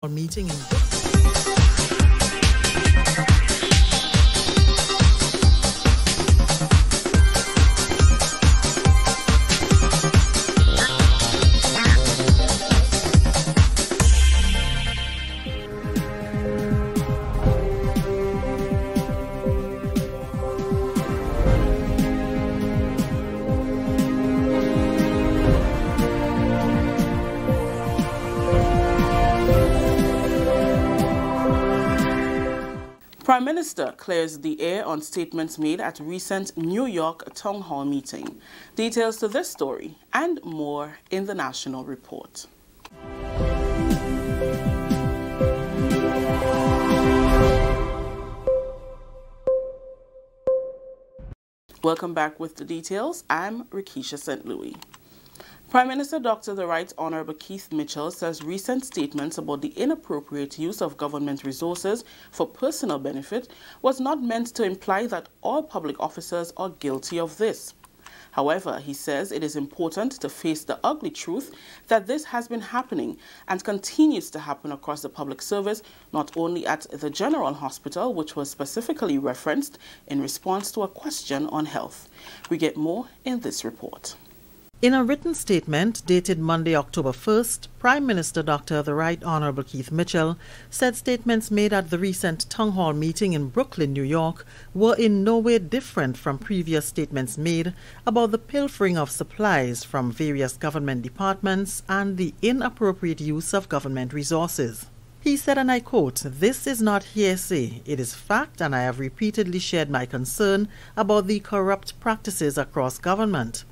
Meeting in Prime Minister clears the air on statements made at recent New York Town Hall meeting. Details to this story and more in the National Report. Welcome back with the details. I'm Rikisha St. Louis. Prime Minister Dr. the Right Honorable Keith Mitchell says recent statements about the inappropriate use of government resources for personal benefit was not meant to imply that all public officers are guilty of this. However, he says it is important to face the ugly truth that this has been happening and continues to happen across the public service, not only at the General Hospital, which was specifically referenced in response to a question on health. We get more in this report. In a written statement dated Monday, October 1st, Prime Minister Dr. the Right Honorable Keith Mitchell said statements made at the recent Town Hall meeting in Brooklyn, New York, were in no way different from previous statements made about the pilfering of supplies from various government departments and the inappropriate use of government resources. He said, and I quote, "This is not hearsay, it is fact, and I have repeatedly shared my concern about the corrupt practices across government.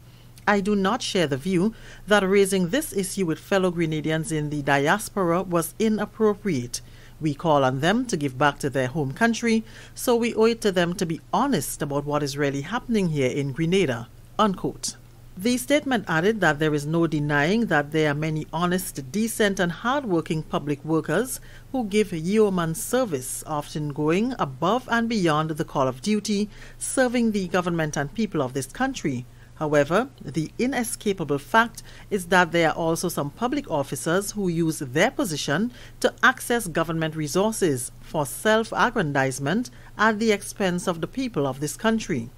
I do not share the view that raising this issue with fellow Grenadians in the diaspora was inappropriate. We call on them to give back to their home country, so we owe it to them to be honest about what is really happening here in Grenada." Unquote. The statement added that there is no denying that there are many honest, decent and hard-working public workers who give yeoman service, often going above and beyond the call of duty, serving the government and people of this country. However, the inescapable fact is that there are also some public officers who use their position to access government resources for self-aggrandizement at the expense of the people of this country.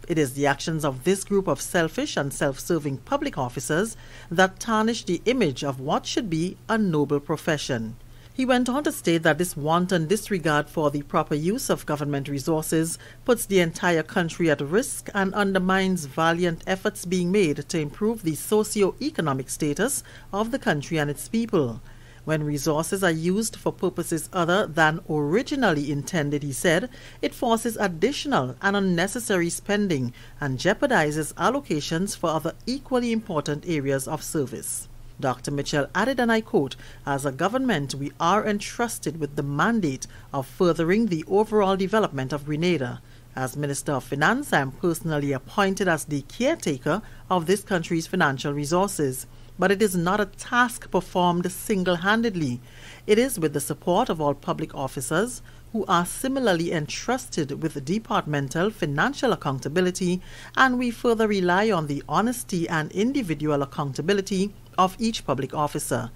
It is the actions of this group of selfish and self-serving public officers that tarnish the image of what should be a noble profession. He went on to state that this wanton disregard for the proper use of government resources puts the entire country at risk and undermines valiant efforts being made to improve the socio-economic status of the country and its people. When resources are used for purposes other than originally intended, he said, it forces additional and unnecessary spending and jeopardizes allocations for other equally important areas of service. Dr. Mitchell added, and I quote, "As a government, we are entrusted with the mandate of furthering the overall development of Grenada. As Minister of Finance, I am personally appointed as the caretaker of this country's financial resources. But it is not a task performed single-handedly. It is with the support of all public officers who are similarly entrusted with departmental financial accountability, and we further rely on the honesty and individual accountability of each public officer.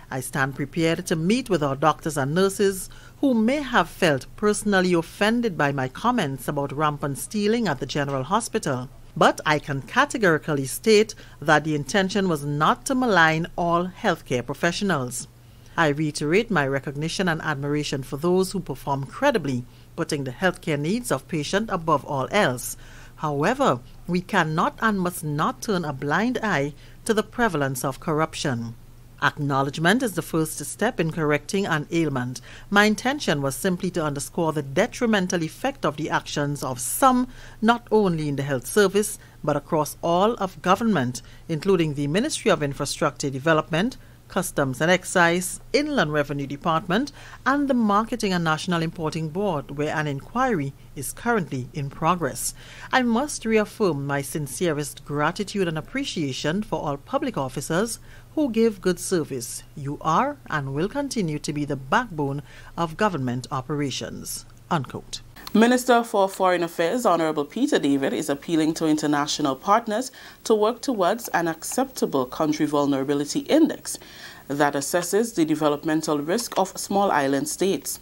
I stand prepared to meet with our doctors and nurses who may have felt personally offended by my comments about rampant stealing at the General Hospital. But I can categorically state that the intention was not to malign all healthcare professionals. I reiterate my recognition and admiration for those who perform credibly, putting the healthcare needs of patients above all else. However, we cannot and must not turn a blind eye to the prevalence of corruption. Acknowledgement is the first step in correcting an ailment. My intention was simply to underscore the detrimental effect of the actions of some, not only in the health service, but across all of government, including the Ministry of Infrastructure Development, Customs and Excise, Inland Revenue Department, and the Marketing and National Importing Board, where an inquiry is currently in progress. I must reaffirm my sincerest gratitude and appreciation for all public officers who give good service. You are and will continue to be the backbone of government operations." Unquote. Minister for Foreign Affairs, Honorable Peter David, is appealing to international partners to work towards an acceptable country vulnerability index that assesses the developmental risk of small island states.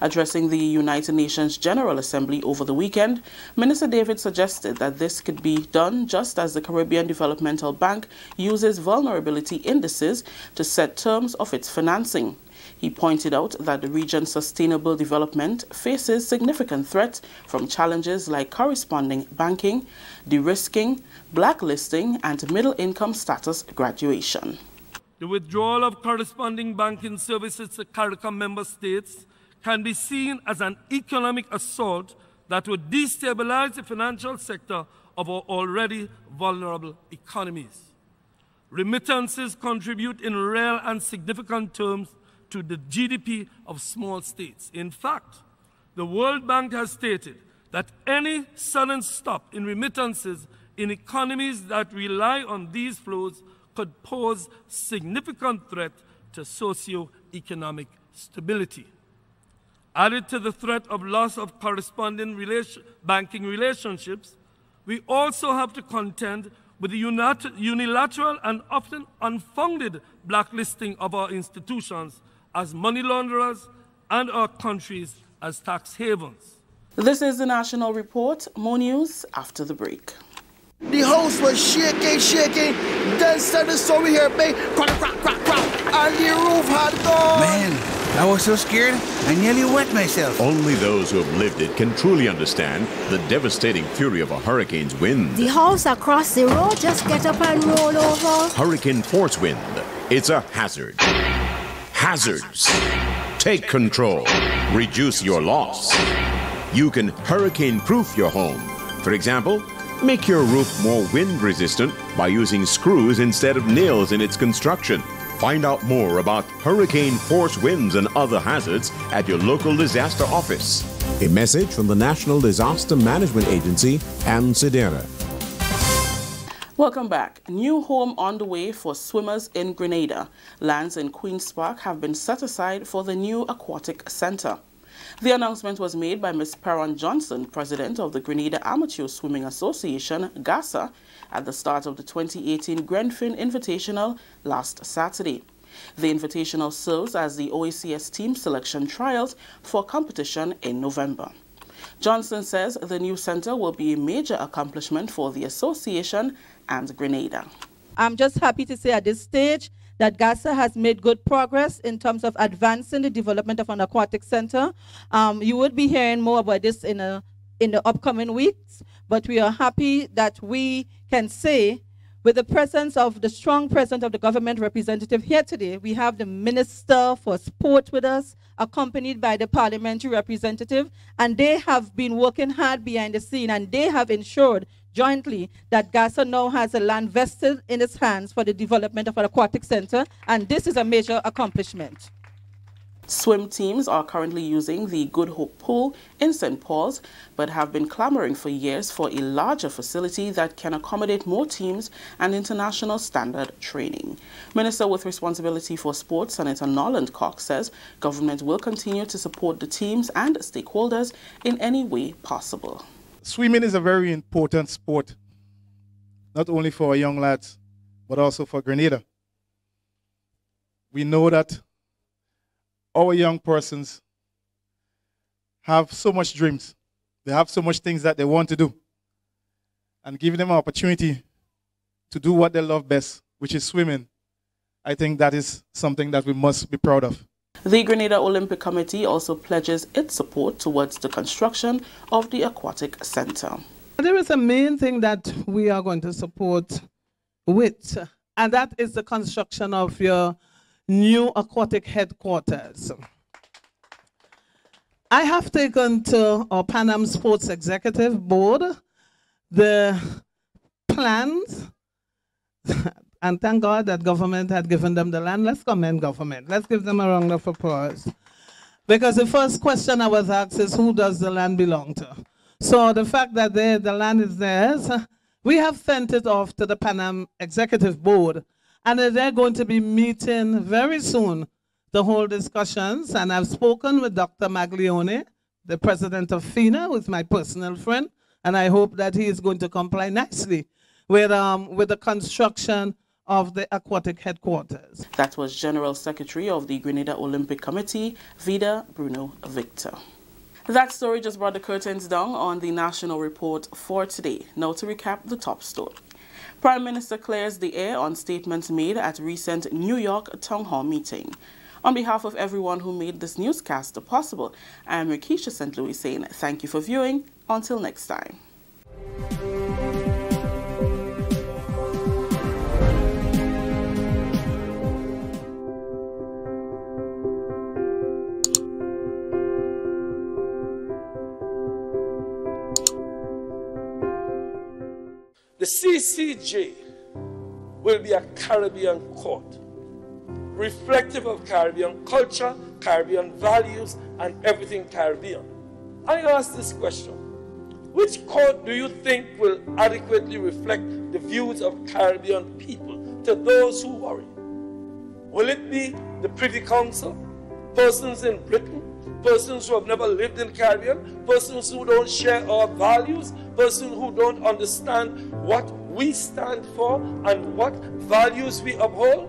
Addressing the United Nations General Assembly over the weekend, Minister David suggested that this could be done just as the Caribbean Developmental Bank uses vulnerability indices to set terms of its financing. He pointed out that the region's sustainable development faces significant threats from challenges like corresponding banking, de-risking, blacklisting, and middle-income status graduation. The withdrawal of corresponding banking services to CARICOM member states can be seen as an economic assault that would destabilize the financial sector of our already vulnerable economies. Remittances contribute in real and significant terms to the GDP of small states. In fact, the World Bank has stated that any sudden stop in remittances in economies that rely on these flows could pose significant threat to socio-economic stability. Added to the threat of loss of corresponding banking relationships, we also have to contend with the unilateral and often unfounded blacklisting of our institutions as money launderers and our countries as tax havens. This is the National Report. More news after the break. The house was shaking. Then started the story here, babe. Crack, and the roof had gone. Man, I was so scared, I nearly wet myself. Only those who have lived it can truly understand the devastating fury of a hurricane's wind. The house across the road just get up and roll over. Hurricane force wind. It's a hazard. Hazards. Take control. Reduce your loss. You can hurricane-proof your home. For example, make your roof more wind-resistant by using screws instead of nails in its construction. Find out more about hurricane force winds and other hazards at your local disaster office. A message from the National Disaster Management Agency and SEDERA. Welcome back. New home on the way for swimmers in Grenada. Lands in Queen's Park have been set aside for the new aquatic center. The announcement was made by Ms. Perron Johnson, president of the Grenada Amateur Swimming Association, GASA, at the start of the 2018 Grenfin Invitational last Saturday. The Invitational serves as the OACS team selection trials for competition in November. Johnson says the new center will be a major accomplishment for the association and Grenada. I'm just happy to say at this stage that GASA has made good progress in terms of advancing the development of an aquatic center. You would be hearing more about this in the upcoming weeks, but we are happy that we can say, with the presence of the strong presence of the government representative here today, we have the Minister for Sport with us, accompanied by the parliamentary representative, and they have been working hard behind the scene, and they have ensured jointly that GASA now has a land vested in its hands for the development of an aquatic center, and this is a major accomplishment. Swim teams are currently using the Good Hope Pool in St. Paul's, but have been clamoring for years for a larger facility that can accommodate more teams and international standard training. Minister with responsibility for sports, Senator Norland Cox, says government will continue to support the teams and stakeholders in any way possible. Swimming is a very important sport, not only for our young lads, but also for Grenada. We know that our young persons have so much dreams. They have so much things that they want to do. And giving them an opportunity to do what they love best, which is swimming, I think that is something that we must be proud of. The Grenada Olympic Committee also pledges its support towards the construction of the aquatic center. There is a main thing that we are going to support with, and that is the construction of your new aquatic headquarters. I have taken to our Pan Am Sports Executive Board the plans, and thank God that government had given them the land. Let's commend government. Let's give them a round of applause. Because the first question I was asked is, who does the land belong to? So the fact that the land is theirs, we have sent it off to the Pan Am Executive Board, and they're going to be meeting very soon to hold discussions. And I've spoken with Dr. Maglione, the president of FINA, who is my personal friend, and I hope that he is going to comply nicely with the construction of the aquatic headquarters. That was General Secretary of the Grenada Olympic Committee, Vida Bruno Victor. That story just brought the curtains down on the national report for today. Now to recap the top story. Prime Minister clears the air on statements made at recent New York Town Hall meeting. On behalf of everyone who made this newscast possible, I am Rikisha St. Louis saying thank you for viewing. Until next time. The CCJ will be a Caribbean court, reflective of Caribbean culture, Caribbean values, and everything Caribbean. I ask this question: which court do you think will adequately reflect the views of Caribbean people to those who worry? Will it be the Privy Council, persons in Britain, persons who have never lived in the Caribbean, persons who don't share our values, persons who don't understand what we stand for and what values we uphold?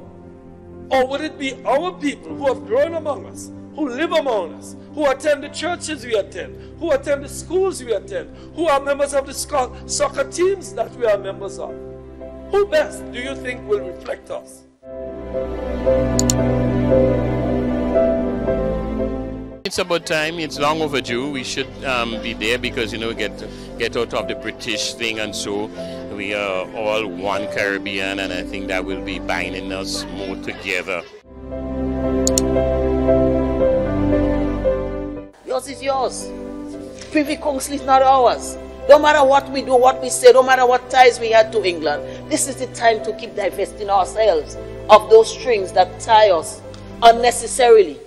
Or would it be our people who have grown among us, who live among us, who attend the churches we attend, who attend the schools we attend, who are members of the soccer teams that we are members of? Who best do you think will reflect us? It's about time. It's long overdue. We should be there because, you know, get out of the British thing, and so we are all one Caribbean, and I think that will be binding us more together. Yours is yours. Privy Council is not ours. No matter what we do, what we say, no matter what ties we had to England, this is the time to keep divesting ourselves of those strings that tie us unnecessarily.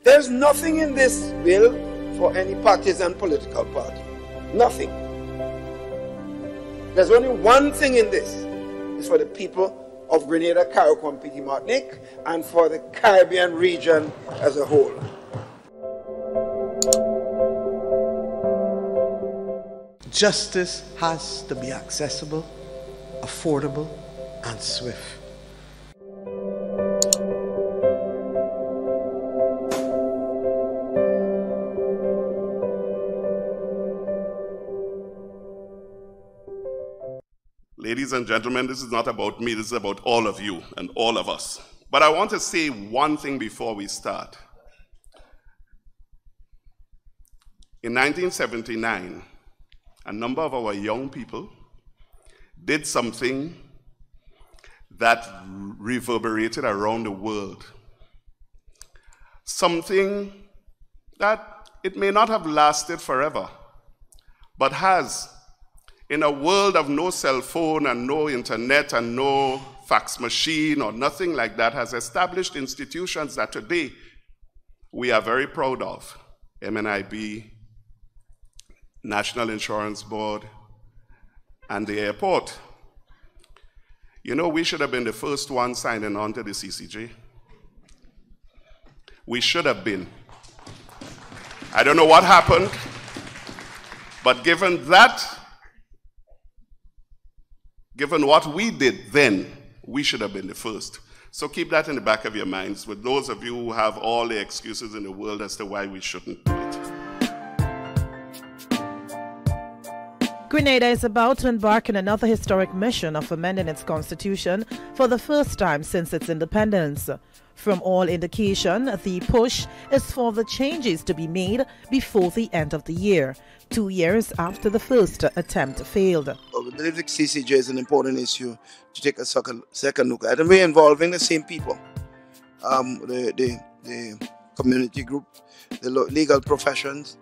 There's nothing in this bill for any partisan political party. Nothing. There's only one thing in this. It's for the people of Grenada, Carriacou, and Petit Martinique, and for the Caribbean region as a whole. Justice has to be accessible, affordable, and swift. Ladies and gentlemen, this is not about me, this is about all of you and all of us. But I want to say one thing before we start. In 1979, a number of our young people did something that reverberated around the world. Something that it may not have lasted forever, but has. In a world of no cell phone and no internet and no fax machine or nothing like that, has established institutions that today we are very proud of. MNIB, National Insurance Board, and the airport. You know, we should have been the first one signing on to the CCJ. We should have been. I don't know what happened, but given what we did then, we should have been the first. So keep that in the back of your minds with those of you who have all the excuses in the world as to why we shouldn't do it. Grenada is about to embark on another historic mission of amending its constitution for the first time since its independence. From all indication, the push is for the changes to be made before the end of the year, 2 years after the first attempt failed. We believe the CCJ is an important issue to take a second look at, and we're involving the same people, the community group, the legal professions,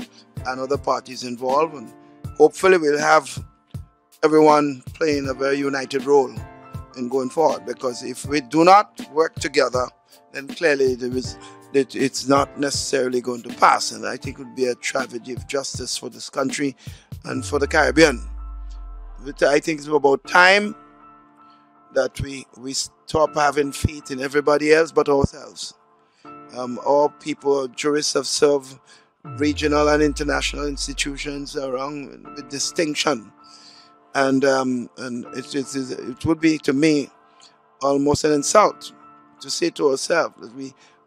and other parties involved, and hopefully we'll have everyone playing a very united role in going forward, because if we do not work together, then clearly it's not necessarily going to pass, and I think it would be a tragedy of justice for this country and for the Caribbean. But I think it's about time that we stop having faith in everybody else but ourselves. All people, jurists have served regional and international institutions around with distinction. And it would be, to me, almost an insult to say to ourselves that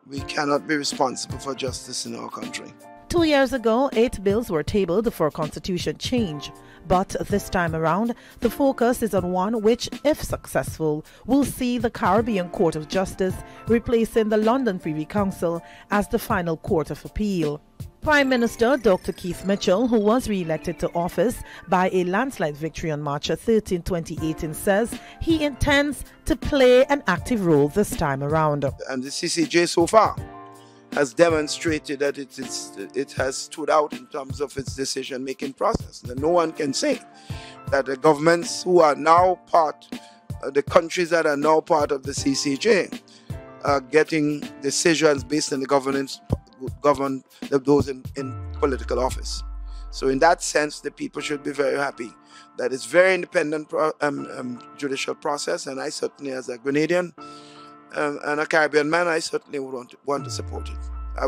we cannot be responsible for justice in our country. 2 years ago, 8 bills were tabled for constitution change. But this time around, the focus is on one which, if successful, will see the Caribbean Court of Justice replacing the London Privy Council as the final court of appeal. Prime Minister Dr. Keith Mitchell, who was re-elected to office by a landslide victory on March 13, 2018, says he intends to play an active role this time around. And the CCJ so far has demonstrated that it has stood out in terms of its decision-making process. And no one can say that the governments who are now part, the countries that are now part of the CCJ, are getting decisions based on the governance govern those in political office. So in that sense, the people should be very happy that it's very independent judicial process, and I certainly, as a Grenadian and a Caribbean man, I certainly would want to support it. I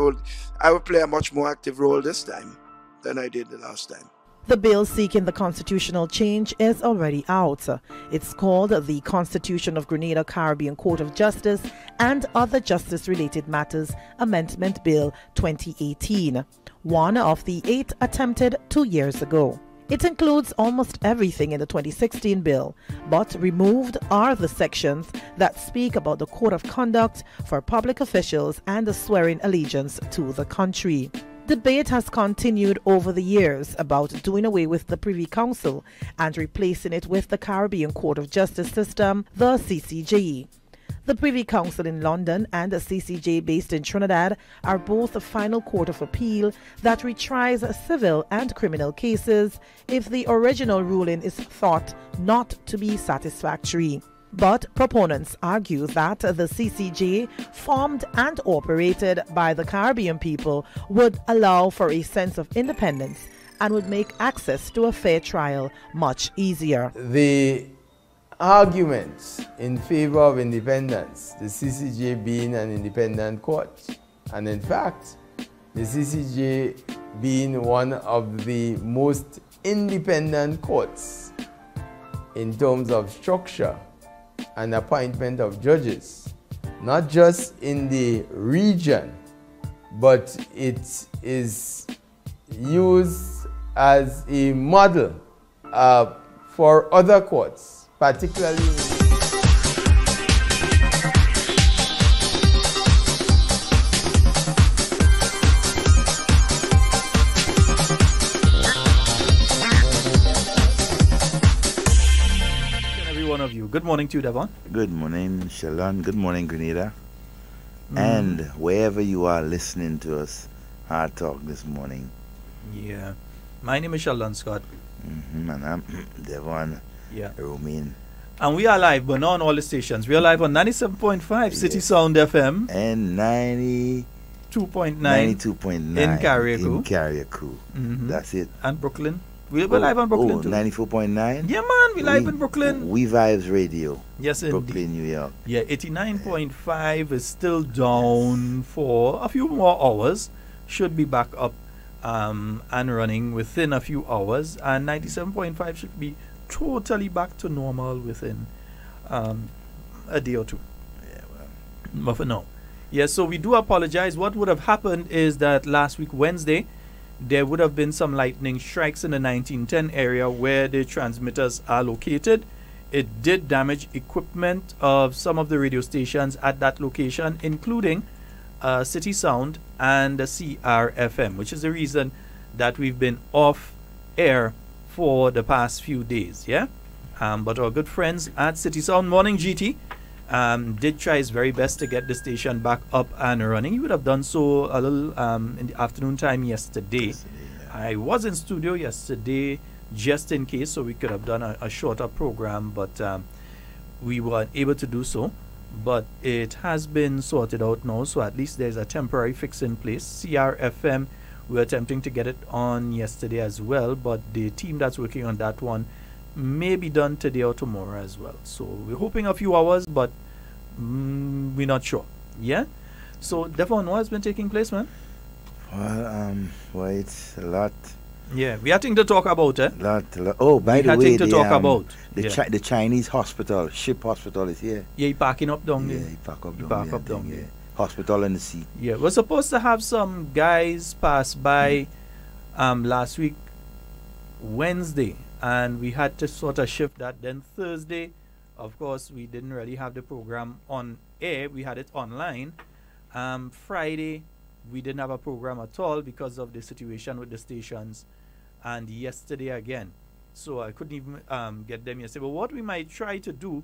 would play a much more active role this time than I did the last time. The bill seeking the constitutional change is already out. It's called the Constitution of Grenada Caribbean Court of Justice and Other Justice-Related Matters Amendment Bill 2018, one of the 8 attempted 2 years ago. It includes almost everything in the 2016 bill, but removed are the sections that speak about the code of conduct for public officials and the swearing allegiance to the country. Debate has continued over the years about doing away with the Privy Council and replacing it with the Caribbean Court of Justice system, the CCJ. The Privy Council in London and the CCJ based in Trinidad are both a final court of appeal that retries civil and criminal cases if the original ruling is thought not to be satisfactory. But proponents argue that the CCJ, formed and operated by the Caribbean people, would allow for a sense of independence and would make access to a fair trial much easier. The arguments in favor of independence, the CCJ being an independent court, and in fact, the CCJ being one of the most independent courts in terms of structure and appointment of judges, not just in the region, but it is used as a model for other courts, particularly of you. Good morning to you, Devon. Good morning, Sheldon. Good morning, Grenada. And wherever you are listening to us, Hard Talk this morning. Yeah. My name is Sheldon Scott. And I'm Devon Romain. And we are live, but not on all the stations. We are live on 97.5 City Sound FM. And 92.9 in Carriacou. In Carriacou. That's it. And Brooklyn. We're live on Brooklyn too. 94.9? Yeah, man, we're live in Brooklyn. We Vibes Radio. Yes, Brooklyn, indeed. New York. Yeah, 89.5 is still down for a few more hours. Should be back up and running within a few hours. And 97.5 should be totally back to normal within a day or two. Yeah, well. But for now. Yeah, so we do apologize. What would have happened is that last week, Wednesday, there would have been some lightning strikes in the 1910 area where the transmitters are located. It did damage equipment of some of the radio stations at that location, including City Sound and the CRFM, which is the reason that we've been off air for the past few days. Yeah, but our good friends at City Sound Morning GT did try his very best to get the station back up and running. He would have done so a little in the afternoon time yesterday. I was in studio yesterday just in case, so we could have done a shorter program, but we weren't able to do so. But it has been sorted out now, so at least there's a temporary fix in place. CRFM, we were attempting to get it on yesterday as well, but the team that's working on that one may be done today or tomorrow as well. So we're hoping a few hours, but we're not sure. Yeah. So, Devon, what has been taking place, man? Well, it's a lot. Yeah, we have things to talk about, eh? Lot. Oh, by the way, the Chinese hospital, ship hospital is here. Yeah, he parking up down there. Yeah, he park up down there. Hospital in the sea. Yeah, we're supposed to have some guys pass by last week, Wednesday, and we had to sort of shift that. Then Thursday, of course, we didn't really have the program on air. We had it online. Friday, we didn't have a program at all because of the situation with the stations. And yesterday again. So I couldn't even get them yesterday. But what we might try to do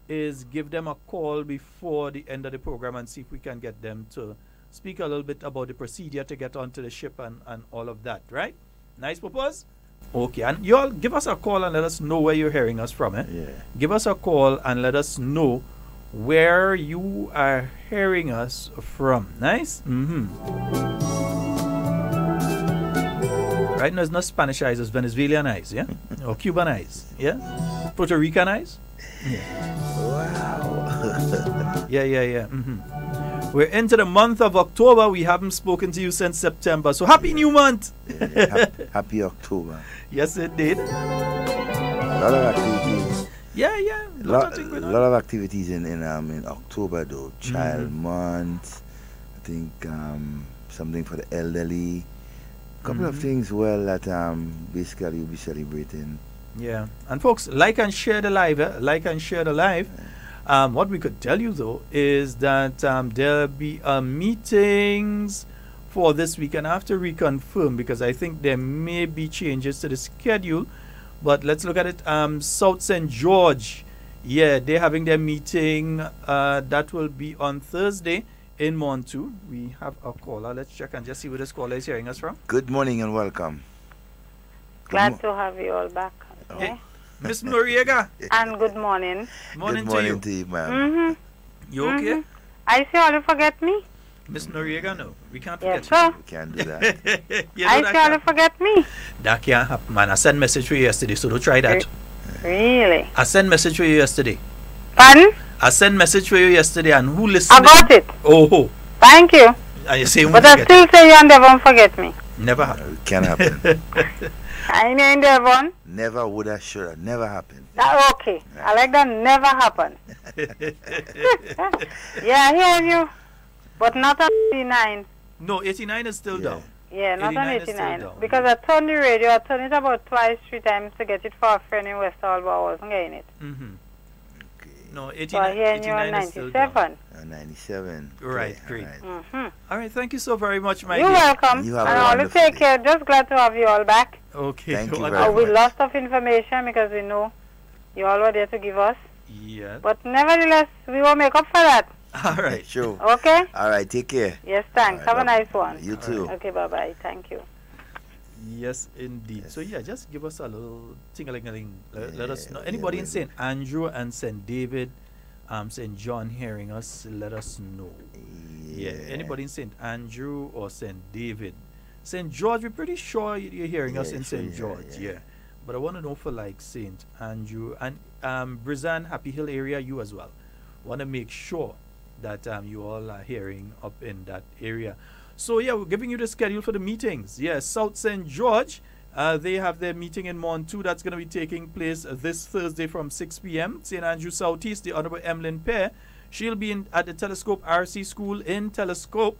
is give them a call before the end of the program and see if we can get them to speak a little bit about the procedure to get onto the ship and all of that, right? Nice purpose? Okay, and you all give us a call and let us know where you're hearing us from, eh? Yeah. Give us a call and let us know where you are hearing us from. Nice? Right now it's not Spanish eyes, it's Venezuelan eyes, yeah? Or Cuban eyes, yeah? Puerto Rican eyes? Yeah. Wow. Yeah. We're into the month of October. We haven't spoken to you since September. So happy new month. Happy October. Yes, it did. A lot of activities. Yeah. A lot of activities in October though. Child month. I think something for the elderly. A couple of things that basically you'll be celebrating. Yeah. And folks, like and share the live. Like and share the live. What we could tell you though is that there'll be meetings for this week, and I have to reconfirm because I think there may be changes to the schedule. But let's look at it. South St. George, yeah, they're having their meeting. That will be on Thursday in Montu. We have a caller. Let's check and just see where this caller is hearing us from. Good morning and welcome. Glad to have you all back. Hey, Miss Noriega. And good morning. Good morning to you, ma'am. You okay? I see all you forget me. Miss Noriega, no. We can't forget sir. We can't do that. I see all you forget me. That can't happen, man. I sent message for you yesterday, so don't try that. Really? I sent message for you yesterday. Pardon? I sent message for you yesterday, and who listened? I got it. Oh. Thank you. And you say, but I still say you and Devon forget me. Never happen. It can't happen. I mean Devon. Never woulda, shoulda, never happened. Okay. I like that never happened. Yeah, I hear you. But not on 89. No, 89 is still down. Yeah, not on 89. Because I turned the radio, I turned it about twice, 3 times to get it for a friend in West Hall, but I wasn't getting it. No, 89, so I hear you on 97. 97. Right, great. All right, thank you so very much, my You're dear. welcome. You have and all to take care. Just glad to have you all back. Okay. Thank you very much. We lost of information because we know you all were there to give us. Yeah. But nevertheless, we will make up for that. All right. Sure. Okay? All right, take care. Yes, thanks. Right, have a nice one. You too. Okay, bye-bye. Thank you. Yes, indeed. So, yeah, just give us a little ting-a-ling-a-ling. Let us know. Anybody in St. Andrew and St. David, St. John hearing us, let us know. Yeah. Anybody in St. Andrew or St. David. St. George, we're pretty sure you're hearing us in St. George. Yeah. But I want to know for like St. Andrew and Brizan, Happy Hill area, you as well. Want to make sure that you all are hearing up in that area. So yeah, we're giving you the schedule for the meetings. Yes, South St. George, they have their meeting in Montu. That's going to be taking place this Thursday from 6 p.m. St. Andrew Southeast, the Honorable Emlyn Pear, she'll be at the Telescope RC School in Telescope,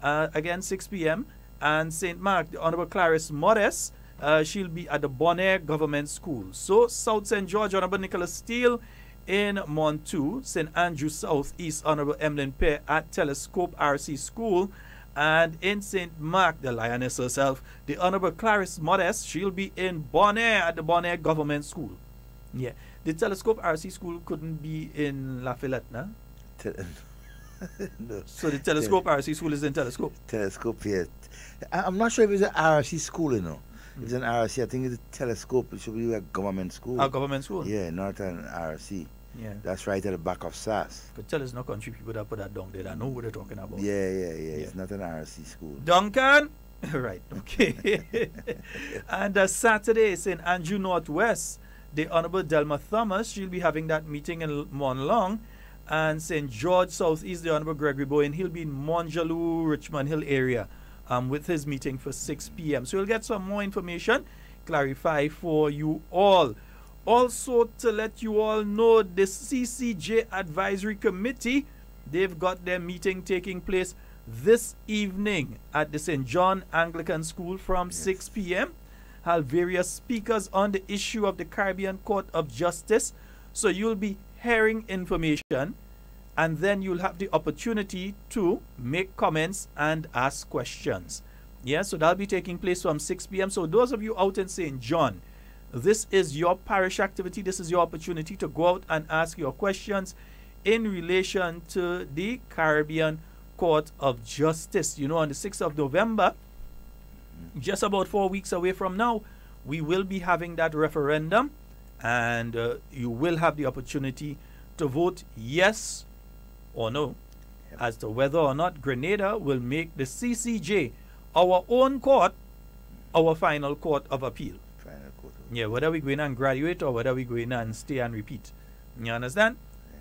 again 6 p.m. And St. Mark, the Honorable Clarice Modest, she'll be at the Bonaire Government School. So South St. George, Honorable Nicholas Steele in Montu, St. Andrew Southeast, Honorable Emlyn Pear at Telescope RC School, and in St. Mark, the lioness herself, the Honorable Clarice Modest, she'll be in Bonaire at the Bonaire Government School. Yeah, the Telescope RC School couldn't be in Lafayette, nah? No. So the Telescope RC School is in Telescope. Telescope, yeah. I'm not sure if it's an RC school, you know. If it's an RC, I think it's a Telescope. It should be a government school. A government school? Yeah, not an RC. Yeah. That's right at the back of SAS. But tell us no country people that put that down there. I know what they're talking about. Yeah. It's not an RC school. Duncan? Right, okay. And Saturday, St. Andrew Northwest, the Honorable Delma Thomas, she'll be having that meeting in Monlong. and St. George Southeast, the Honorable Gregory Bowen, he'll be in Monjaloo, Richmond Hill area with his meeting for 6 p.m. So we'll get some more information, clarify for you all. Also, to let you all know, the CCJ Advisory Committee, they've got their meeting taking place this evening at the St. John Anglican School from 6 p.m. Have various speakers on the issue of the Caribbean Court of Justice. So you'll be hearing information, and then you'll have the opportunity to make comments and ask questions. Yeah, so that'll be taking place from 6 p.m. So those of you out in St. John, this is your parish activity. This is your opportunity to go out and ask your questions in relation to the Caribbean Court of Justice. You know, on the 6th of November, just about 4 weeks away from now, we will be having that referendum, and you will have the opportunity to vote yes or no as to whether or not Grenada will make the CCJ, our own court, our final court of appeal. Yeah, whether we go in and graduate or whether we go in and stay and repeat. You understand?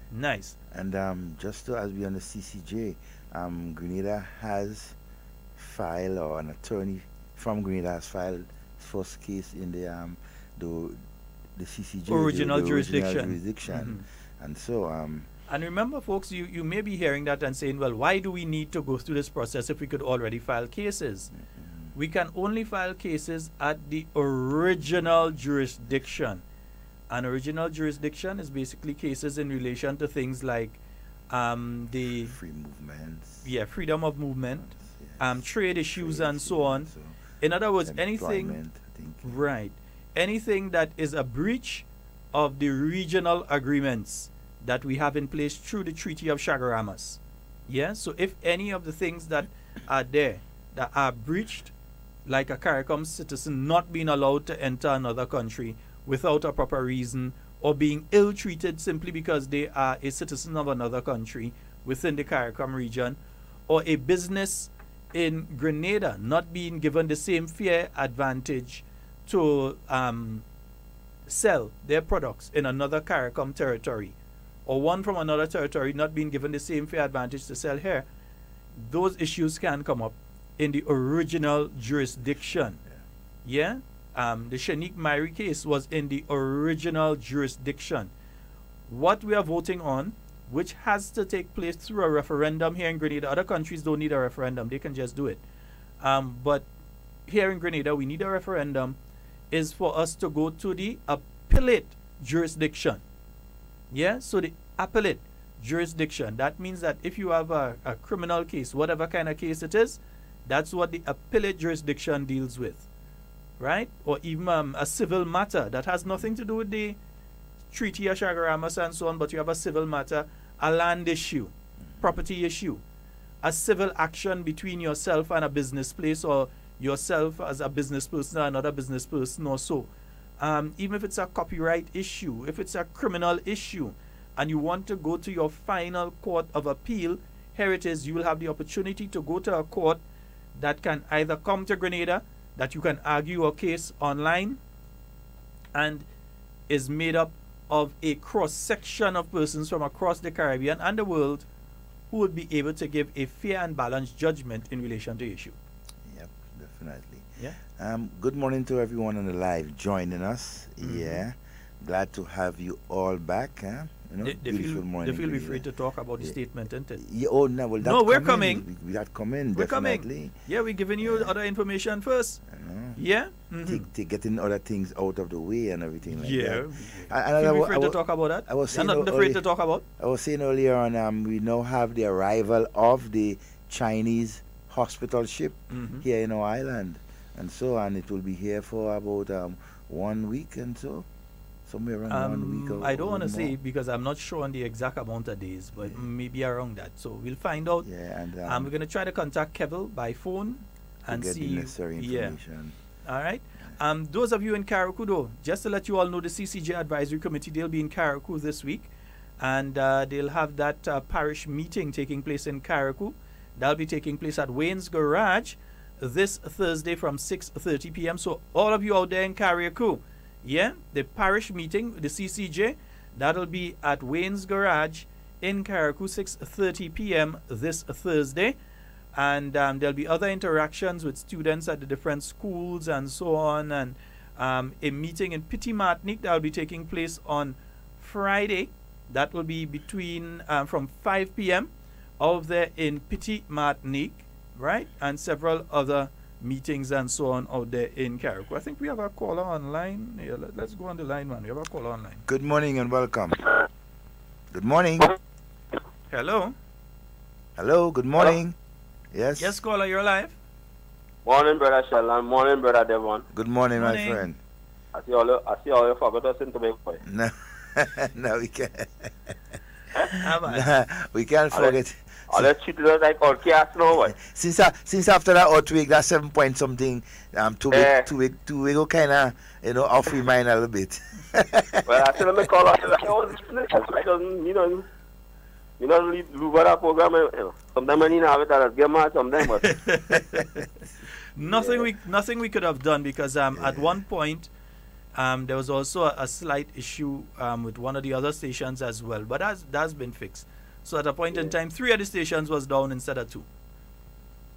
Nice. And just to, as we on the CCJ, Grenada has filed, or an attorney from Grenada has filed first case in the CCJ, original jurisdiction. And so and remember, folks, you may be hearing that and saying, well, why do we need to go through this process if we could already file cases? We can only file cases at the original jurisdiction. An original jurisdiction is basically cases in relation to things like the free movements, freedom of movement, trade issues, and so on. In other words, anything, right, anything that is a breach of the regional agreements that we have in place through the Treaty of Chaguaramas. Yeah, so if any of the things that are there that are breached, like a CARICOM citizen not being allowed to enter another country without a proper reason, or being ill-treated simply because they are a citizen of another country within the CARICOM region, or a business in Grenada not being given the same fair advantage to sell their products in another CARICOM territory, or one from another territory not being given the same fair advantage to sell here, those issues can come up in the original jurisdiction. Yeah? The Shanique Myrie case was in the original jurisdiction. What we are voting on, which has to take place through a referendum here in Grenada. Other countries don't need a referendum. They can just do it. But here in Grenada, we need a referendum, is for us to go to the appellate jurisdiction. Yeah? So the appellate jurisdiction, that means that if you have a criminal case, whatever kind of case it is, that's what the appellate jurisdiction deals with. Right? Or even a civil matter that has nothing to do with the Treaty of Chaguaramas and so on, but you have a civil matter, a land issue, property issue, a civil action between yourself and a business place, or yourself as a business person and another business person or so. Even if it's a copyright issue, if it's a criminal issue, and you want to go to your final court of appeal, here it is. You will have the opportunity to go to a court that can either come to Grenada, that you can argue a case online, and is made up of a cross-section of persons from across the Caribbean and the world who would be able to give a fair and balanced judgment in relation to the issue. Yep, definitely. Yeah. Good morning to everyone on the live joining us. Yeah. Glad to have you all back. You know, they feel free to talk about the statement, isn't it? Yeah, oh, no, well, no, we're coming. We got coming, we're definitely. Coming. Yeah, we're giving you other information first. Yeah? Getting other things out of the way and everything like that. Feel free to talk about that. I was saying I'm not afraid to talk about. I was saying earlier on, we now have the arrival of the Chinese hospital ship here in our island. And so on. It will be here for about 1 week and so. Somewhere around 1 week. I don't want to say because I'm not sure on the exact amount of days, but maybe around that. So we'll find out. Yeah, and we're going to try to contact Kevil by phone and get see the necessary information. Yeah. All right. Those of you in Carriacou, though, just to let you all know, the CCJ Advisory Committee, they'll be in Carriacou this week, and they'll have that parish meeting taking place in Carriacou. That'll be taking place at Wayne's Garage this Thursday from 6:30 p.m. So all of you out there in Carriacou, yeah, the parish meeting, the CCJ, that'll be at Wayne's Garage in Carriacou, 6:30 p.m. this Thursday. And there'll be other interactions with students at the different schools and so on. And a meeting in Petit Martinique that will be taking place on Friday. That will be between from 5 p.m. over there in Petit Martinique, right? And several other meetings and so on out there in Carriacou. I think we have a caller online. Yeah, let's go on the line, man. We have a caller online. Good morning and welcome. Good morning. Hello. Hello, good morning. Yes. Yes, caller, you're live. Morning, brother Sheldon. Morning, brother Devon. Good morning, Morning. my friend. I see all you forgot us in Tobago. No, no, we can't. Nah, we can't forget. All that cheated us like all chaos now, boy. Since after that outweek, that 7 point something, two week ago, kind of, off we mind a little bit. Well, I still me call out. I was listening. I don't, you don't leave that program. Sometimes I need to have it at a game match. Sometimes, but nothing we could have done because at one point there was also a slight issue with one of the other stations as well, but that's been fixed. So at a point in time, 3 of the stations was down instead of 2.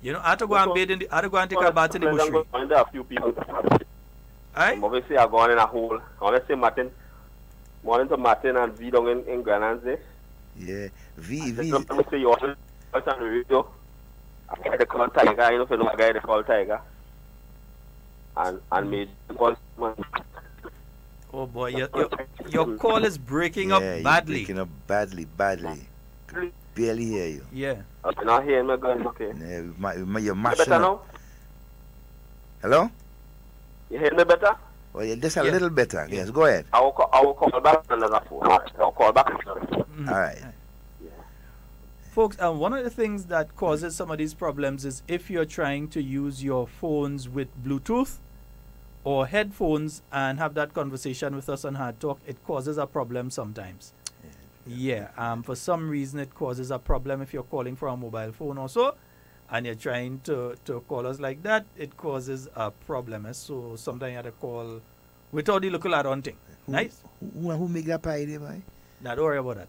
I had to go and bathe in I had to go and take a bath in the bush. There are a few people. Aye? Obviously, I gone in a hole. I want to say Martin. Morning to Martin and V down in Grananze. Yeah, V. Let me say you all on the radio. I got the call Tiger. You know, for the guy they call Tiger. And made call. Oh boy, your call is breaking up badly. Breaking up badly. Barely hear you. Yeah. I'm not hearing my guys, okay. Yeah, you're mashing better up. now? Hello? You hear me better? Well, yeah, just a little better. Yes, go ahead. I will call back another phone. I'll call back. All right. Folks, one of the things that causes some of these problems is if you're trying to use your phones with Bluetooth or headphones and have that conversation with us on Hard Talk, it causes a problem sometimes. Yeah, for some reason it causes a problem if you're calling from a mobile phone also, and you're trying to call us like that, it causes a problem. So sometimes you have to call without the local add-on thing. Nice? Who make that pie there, boy? Nah, don't worry about that.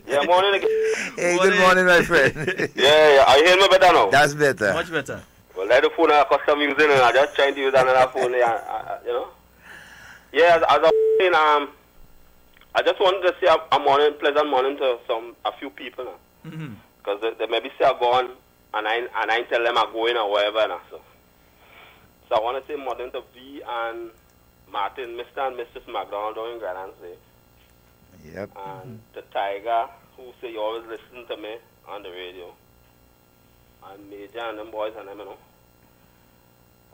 Yeah, morning again. Hey, good morning, my friend. Yeah, are you hearing me better now? That's better. Much better. Well, let the phone I custom using and I just trying to use another phone, Yeah, as I was saying, I just wanted to say a pleasant morning to a few people now. Because they maybe say I'm gone and I tell them I'm going or whatever now. So I want to say morning to V and Martin, Mr. and Mrs. McDonald down in Grananze. Yep. And the Tiger, who say you always listen to me on the radio. And Major and them boys and them,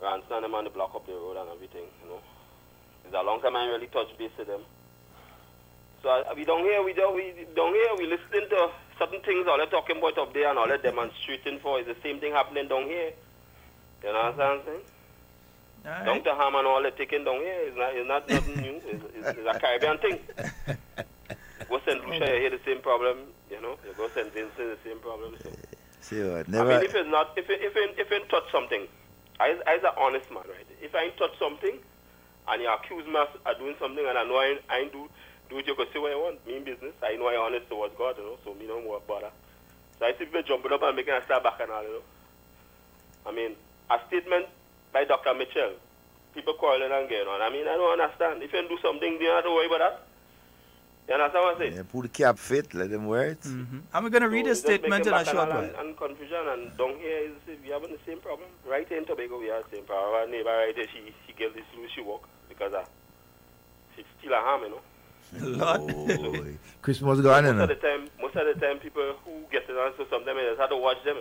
Ransom them on the block up the road and everything, It's a long time I really touch base with them. So we down here, we listening to certain things all they're talking about up there and all they're demonstrating for is the same thing happening down here. You know what I'm saying? Right. Down to Ham and all they're taking down here is not nothing new. It's a Caribbean thing. Go St. Lucia, you hear the same problem, You go St. Vincent, the same problem. So. See what? Never. I mean, if you touch something, I an honest man, right? If I touch something and you accuse me of doing something and I know I ain't do it, you can say what I want. Me in business, I know I'm honest towards God, so me no more bother. So I see people jumping up and making a start back and all, I mean, a statement by Dr. Mitchell, people quarreling and getting on. I mean, I don't understand. If you do something, you don't have to worry about that. You understand what I'm saying? Yeah, put the cap fit, let them wear it. I'm going to read a statement in a short while. And confusion, and down here, we having the same problem. Right in Tobago, we have the same problem. Our neighbor right there, she gave this loose, she walk because she's still a harm, Lord. So, Christmas gone, most of the time, people who get it on, so sometimes you just have to watch them,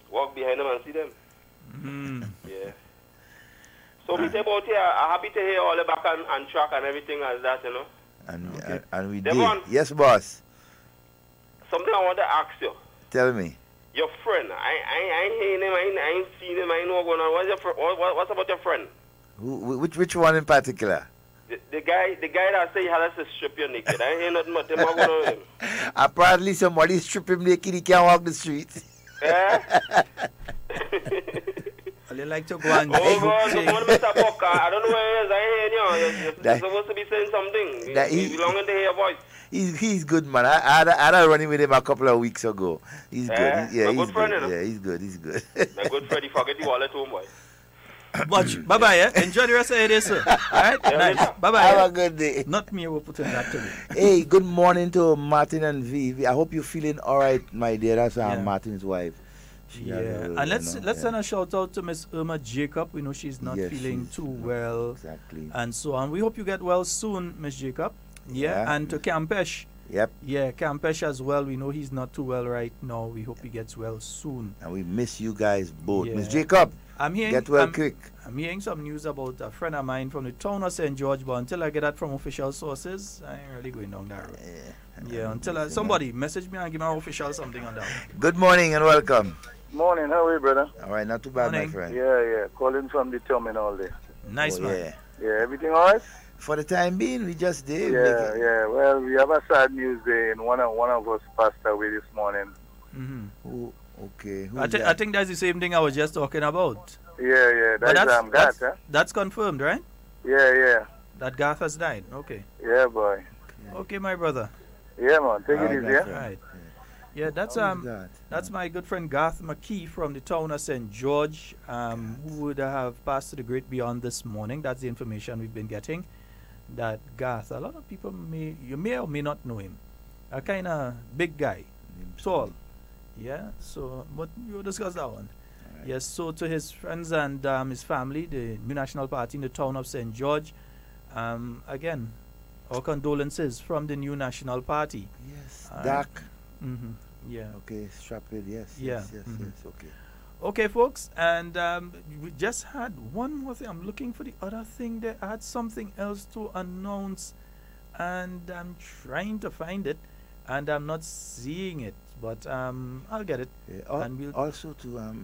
walk behind them and see them. Yeah. So we say about here, I'm happy to hear all the back and track and everything as that, And we did. Devon, Yes, boss. something I want to ask you. Tell me. Your friend, I ain't hearing him, I ain't seen him, I know what's going on. What's about your friend? Which one in particular? The guy that say he has to strip you naked. I ain't hear nothing about him. What's going on with him? Apparently somebody strip him naked, he can't walk the street. Yeah? they like to go and Oh, dig God, thing. come on, Mr. Buck. I don't know where he is. I hear you. You're supposed to be saying something. You belong to hear your voice. He's good, man. I had a running with him a couple of weeks ago. He's good. My good friend, you know? Yeah, he's good. He's good. My good friend, he forget the wallet home, boy. Watch. Bye-bye, eh? Enjoy the rest of your day, sir. All right? Yeah, Nice. later. Bye-bye. Have eh? a good day. Not me, we're putting that to me. Hey, good morning to Martin and Vivi. I hope you're feeling all right, my dear. That's Martin's wife. She Yeah, had a little, and let's you know, send a shout out to Miss Irma Jacob. We know she's not feeling too well, exactly, and so on. We hope you get well soon, Miss Jacob. Yeah, and to Campesh. Yep. Yeah, Campesh as well. We know he's not too well right now. We hope he gets well soon. And we miss you guys both. Yeah. Miss Jacob, I'm hearing, get well quick. I'm hearing some news about a friend of mine from the town of St. George, but until I get that from official sources, I ain't really going down that road. Yeah, until somebody message me and give me an official something on that. Good morning and welcome. Morning, how are you, brother? All right, not too bad, Morning. my friend. Yeah, calling from the terminal there. Nice, man. Yeah. Yeah, everything all right? For the time being, we just did. Yeah. Well, we have a sad news there, and one of us passed away this morning. Oh, okay. I think that's the same thing I was just talking about. Yeah. But Garth, huh? that's confirmed, right? Yeah. That Garth has died. Okay. Yeah, boy. Okay, my brother. Yeah, man. Take it easy, yeah? Right. Yeah, that's my good friend Garth McKee from the town of St. George, who would have passed to the great beyond this morning. That's the information we've been getting. That Garth, a lot of people may or may not know him. A kind of big guy, tall. Yeah, so, but we'll discuss that one. Right. Yes, so to his friends and his family, the New National Party in the town of St. George, again, our condolences from the New National Party. Yes, Dak. Yeah. Okay, strap it. Yes. Okay. Okay, folks, and we just had one more thing. I'm looking for the other thing there. I had something else to announce, and I'm trying to find it, and I'm not seeing it, but I'll get it. Yeah, and we'll also to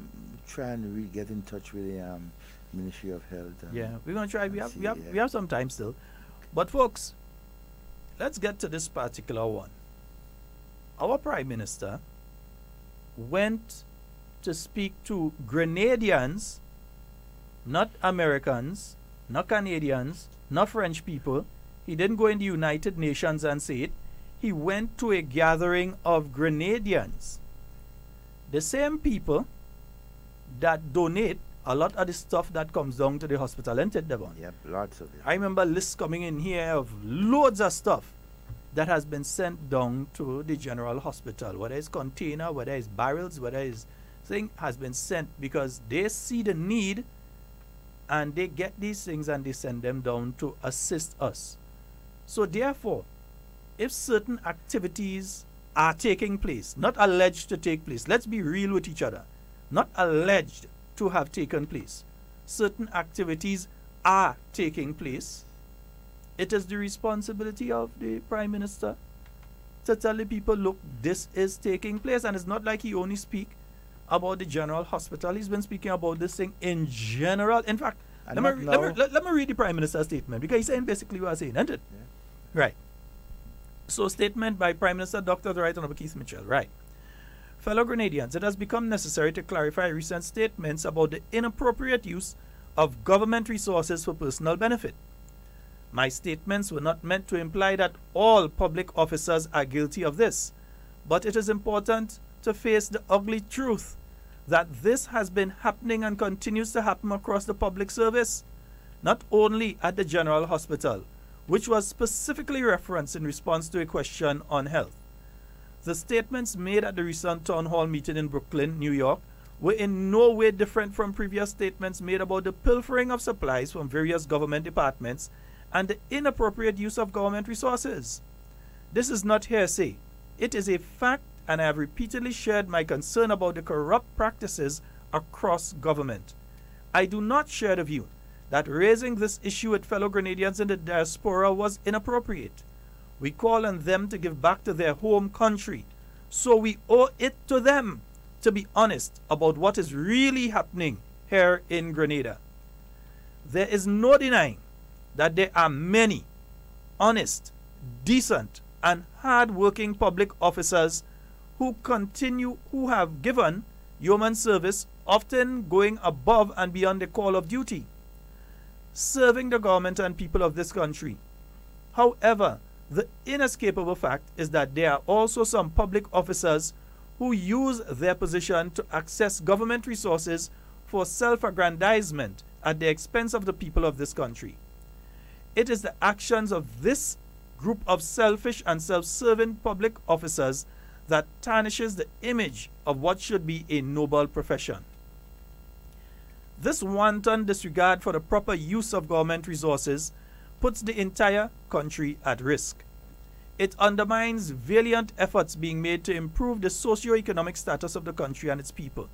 try and get in touch with the Ministry of Health. Yeah, we're gonna try. We have some time still, but folks, let's get to this particular one. Our Prime Minister went to speak to Grenadians, not Americans, not Canadians, not French people. He didn't go in the United Nations and say it. He went to a gathering of Grenadians. The same people that donate a lot of the stuff that comes down to the hospital, isn't it, Devon? Yep, lots of it. I remember lists coming in here of loads of stuff that has been sent down to the general hospital, whether it's container, whether it's barrels, whether it's thing, has been sent because they see the need and they get these things and they send them down to assist us. So therefore, if certain activities are taking place, not alleged to take place, let's be real with each other, not alleged to have taken place, certain activities are taking place, it is the responsibility of the Prime Minister to tell the people, look, this is taking place. And it's not like he only speak about the general hospital. He's been speaking about this thing in general. In fact, let me read the Prime Minister's statement, because he's saying basically what I'm saying, isn't it? Yeah. Right. So, statement by Prime Minister Dr. The Right Honourable Keith Mitchell. Right. Fellow Grenadians, it has become necessary to clarify recent statements about the inappropriate use of government resources for personal benefit. My statements were not meant to imply that all public officers are guilty of this, but it is important to face the ugly truth that this has been happening and continues to happen across the public service, not only at the General Hospital, which was specifically referenced in response to a question on health. The statements made at the recent town hall meeting in Brooklyn, New York, were in no way different from previous statements made about the pilfering of supplies from various government departments and the inappropriate use of government resources. This is not hearsay. It is a fact, and I have repeatedly shared my concern about the corrupt practices across government. I do not share the view that raising this issue with fellow Grenadians in the diaspora was inappropriate. We call on them to give back to their home country, so we owe it to them to be honest about what is really happening here in Grenada. There is no denying that there are many honest, decent, and hard-working public officers who have given yeoman service, often going above and beyond the call of duty, serving the government and people of this country. However, the inescapable fact is that there are also some public officers who use their position to access government resources for self-aggrandizement at the expense of the people of this country. It is the actions of this group of selfish and self-serving public officers that tarnishes the image of what should be a noble profession. This wanton disregard for the proper use of government resources puts the entire country at risk. It undermines valiant efforts being made to improve the socio-economic status of the country and its people.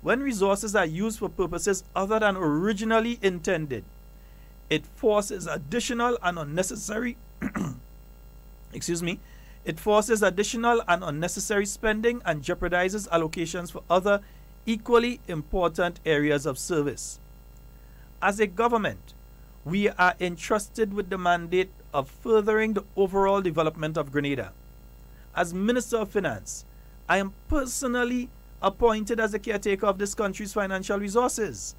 When resources are used for purposes other than originally intended, it forces additional and unnecessary it forces additional and unnecessary spending and jeopardizes allocations for other equally important areas of service. As a government, we are entrusted with the mandate of furthering the overall development of Grenada. As Minister of Finance, I am personally appointed as the caretaker of this country's financial resources.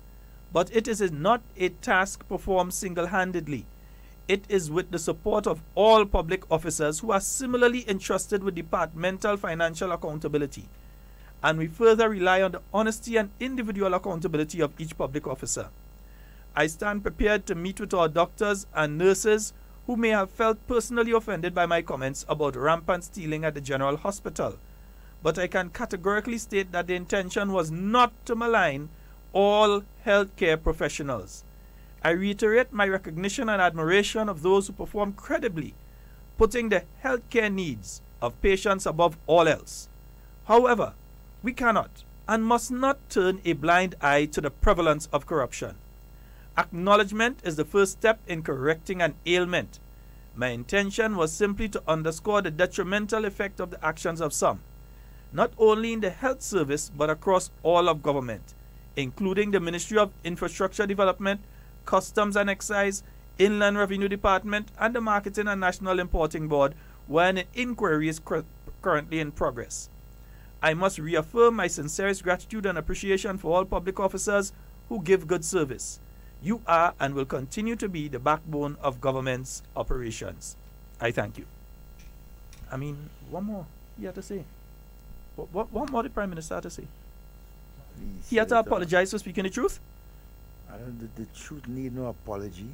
But it is not a task performed single-handedly. It is with the support of all public officers who are similarly entrusted with departmental financial accountability. And we further rely on the honesty and individual accountability of each public officer. I stand prepared to meet with our doctors and nurses who may have felt personally offended by my comments about rampant stealing at the General Hospital. But I can categorically state that the intention was not to malign all healthcare professionals. I reiterate my recognition and admiration of those who perform credibly, putting the healthcare needs of patients above all else. However, we cannot and must not turn a blind eye to the prevalence of corruption. Acknowledgement is the first step in correcting an ailment. My intention was simply to underscore the detrimental effect of the actions of some, not only in the health service but across all of government, including the Ministry of Infrastructure Development, Customs and Excise, Inland Revenue Department, and the Marketing and National Importing Board, where an inquiry is currently in progress. I must reaffirm my sincerest gratitude and appreciation for all public officers who give good service. You are and will continue to be the backbone of government's operations. I thank you. I mean, one more you have to say. What more did the Prime Minister have to say? He had to apologize for speaking the truth? The truth need no apology.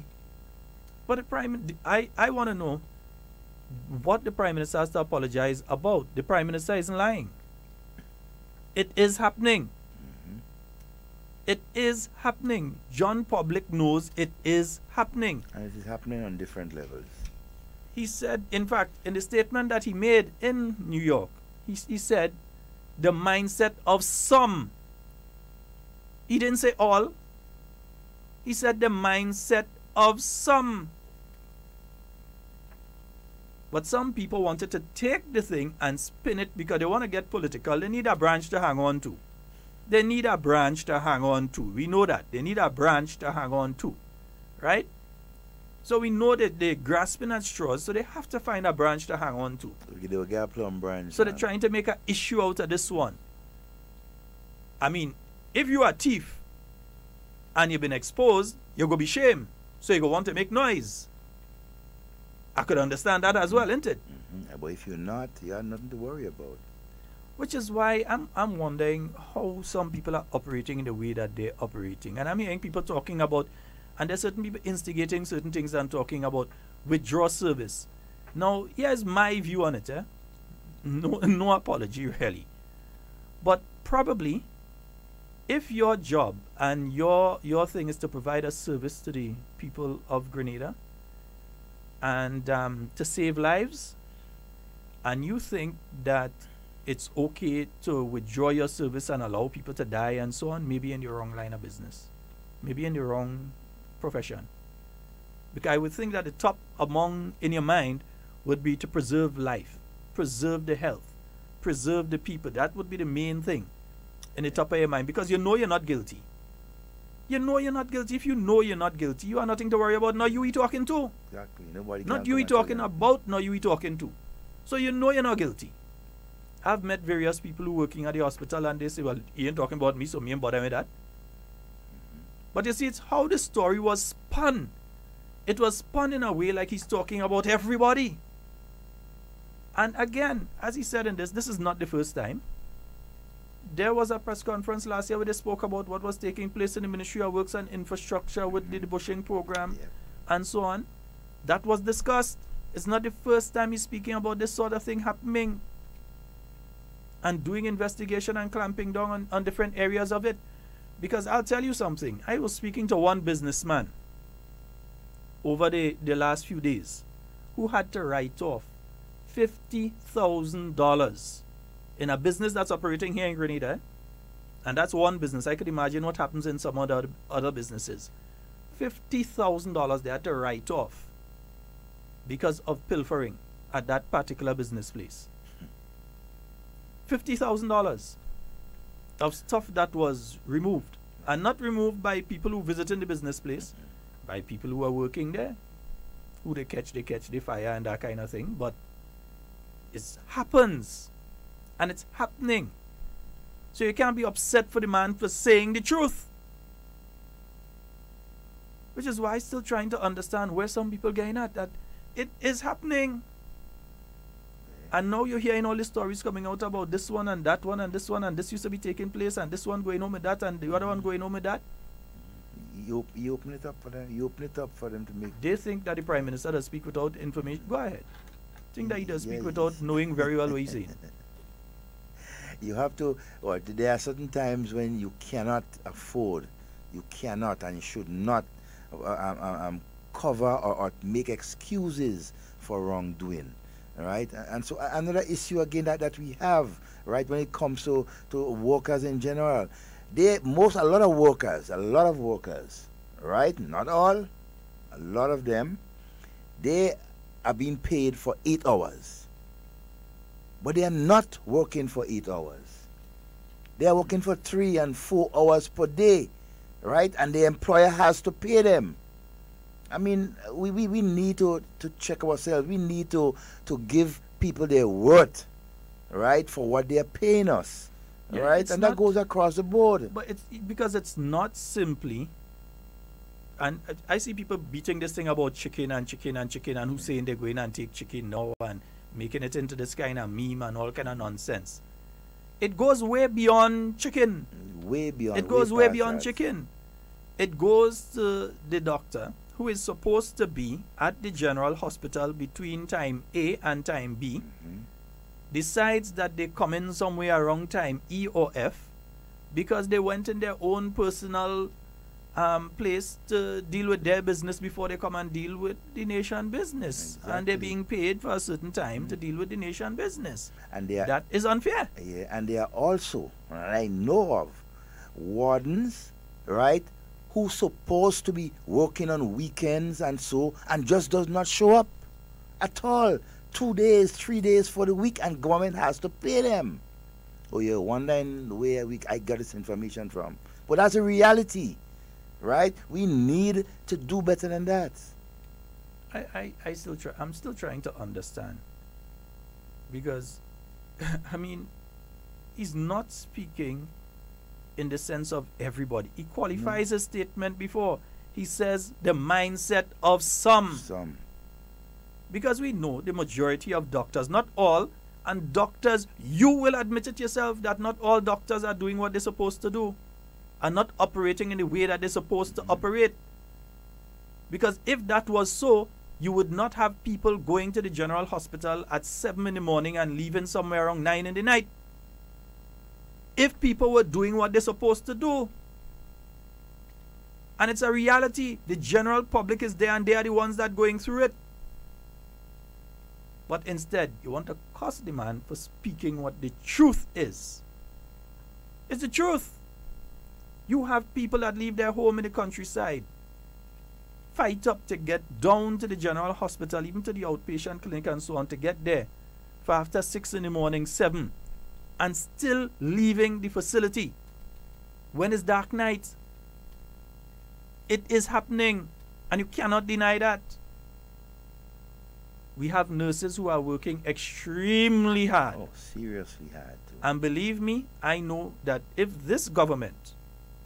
But I want to know what the Prime Minister has to apologize about. The Prime Minister isn't lying. It is happening. It is happening. John Public knows it is happening. And it is happening on different levels. He said, in fact, in the statement that he made in New York, he said, the mindset of some. He didn't say all. He said the mindset of some. But some people wanted to take the thing and spin it because they want to get political. They need a branch to hang on to. They need a branch to hang on to. We know that. They need a branch to hang on to. Right? So we know that they're grasping at straws, so they have to find a branch to hang on to. They will get a plum branch. So they're trying to make an issue out of this one. I mean, if you are a thief and you've been exposed, you're going to be shamed. So you're going to want to make noise. I could understand that as well, isn't it? But if you're not, you have nothing to worry about. Which is why I'm wondering how some people are operating in the way that they're operating. And I'm hearing people talking about, and there's certain people instigating certain things and talking about withdraw service. Now, here's my view on it. No apology, really. But probably, if your job and your thing is to provide a service to the people of Grenada and to save lives, and you think that it's okay to withdraw your service and allow people to die and so on, maybe in the wrong line of business, maybe in the wrong profession. Because I would think that the top among in your mind would be to preserve life, preserve the health, preserve the people. That would be the main thing in the top of your mind, because you know you're not guilty. You know you're not guilty. If you know you're not guilty, you have nothing to worry about. Now you we talking to. Exactly. Nobody not you we talking about, now you we talking to. So you know you're not guilty. I've met various people who working at the hospital and they say, well, he ain't talking about me, so me ain't bother with that. But you see, it's how the story was spun. It was spun in a way like he's talking about everybody. And again, as he said in this is not the first time. There was a press conference last year where they spoke about what was taking place in the Ministry of Works and Infrastructure with the bushing program and so on. That was discussed. It's not the first time he's speaking about this sort of thing happening and doing investigation and clamping down on different areas of it. Because I'll tell you something. I was speaking to one businessman over the last few days who had to write off $50,000 in a business that's operating here in Grenada. And that's one business. I could imagine what happens in some other businesses. $50,000 they had to write off because of pilfering at that particular business place. $50,000 of stuff that was removed, and not removed by people who visit in the business place, by people who are working there, who they catch, they fire and that kind of thing. But it happens, and it's happening. So you can't be upset for the man for saying the truth. Which is why I'm still trying to understand where some people getting at, that it is happening. And now you're hearing all the stories coming out about this one and that one and this one, and this used to be taking place, and this one going home with that, and the other one going home with that. You open it up for them. You open it up for them to make. They think that the Prime Minister does speak without information. Go ahead. Think that he does speak without knowing very well what he's saying. You have to, or there are certain times when you cannot afford, you cannot and should not cover or make excuses for wrongdoing. Right, and so another issue again that we have, right, when it comes to workers in general, a lot of workers, right, not all, a lot of them, they are being paid for 8 hours, but they are not working for 8 hours. They are working for 3 and 4 hours per day, right, and the employer has to pay them. I mean, we need to check ourselves. We need to give people their worth, right, for what they are paying us, right? And that goes across the board. But it's because it's not simply, and I see people beating this thing about chicken and who's saying they're going and take chicken now and making it into this kind of meme and all kind of nonsense. It goes way beyond chicken. Way beyond. It goes way beyond chicken. It goes to the doctor who is supposed to be at the general hospital between time A and time B, decides that they come in somewhere around time E or F because they went in their own personal place to deal with their business before they come and deal with the nation business. Exactly. And they're being paid for a certain time to deal with the nation business. And that is unfair. Yeah, and there are also, I know of, wardens, right, who's supposed to be working on weekends and just does not show up at all. 2 days, 3 days for the week, and government has to pay them. Oh, you're wondering where I got this information from. But that's a reality, right? We need to do better than that. I'm still trying to understand. Because, I mean, he's not speaking in the sense of everybody. He qualifies his statement before. He says the mindset of some. Because we know the majority of doctors, not all, and doctors, you will admit it yourself that not all doctors are doing what they're supposed to do, are not operating in the way that they're supposed to operate. Because if that was so, you would not have people going to the general hospital at 7 in the morning and leaving somewhere around 9 in the night. If people were doing what they're supposed to do. And it's a reality. The general public is there and they are the ones that are going through it. But instead, you want to cost the man for speaking what the truth is. It's the truth. You have people that leave their home in the countryside, fight up to get down to the general hospital, even to the outpatient clinic and so on, to get there for after 6 in the morning, 7, and still leaving the facility when it's dark night. It is happening, and you cannot deny that. We have nurses who are working extremely hard. Oh, seriously hard. Too. And believe me, I know that if this government,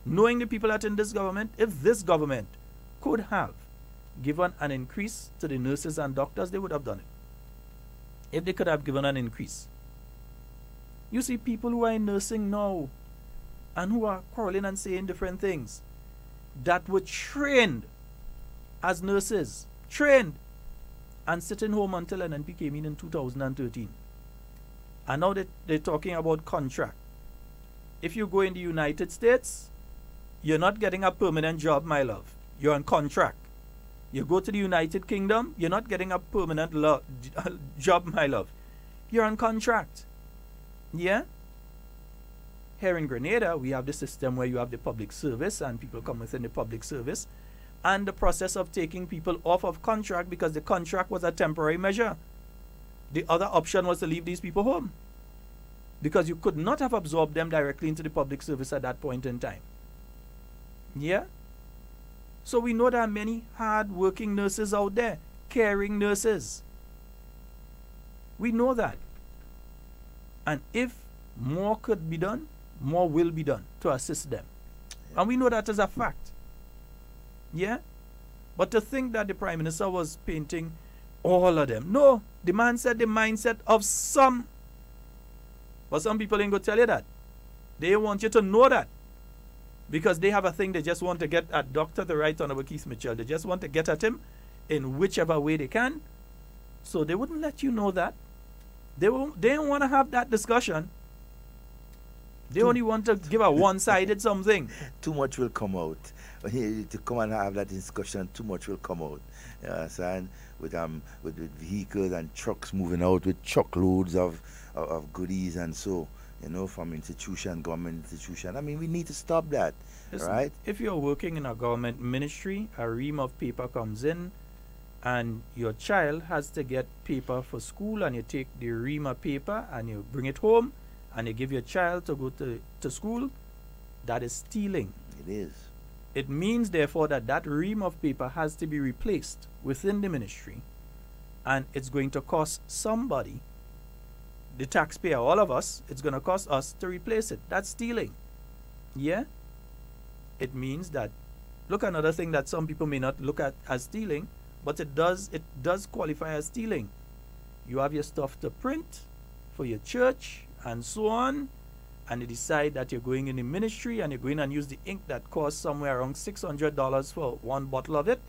knowing the people that in this government, if this government could have given an increase to the nurses and doctors, they would have done it. If they could have given an increase. You see people who are in nursing now and who are quarreling and saying different things that were trained as nurses, trained, and sitting home until NNP came in 2013. And now they're talking about contract. If you go in the United States, you're not getting a permanent job, my love. You're on contract. You go to the United Kingdom, you're not getting a permanent job, my love. You're on contract. Yeah? Here in Grenada, we have the system where you have the public service and people come within the public service, and the process of taking people off of contract because the contract was a temporary measure. The other option was to leave these people home because you could not have absorbed them directly into the public service at that point in time. Yeah? So we know there are many hard-working nurses out there, caring nurses. We know that. And if more could be done, more will be done to assist them. And we know that as a fact. Yeah? But to think that the Prime Minister was painting all of them. No, the man said the mindset of some. But some people ain't going to tell you that. They want you to know that. Because they have a thing they just want to get at Dr. the Right Honorable Keith Mitchell. They just want to get at him in whichever way they can. So they wouldn't let you know that. They don't want to have that discussion. They only want to give a one-sided something. Too much will come out. To come and have that discussion, too much will come out. You understand? With vehicles and trucks moving out with truckloads of goodies and so, you know, from institution, government institution. I mean, we need to stop that. Listen, right? If you're working in a government ministry, a ream of paper comes in, and your child has to get paper for school, and you take the ream of paper and you bring it home, and you give your child to go to school, that is stealing. It is. It means, therefore, that that ream of paper has to be replaced within the ministry, and it's going to cost somebody, the taxpayer, all of us, it's going to cost us to replace it. That's stealing. Yeah? It means that, look, another thing that some people may not look at as stealing, but it does qualify as stealing. You have your stuff to print for your church and so on, and you decide that you're going in the ministry and you're going and use the ink that costs somewhere around $600 for one bottle of it.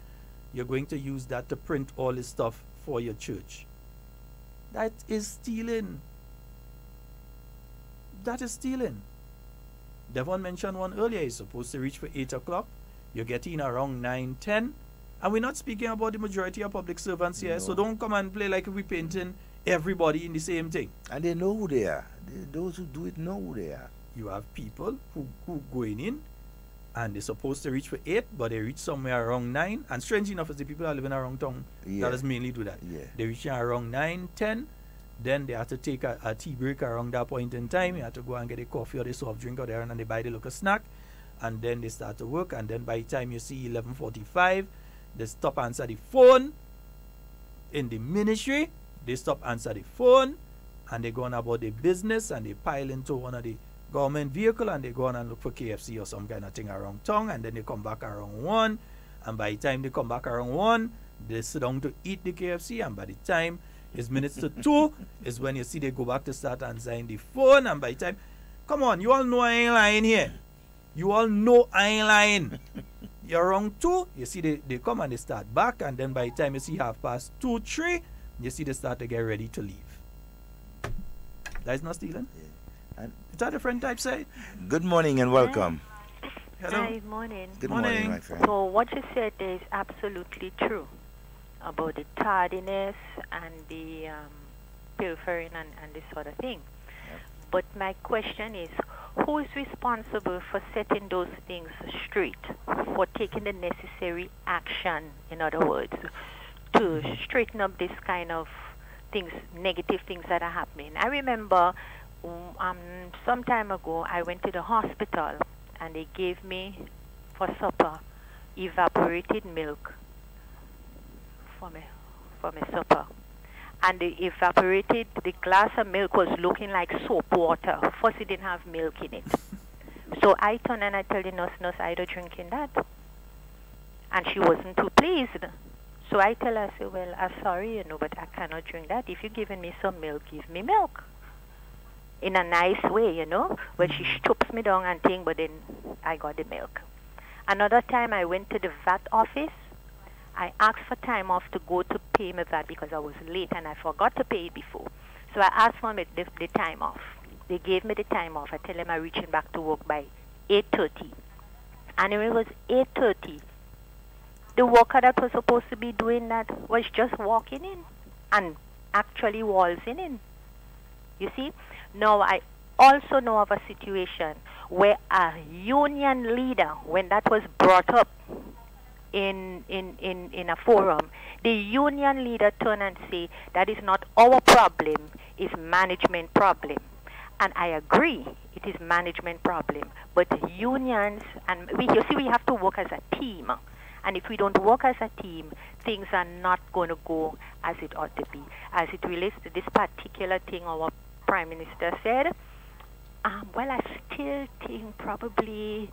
You're going to use that to print all this stuff for your church. That is stealing. That is stealing. Devon mentioned one earlier. He's supposed to reach for 8 o'clock. You're getting around 9, 10. And we're not speaking about the majority of public servants here, so don't come and play like we're painting everybody in the same thing. And they know who they are. Those who do it know who they are. You have people who going in, and they're supposed to reach for 8, but they reach somewhere around 9. And strange enough, it's the people that are living around town that does mainly do that. Yeah. They reach around 9, 10. Then they have to take a tea break around that point in time. You have to go and get a coffee or a soft drink out there, and then they buy the local snack. And then they start to work. And then by the time you see 11:45, they stop answer the phone in the ministry. They stop answer the phone, and they go on about their business, and they pile into one of the government vehicle, and they go on and look for KFC or some kind of thing around town, and then they come back around 1, and by the time they come back around 1, they sit down to eat the KFC, and by the time it's minutes to 2 is when you see they go back to start answering the phone, and by the time, come on, you all know I ain't lying here. You all know I ain't lying. You're around 2, you see they come and they start back, and then by the time you see 2:30, 3, you see they start to get ready to leave. That is not stealing? Yeah. And it's a different type, say. Good morning and welcome. Hello. Hi, morning. Good morning, my friend. So what you said is absolutely true about the tardiness and the pilfering and this sort of thing. Yep. But my question is, who is responsible for setting those things straight, for taking the necessary action, in other words, to straighten up this kind of things, negative things that are happening? I remember some time ago I went to the hospital and they gave me for supper evaporated milk for my supper. and the glass of milk was looking like soap water. First, it didn't have milk in it. So I turned and I tell the nurse, I don't drinking that. And she wasn't too pleased. So I tell her, I say, well, I'm sorry, but I cannot drink that. If you're giving me some milk, give me milk. In a nice way, But she stoops me down and thing, but then I got the milk. Another time I went to the VAT office. I asked for time off to go to pay my VAT because I was late and I forgot to pay it before. So I asked for the time off. They gave me the time off. I tell them I'm reaching back to work by 8:30. And when it was 8:30, the worker that was supposed to be doing that was just walking in and actually waltzing in. You see? Now, I also know of a situation where a union leader, when that was brought up in a forum, the union leader turned and say, that is not our problem, it's management problem. And I agree, it is management problem. But unions, and we have to work as a team. And if we don't work as a team, things are not going to go as it ought to be. As it relates to this particular thing our Prime Minister said, well, I still think probably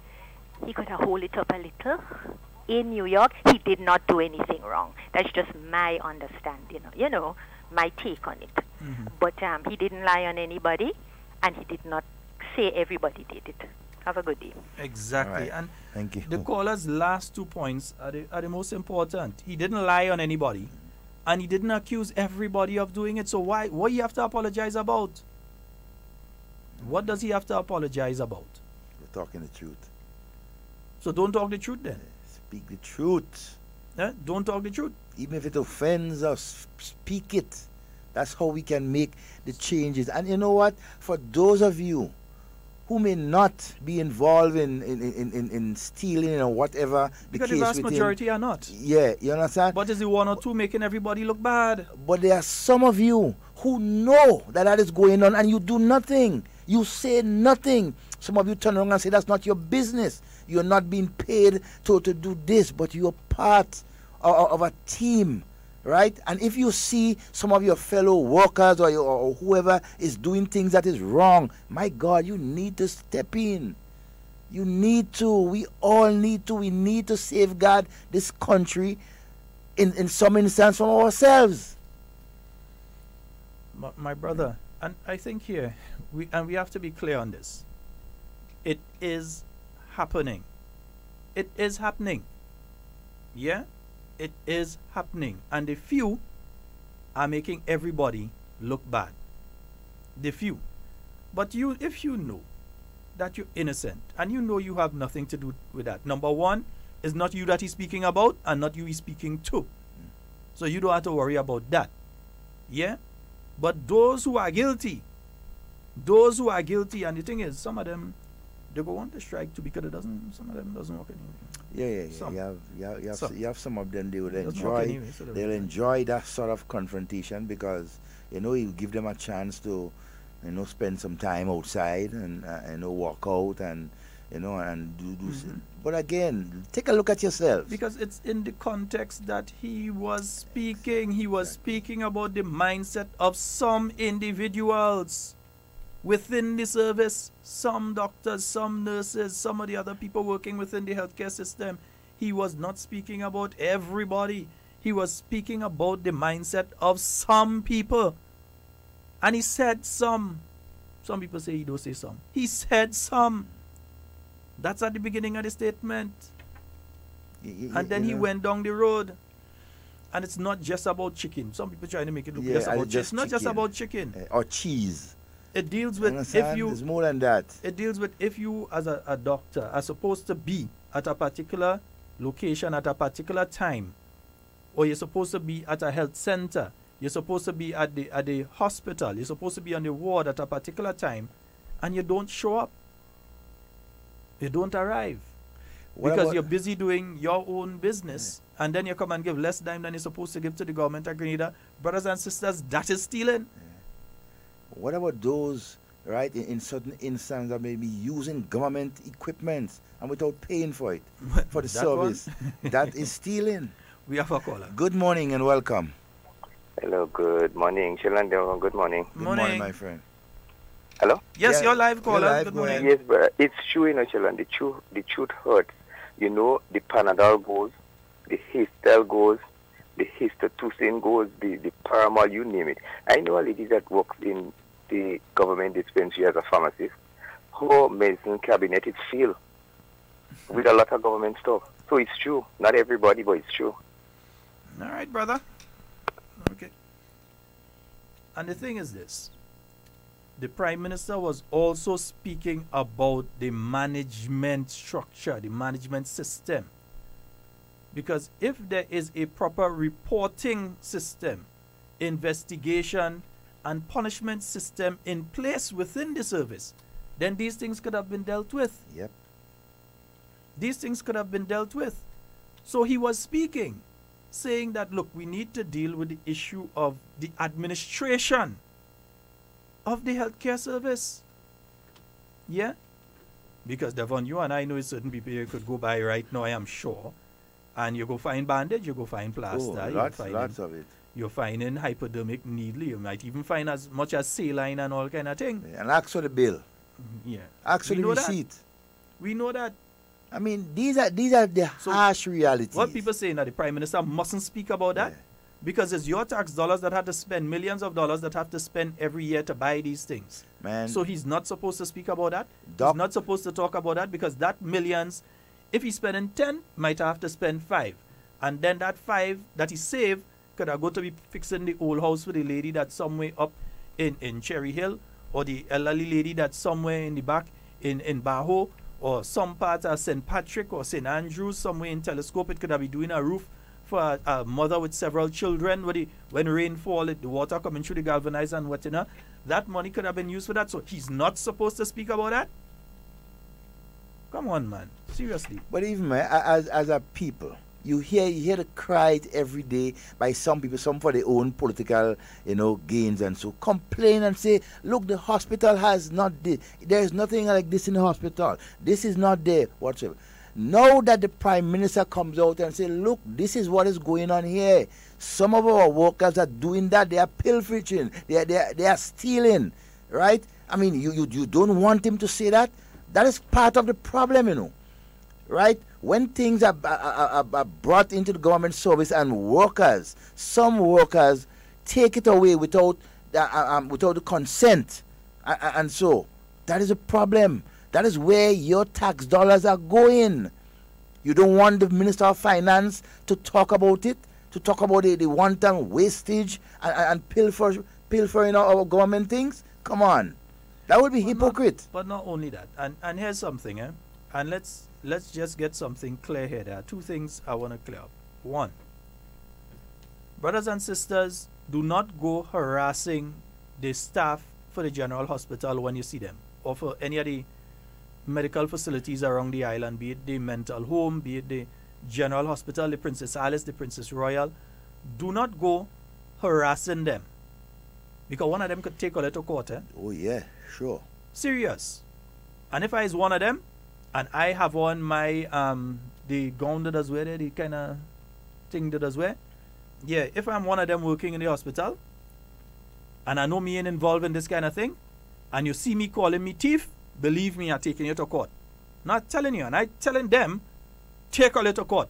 he could have hold it up a little. In New York, he did not do anything wrong. That's just my understanding, my take on it. Mm-hmm. But he didn't lie on anybody, and he did not say everybody did it. Have a good day. Exactly. Right. And thank you. The caller's last 2 points are the most important. He didn't lie on anybody, and he didn't accuse everybody of doing it. So what do you have to apologize about? What does he have to apologize about? We're talking the truth. So don't talk the truth then. Speak the truth. Don't talk the truth. Even if it offends us, speak it. That's how we can make the changes. And you know what? For those of you who may not be involved in stealing or whatever because the vast majority are not. Yeah, you understand? But is the 1 or 2 making everybody look bad? But there are some of you who know that is going on and you do nothing. You say nothing. Some of you turn around and say that's not your business. You're not being paid to do this, but you're part of a team, right? And if you see some of your fellow workers or whoever is doing things that is wrong, my God, you need to step in. You need to. We all need to. We need to safeguard this country in some instance from ourselves. My brother, and I think here, we have to be clear on this. It is happening. It is happening. Yeah? It is happening. And the few are making everybody look bad. The few. But if you know that you're innocent and you know you have nothing to do with that, number one, it's not you that he's speaking about and not you he's speaking to. So you don't have to worry about that. Yeah? But those who are guilty, and the thing is, some of them, they go on to strike too because some of them doesn't work anyway. Yeah. You have some of them, they will enjoy, anyway, so they'll enjoy that sort of confrontation because, you give them a chance to, spend some time outside and, walk out and, and do But again, take a look at yourself. Because it's in the context that he was speaking. He was speaking about the mindset of some individuals within the service, some doctors, some nurses, some of the other people working within the healthcare system. He was not speaking about everybody. He was speaking about the mindset of some people. And he said some. Some people say he don't say some. He said some. That's at the beginning of the statement. And then he went down the road. And it's not just about chicken. Some people trying to make it look just about chicken. It's not just about chicken. Or cheese. It deals with There's more than that. It deals with if you as a doctor are supposed to be at a particular location at a particular time, or you're supposed to be at a health center, you're supposed to be at the hospital, you're supposed to be on the ward at a particular time, and you don't show up. You don't arrive. Because you're busy doing your own business, and then you come and give less time than you're supposed to give to the government of Grenada. Brothers and sisters, that is stealing. What about those, right, in certain instances that may be using government equipment and without paying for it, for the service? That is stealing. We have a caller. Good morning and welcome. Hello, good morning. Sheldon Devon, good morning. Good morning, my friend. Hello? Yes, you're live, caller. Good morning. Yes, but it's true, Sheldon. The truth hurts. The Panadol goes, the Histel goes, the Histotucin goes, the Paramol, you name it. I know a lady that works in the government dispensary as a pharmacist. Her medicine cabinet is filled with a lot of government stuff. So it's true. Not everybody, but it's true. All right, brother. Okay. And the thing is this. The Prime Minister was also speaking about the management structure, the management system. Because if there is a proper reporting system, investigation, and punishment system in place within the service, then these things could have been dealt with. Yep. These things could have been dealt with. So he was speaking, saying that, look, we need to deal with the issue of the administration of the healthcare service. Yeah? Because, Devon, you and I know certain people you could go by right now, I am sure. And you go find bandage, you go find plaster. Lots of it. You're finding hypodermic needle. You might even find as much as saline and all kind of thing. And ask for the bill. Yeah. Ask for the receipt. We know that. I mean, these are the harsh realities. What people saying that the Prime Minister mustn't speak about that? Because it's your tax dollars that have to spend, millions of dollars that have to spend every year to buy these things. Man. So he's not supposed to speak about that. He's not supposed to talk about that because that millions, if he's spending 10, might have to spend 5. And then that 5 that he saved could have go to be fixing the old house for the lady that's somewhere up in Cherry Hill, or the elderly lady that's somewhere in the back in Bajo, or some part of St. Patrick or St. Andrews, somewhere in Telescope. It could have been doing a roof for a mother with several children. When rain fall, the water coming through the galvanized and whatnot. That money could have been used for that. So he's not supposed to speak about that? Come on, man. Seriously. But even, man, as a people, you hear the cry every day by some people, some for their own political, gains and so complain and say, look, the hospital has not this. There's nothing like this in the hospital. This is not there, whatsoever. Now that the Prime Minister comes out and say, look, this is what is going on here. Some of our workers are doing that. They are pilfering. They are stealing, right? I mean, you don't want him to say that. That is part of the problem, right? When things are brought into the government service and some workers take it away without the consent, and so that is a problem. That is where your tax dollars are going. You don't want the Minister of Finance to talk about it, to talk about the wanton wastage and pilfering our government things? Come on. That would be hypocrite. But not only that. And here's something, and let's just get something clear here. There are two things I want to clear up. One, brothers and sisters, do not go harassing the staff for the General Hospital when you see them, or for any of the medical facilities around the island, be it the mental home, be it the General Hospital, the Princess Alice, the Princess Royal. Do not go harassing them, because one of them could take a little court. Oh yeah, sure. Serious. And if I is one of them, and I have on my the gown that does wear there, the kind of thing that does wear, yeah, if I'm one of them working in the hospital, and I know me ain't involved in this kind of thing, and you see me calling me thief, believe me, I'm taking you to court. Not telling you, and I telling them, take a little court.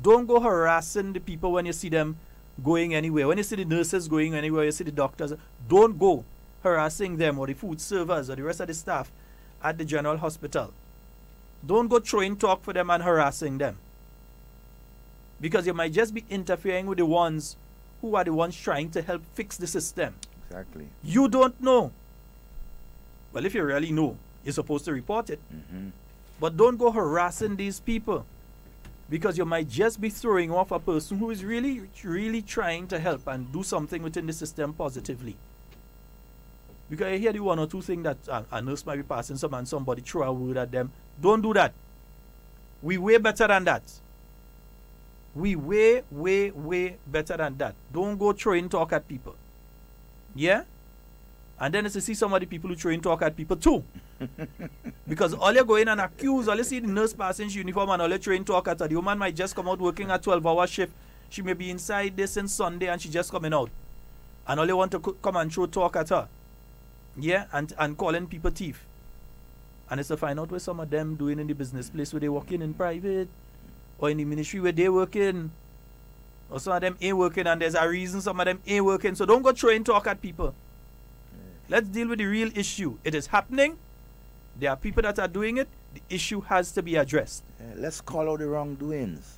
Don't go harassing the people when you see them going anywhere. When you see the nurses going anywhere, you see the doctors, don't go harassing them, or the food servers, or the rest of the staff at the General Hospital. Don't go throwing talk for them and harassing them, because you might just be interfering with the ones who are the ones trying to help fix the system. Exactly. You don't know. Well, if you really know, you're supposed to report it. But don't go harassing these people, because you might just be throwing off a person who is really, really trying to help and do something within the system positively. Because I hear the one or two things that a nurse might be passing some and somebody throw a word at them. Don't do that. We way better than that. We way, way, way better than that. Don't go throwing talk at people. Yeah? And then it's to see some of the people who throwing talk at people too. Because all you go in and accuse, all you see the nurse passing uniform and all you throwing talk at her. The woman might just come out working a 12-hour shift. She may be inside this on Sunday and she just coming out. And all they want to come and throw talk at her. Yeah, and calling people thief. And it's to find out what some of them doing in the business place where they working in private or in the ministry where they working. Or some of them ain't working and there's a reason some of them ain't working. So don't go throwing talk at people. Let's deal with the real issue. It is happening. There are people that are doing it. The issue has to be addressed. Let's call out the wrongdoings.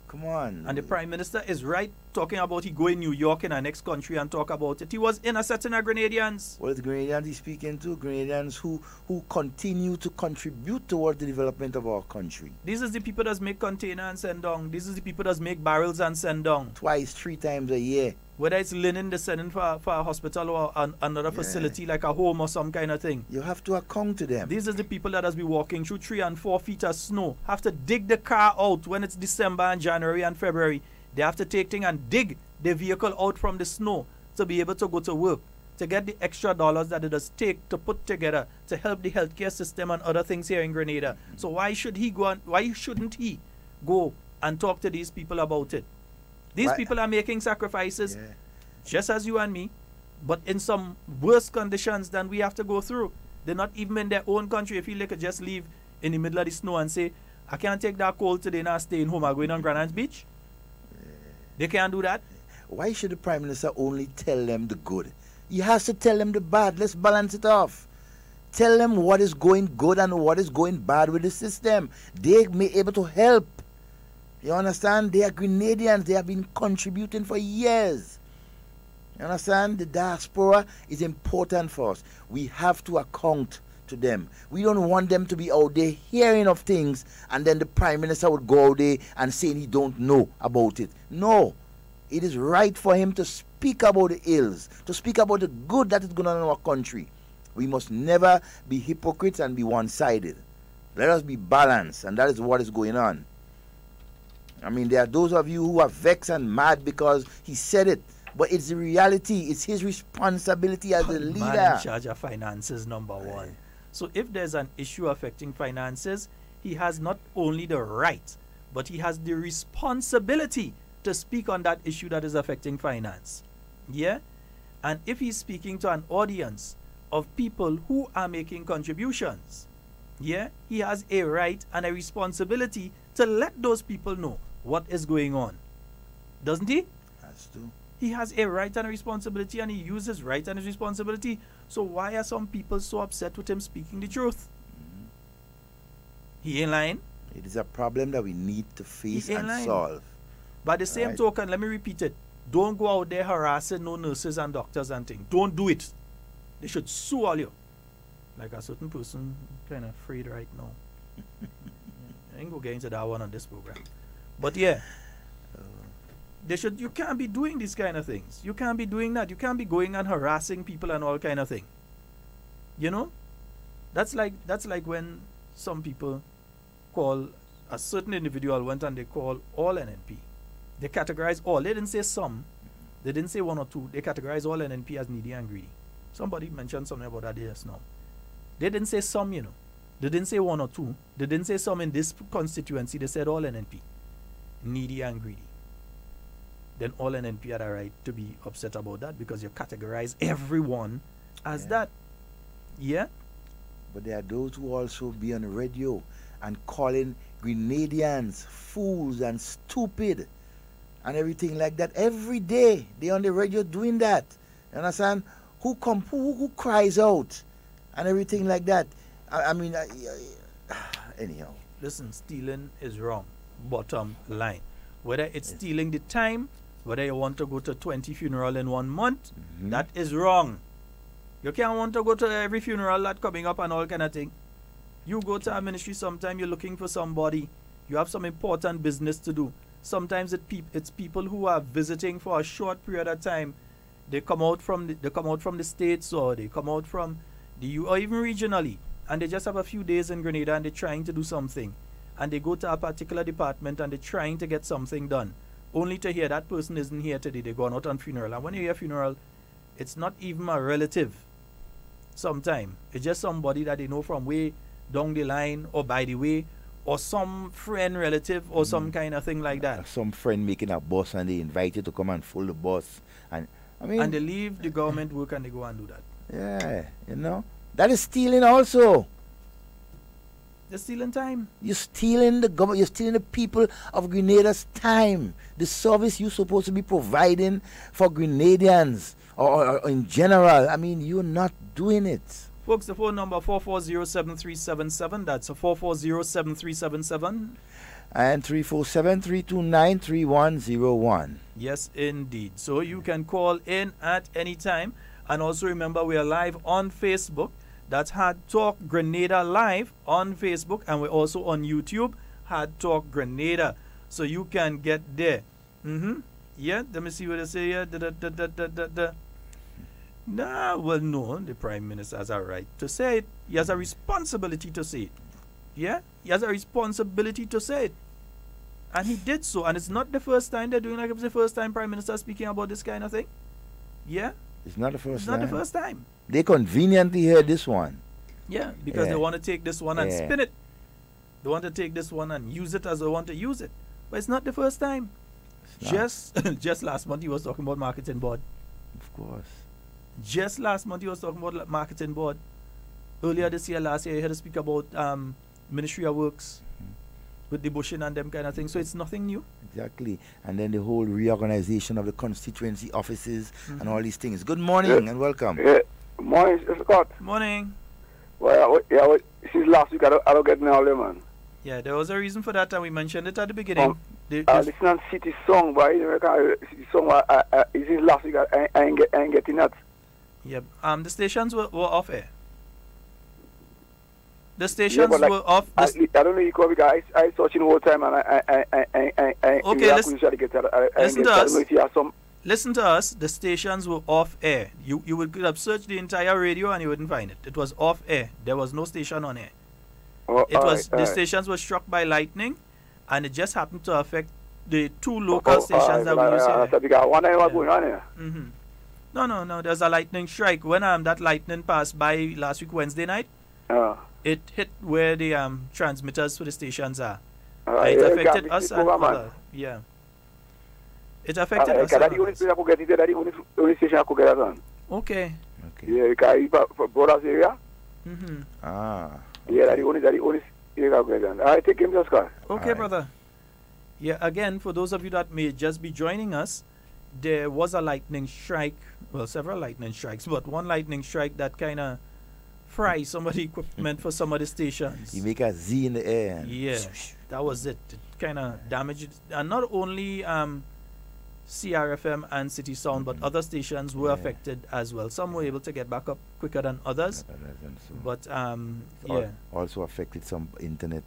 Come on. And the Prime Minister is right talking about he go in New York in our next country and talk about it. He was intercepting our Grenadians. Well, the Grenadians he's speaking to, Grenadians who continue to contribute toward the development of our country. These is the people that make container and send down. These is the people that make barrels and send down. Twice, 3 times a year. Whether it's linen they're sending for a hospital or another facility like a home or some kind of thing. You have to account to them. These are the people that has been walking through 3 and 4 feet of snow. Have to dig the car out when it's December and January and February. They have to take things and dig the vehicle out from the snow to be able to go to work. To get the extra dollars that it does take to put together to help the healthcare system and other things here in Grenada. So why shouldn't he go and talk to these people about it? These people are making sacrifices, just as you and me, but in some worse conditions than we have to go through. They're not even in their own country. If they could just leave in the middle of the snow and say, I can't take that cold today and I'm staying home, I'm going on Granite Beach. They can't do that. Why should the Prime Minister only tell them the good? He has to tell them the bad. Let's balance it off. Tell them what is going good and what is going bad with the system. They may be able to help. You understand? They are Grenadians. They have been contributing for years. You understand? The diaspora is important for us. We have to account to them. We don't want them to be out there hearing of things and then the Prime Minister would go out there and saying he don't know about it. No. It is right for him to speak about the ills, to speak about the good that is going on in our country. We must never be hypocrites and be one-sided. Let us be balanced, and that is what is going on. I mean, there are those of you who are vexed and mad because he said it. But it's the reality. It's his responsibility as a leader. Man in charge of finances, number one. So if there's an issue affecting finances, he has not only the right, but he has the responsibility to speak on that issue that is affecting finance. Yeah? And if he's speaking to an audience of people who are making contributions, yeah, he has a right and a responsibility to let those people know what is going on. Doesn't he? Has to. He has a right and a responsibility, and he uses right and his responsibility. So why are some people so upset with him speaking the truth? He ain't lying. It is a problem that we need to face and solve. By the same token, let me repeat it. Don't go out there harassing no nurses and doctors and things. Don't do it. They should sue all you. Like a certain person kind of afraid right now. I ain't gonna get into that one on this program. But yeah. You can't be doing these kind of things. You can't be doing that. You can't be going and harassing people and all kind of thing. You know? That's like when some people call a certain individual went and they call all NNP. They categorize all. They didn't say some. They didn't say 1 or 2. They categorize all NNP as needy and greedy. Somebody mentioned something about that just now. They didn't say some, you know. They didn't say 1 or 2. They didn't say some in this constituency. They said all NNP. Needy and greedy. Then all NNP had a right to be upset about that because you categorize everyone as that. Yeah? But there are those who also be on the radio and calling Grenadians fools and stupid and everything like that. Every day they on the radio doing that. You understand? Who cries out and everything like that. I mean, anyhow. Listen, stealing is wrong. Bottom line. Whether it's stealing the time, whether you want to go to 20 funerals in 1 month, that is wrong. You can't want to go to every funeral that coming up and all kind of thing. You go to a ministry sometime, you're looking for somebody. You have some important business to do. Sometimes it's people who are visiting for a short period of time. They come out from the States or they come out from the U or even regionally. And they just have a few days in Grenada and they're trying to do something. And they go to a particular department and they're trying to get something done. Only to hear that person isn't here today. They're going out on funeral. And when you hear funeral, it's not even a relative. Sometime. It's just somebody that they know from way down the line or by the way or some friend, relative, or some kind of thing like that. Some friend making a bus and they invite you to come and fill the bus. And I mean, and they leave the government work and they go and do that. Yeah, you know. That is stealing also. They're stealing time. You're stealing the government, you're stealing the people of Grenada's time. The service you're supposed to be providing for Grenadians or in general. I mean, you're not doing it. Folks, the phone number 440-7377. That's a 440-7377. And 347-329-3101. Yes, indeed. So you can call in at any time. And also remember, we are live on Facebook. That's Hard Talk Grenada Live on Facebook. And we're also on YouTube, Hard Talk Grenada. So you can get there. Yeah, let me see what they say here. Nah, well, no, the Prime Minister has a right to say it. He has a responsibility to say it. Yeah, he has a responsibility to say it. And he did so. And it's not the first time they're doing, like it was the first time Prime Minister speaking about this kind of thing. Yeah. It's not the first It's time. not the first time. They conveniently heard this one. Yeah, because they want to take this one and spin it. They want to take this one and use it as they want to use it. But it's not the first time. Just last month he was talking about marketing board. Of course. Just last month he was talking about marketing board. Earlier this year, last year, he had to speak about Ministry of Works with the bushing and them kind of things. So it's nothing new. Exactly. And then the whole reorganization of the constituency offices and all these things. Good morning and welcome. Good morning, Scott. Morning. Well, since last week I don't get all them, man. Yeah, there was a reason for that, and we mentioned it at the beginning. Listen to City Song, but City Song, since last week I ain't getting that. Yep. The stations were off air. The stations were off. I don't know you call because I searching the whole time and I okay, listen to us. Listen to us. The stations were off air. You would have searched the entire radio and you wouldn't find it. It was off air. There was no station on air. The stations were struck by lightning, and it just happened to affect the two local stations that we use here. Because one night was going on here. No. There's a lightning strike. When that lightning passed by last week Wednesday night, it hit where the transmitters for the stations are. It affected us and other. Yeah. It affected us. That's the only place I could get it. That's the only station I could get it on. Okay. Yeah, because for Brothers area. Yeah, that's the only area I could get it on. I take him to Oscar. Okay, brother. Yeah, again, for those of you that may just be joining us, there was a lightning strike. Well, several lightning strikes, but one lightning strike that kind of fry some of the equipment for some of the stations. You make a Z in the air. Yeah, that was it. It kind of damaged it. And not only CRFM and City Sound, but other stations were affected as well. Some were able to get back up quicker than others. But also affected some internet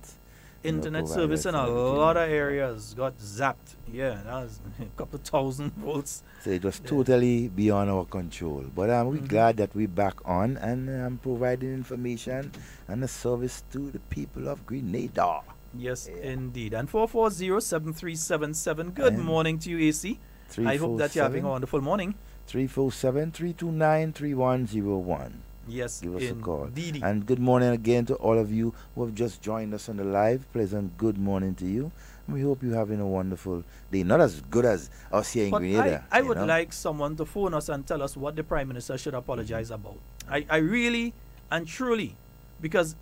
service in a lot of areas got zapped. Yeah, that was a couple thousand volts. So it was totally beyond our control. But we're glad that we're back on and providing information and a service to the people of Grenada. Yes, indeed. And 440-7377. Good morning to you, AC. I hope that you're having a wonderful morning. 347-329-3101. Yes, give us a call. And good morning again to all of you who have just joined us on the live. Pleasant good morning to you. And we hope you're having a wonderful day. Not as good as us here in Grenada. I would like someone to phone us and tell us what the Prime Minister should apologize about. I really and truly, because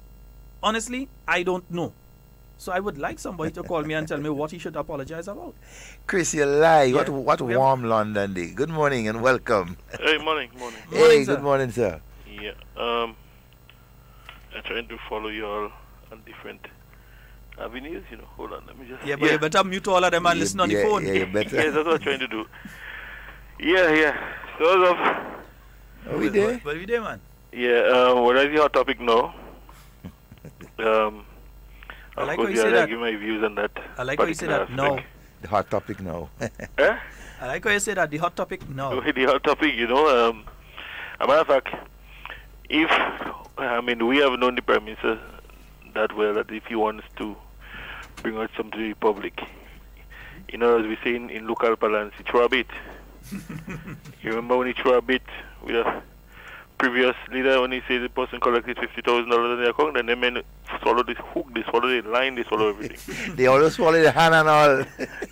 honestly, I don't know. So I would like somebody to call me and tell me what he should apologize about. Chris, you lie. Yeah. What warm London day. Good morning and welcome. Hey, morning. Hey, good morning, sir. Yeah, I'm trying to follow you all on different avenues, Hold on, let me just... Yeah, but you better mute all of them and listen on the phone. Yeah, you better. Yeah, that's what I'm trying to do. Yeah. So, are we there? What are we there, man? Yeah, what is the hot topic now? I like how you say that. Give my views on that. I like how you say that, no. The hot topic now. I like how you say that, the hot topic, no. The hot topic, a matter of fact, we have known the Prime Minister that well, that if he wants to bring out something to the public, as we say in local parlance, he throw a bit. You remember when he threw a bit with previous leader, when he said the person collected $50,000 in their account, then they men swallow this hook, they swallow the line, they swallow everything. They always swallow the hand and all.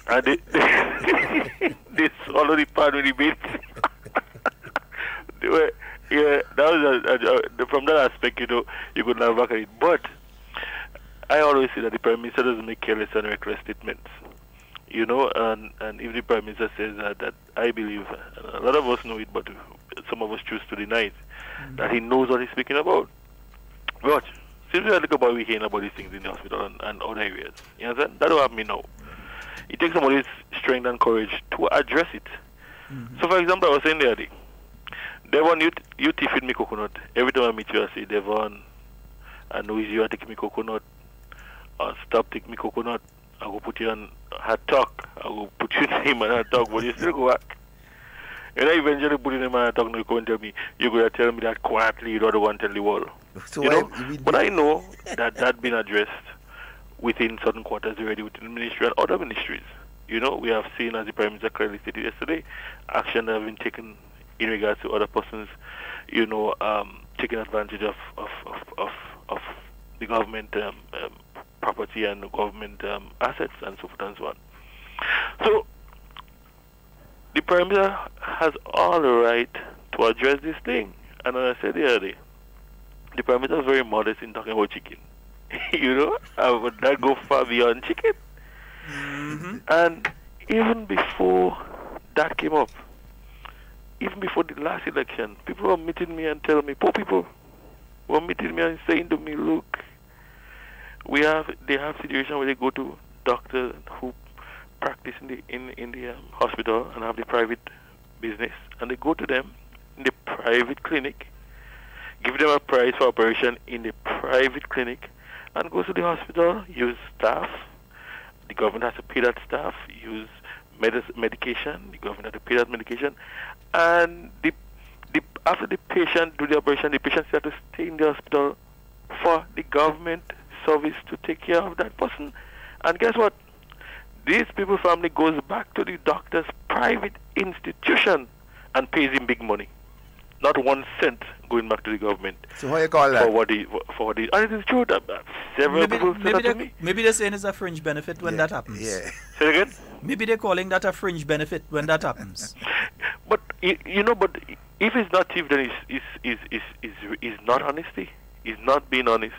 And they swallow the pan with the bait. Yeah, that was from that aspect, you could not back at it. But I always say that the Prime Minister doesn't make careless and reckless statements. And if the Prime Minister says that I believe, and a lot of us know it, but some of us choose to deny it, that he knows what he's speaking about. But since we are looking about, we hearing about these things in the hospital and other areas, you understand? That don't happen me now. It takes somebody's strength and courage to address it. So, for example, I was saying the other day, Devon, you feed me coconut. Every time I meet you, I say, Devon, I know you are taking me coconut. Or stop taking me coconut. I will put you on hot talk. I will put your name on hot talk, but you still go back. And I eventually put your name on hot talk, and you come tell me, you're going to tell me that quietly, you don't want to tell the world. So but I know that been addressed within certain quarters already within the ministry and other ministries. We have seen, as the Prime Minister clearly stated yesterday, action that have been taken in regards to other persons, taking advantage of the government property and government assets and so forth and so on. So, the Prime Minister has all the right to address this thing. And as I said the other day, the Prime Minister is very modest in talking about chicken. I would not go far beyond chicken. And even before that came up, even before the last election, people were meeting me and telling me, poor people were meeting me and saying to me, look, they have situation where they go to doctors who practice in the hospital and have the private business, and they go to them in the private clinic, give them a price for operation in the private clinic, and go to the hospital, use staff. The government has to pay that staff, use medication, the government has to pay that medication, and after the patient do the operation, the patient has to stay in the hospital for the government service to take care of that person. And guess what? These people's family goes back to the doctor's private institution and pays him big money. Not 1 cent going back to the government. So how you call that? And it is true that several people say that to me. Maybe they're saying it's a fringe benefit when that happens. Yeah. Say it again? Maybe they're calling that a fringe benefit when that happens. But but if it's not thief, then it's not honesty. It's not being honest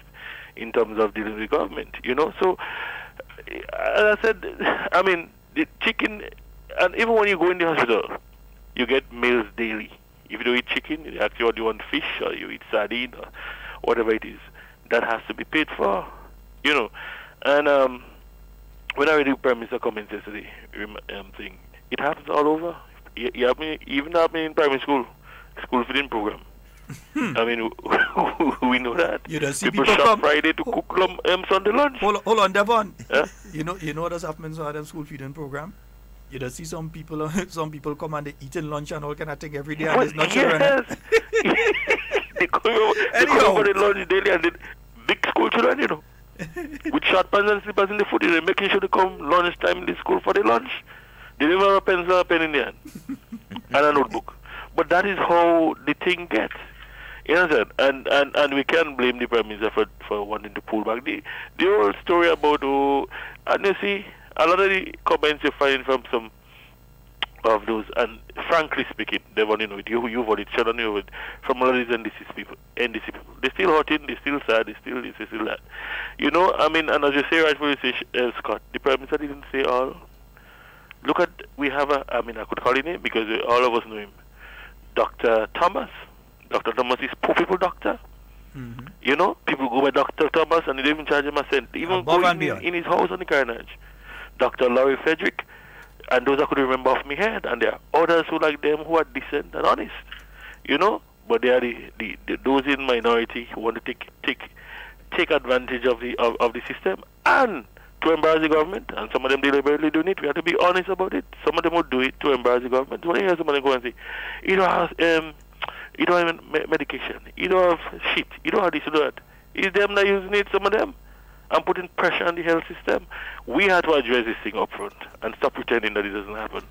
in terms of dealing with government. So as I said, the chicken, and even when you go in the hospital, you get meals daily. If you don't eat chicken, you ask you what you want, fish, or you eat sardine, or whatever it is. That has to be paid for, And when I read the Prime Minister comments yesterday, saying it happens all over. Even happening in primary school feeding program. We know that. You don't see people people shop come Friday to cook Sunday lunch. Hold on, Devon. You know what has happened to them school feeding program? You don't see some people come and they eat in lunch and all kind of thing every day, and there's no children. They come over the lunch daily, and the big school children, with short pants and slippers in the foot, they're making sure they come lunchtime in the school for the lunch. They never have a pencil, a pen in their hand, and a notebook. But that is how the thing gets. You understand? And we can't blame the Prime Minister for wanting to pull back. The whole story about, and you see, a lot of the comments you find from some of those, and frankly speaking, Devon, you've heard it, Sheldon, you've heard it, from a lot of these NDC people, they're still hurting, they're still sad, they're still this, they're still that. And as you say rightfully, Scott, the Prime Minister didn't say all. Look at, we have I could call his name because all of us know him, Dr. Thomas. Dr. Thomas is poor people doctor. People go by Dr. Thomas and they don't even charge him a cent. They even go in his house on the carnage. Dr. Laurie Frederick, and those I could remember off my head, and there are others who like them who are decent and honest, but they are the those in minority who want to take advantage of the system and to embarrass the government, and some of them deliberately doing it. We have to be honest about it. Some of them would do it to embarrass the government. When you hear somebody go and say, you don't have medication, you don't have shit, you don't have this, you don't have that. It's them that using it, some of them, and putting pressure on the health system. We have to address this thing up front and stop pretending that it doesn't happen.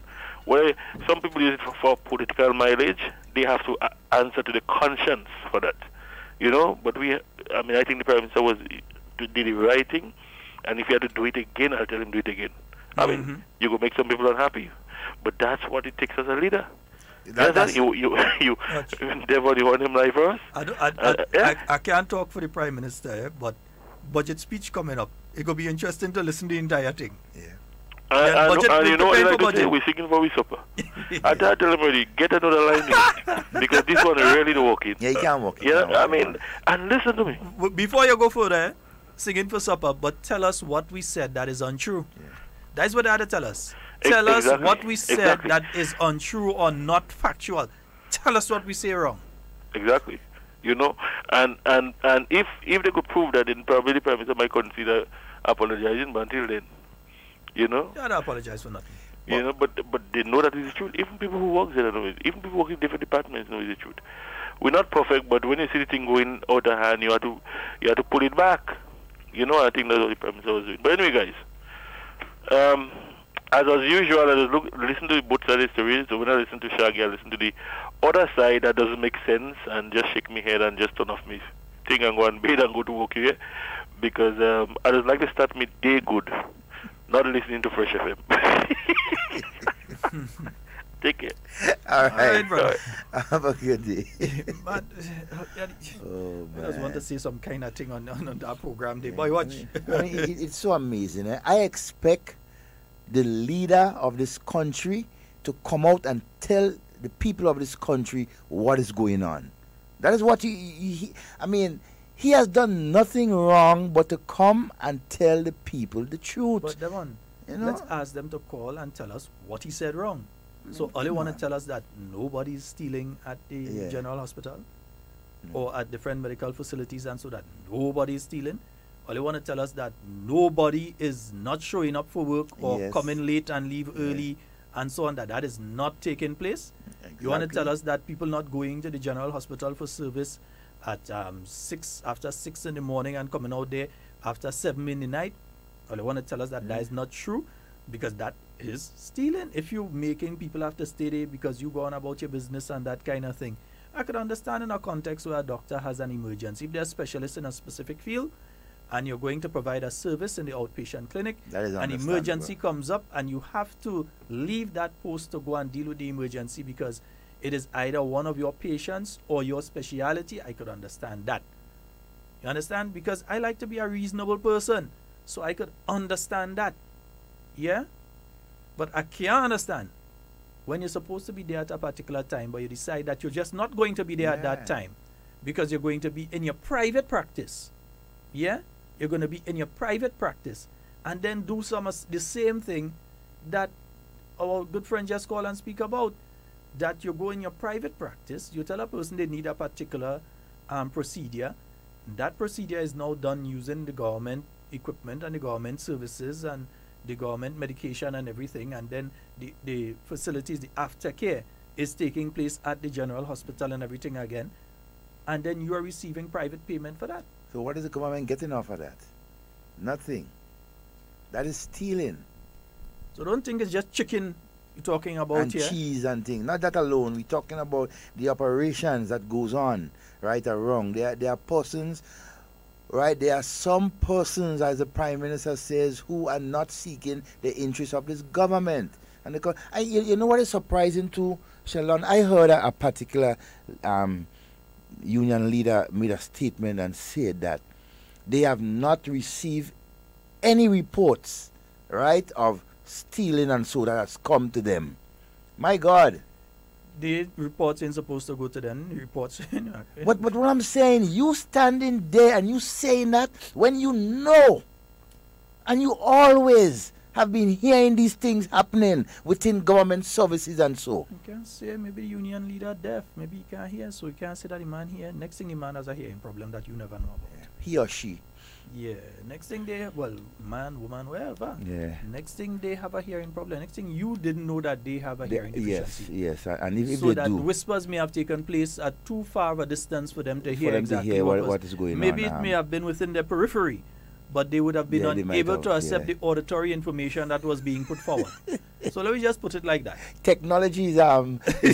Where some people use it for political mileage, they have to answer to the conscience for that. You know, but I think the Prime Minister did the right thing, and if he had to do it again, I'll tell him do it again. I mean, you go make some people unhappy, but that's what it takes as a leader. You Devon, you want him live for us? I can't talk for the Prime Minister, but budget speech coming up. It could be interesting to listen to the entire thing. Yeah. And you know what I like to say? We're singing for we supper. I tell him already, get another line because this one really don't work in. Yeah, you can't work it. Yeah, I mean, and listen to me. Before you go further, singing for supper, but tell us what we said that is untrue. Yeah. That's what they had to tell us. Tell us what we said that is untrue or not factual. Tell us what we say wrong. Exactly. You know, and if they could prove that, then probably the Prime Minister might consider apologizing, but until then, you know. Yeah, I don't apologize for nothing. You know, but they know that it's the truth. Even people who work there know it. Even people working in different departments know it's the truth. We're not perfect, but when you see the thing going out of hand, you have to pull it back. You know, I think that's what the Prime Minister was doing. But anyway, guys, as usual, I just listen to both sides of the story. So when I listen to Shaggy, I listen to the other side that doesn't make sense and just shake my head and just turn off my thing and go and bathe and go to work here. Because I just like to start my day good, not listening to Fresh FM. Take care. All right, brother. Have a good day. Man, I just want to say some kind of thing on that program day. Boy, watch. It's so amazing. Eh? I expect the leader of this country to come out and tell the people of this country what is going on. That is what he has done nothing wrong but to come and tell the people the truth. But Devon, let's ask them to call and tell us what he said wrong. So all you want to tell us that nobody's stealing at the General Hospital or at different medical facilities, and so that nobody's stealing? Or you want to tell us that nobody is not showing up for work or coming late and leave early and so on, that is not taking place? Exactly. You want to tell us that people not going to the General Hospital for service at after 6 in the morning and coming out there after 7 in the night? Or you want to tell us that that is not true? Because that is stealing. If you're making people have to stay there because you go on about your business and that kind of thing. I could understand in a context where a doctor has an emergency. If they're specialists in a specific field, and you're going to provide a service in the outpatient clinic, an emergency comes up and you have to leave that post to go and deal with the emergency because it is either one of your patients or your speciality, I could understand that. You understand? Because I like to be a reasonable person, so I could understand that. Yeah? But I can't understand when you're supposed to be there at a particular time, but you decide that you're just not going to be there at that time because you're going to be in your private practice. Yeah? You're going to be in your private practice and then do the same thing that our good friend just called and speak about, that you go in your private practice, you tell a person they need a particular procedure. That procedure is now done using the government equipment and the government services and the government medication and everything, and then the facilities, the aftercare is taking place at the General Hospital and everything again, and then you are receiving private payment for that. So what is the government getting off of that? Nothing. That is stealing. So don't think it's just chicken you're talking about and here. Cheese and things. Not that alone. We're talking about the operations that goes on, right or wrong. There are persons, right? There are some persons, as the Prime Minister says, who are not seeking the interests of this government. And you know what is surprising too, Sheldon? I heard a particular union leader made a statement and said that they have not received any reports, right, of stealing and so that has come to them. My God. The reports ain't supposed to go to them. The reports. But what I'm saying, you standing there and you saying that when you know and you always have been hearing these things happening within government services and so. You can say maybe the union leader deaf, maybe he can't hear, so you can't say that the man here. Next thing the man has a hearing problem that you never know about. He or she. Yeah. Next thing man, woman, wherever. Yeah. Next thing they have a hearing problem. Next thing you didn't know that they have a hearing deficiency. Yes. And if so they that do, whispers may have taken place at too far of a distance for them to hear what is going on. Maybe it may have been within their periphery. but they would have been Yeah, they might unable have, to accept yeah. the auditory information that was being put forward. So let me just put it like that. Technology is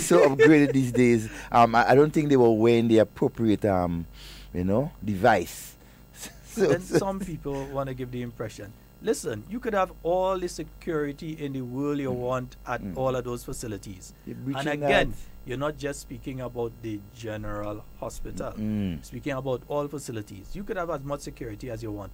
so upgraded these days. I don't think they were wearing the appropriate device. Then some people want to give the impression, listen, you could have all the security in the world you want at all of those facilities. And again, you're not just speaking about the general hospital. Speaking about all facilities. You could have as much security as you want.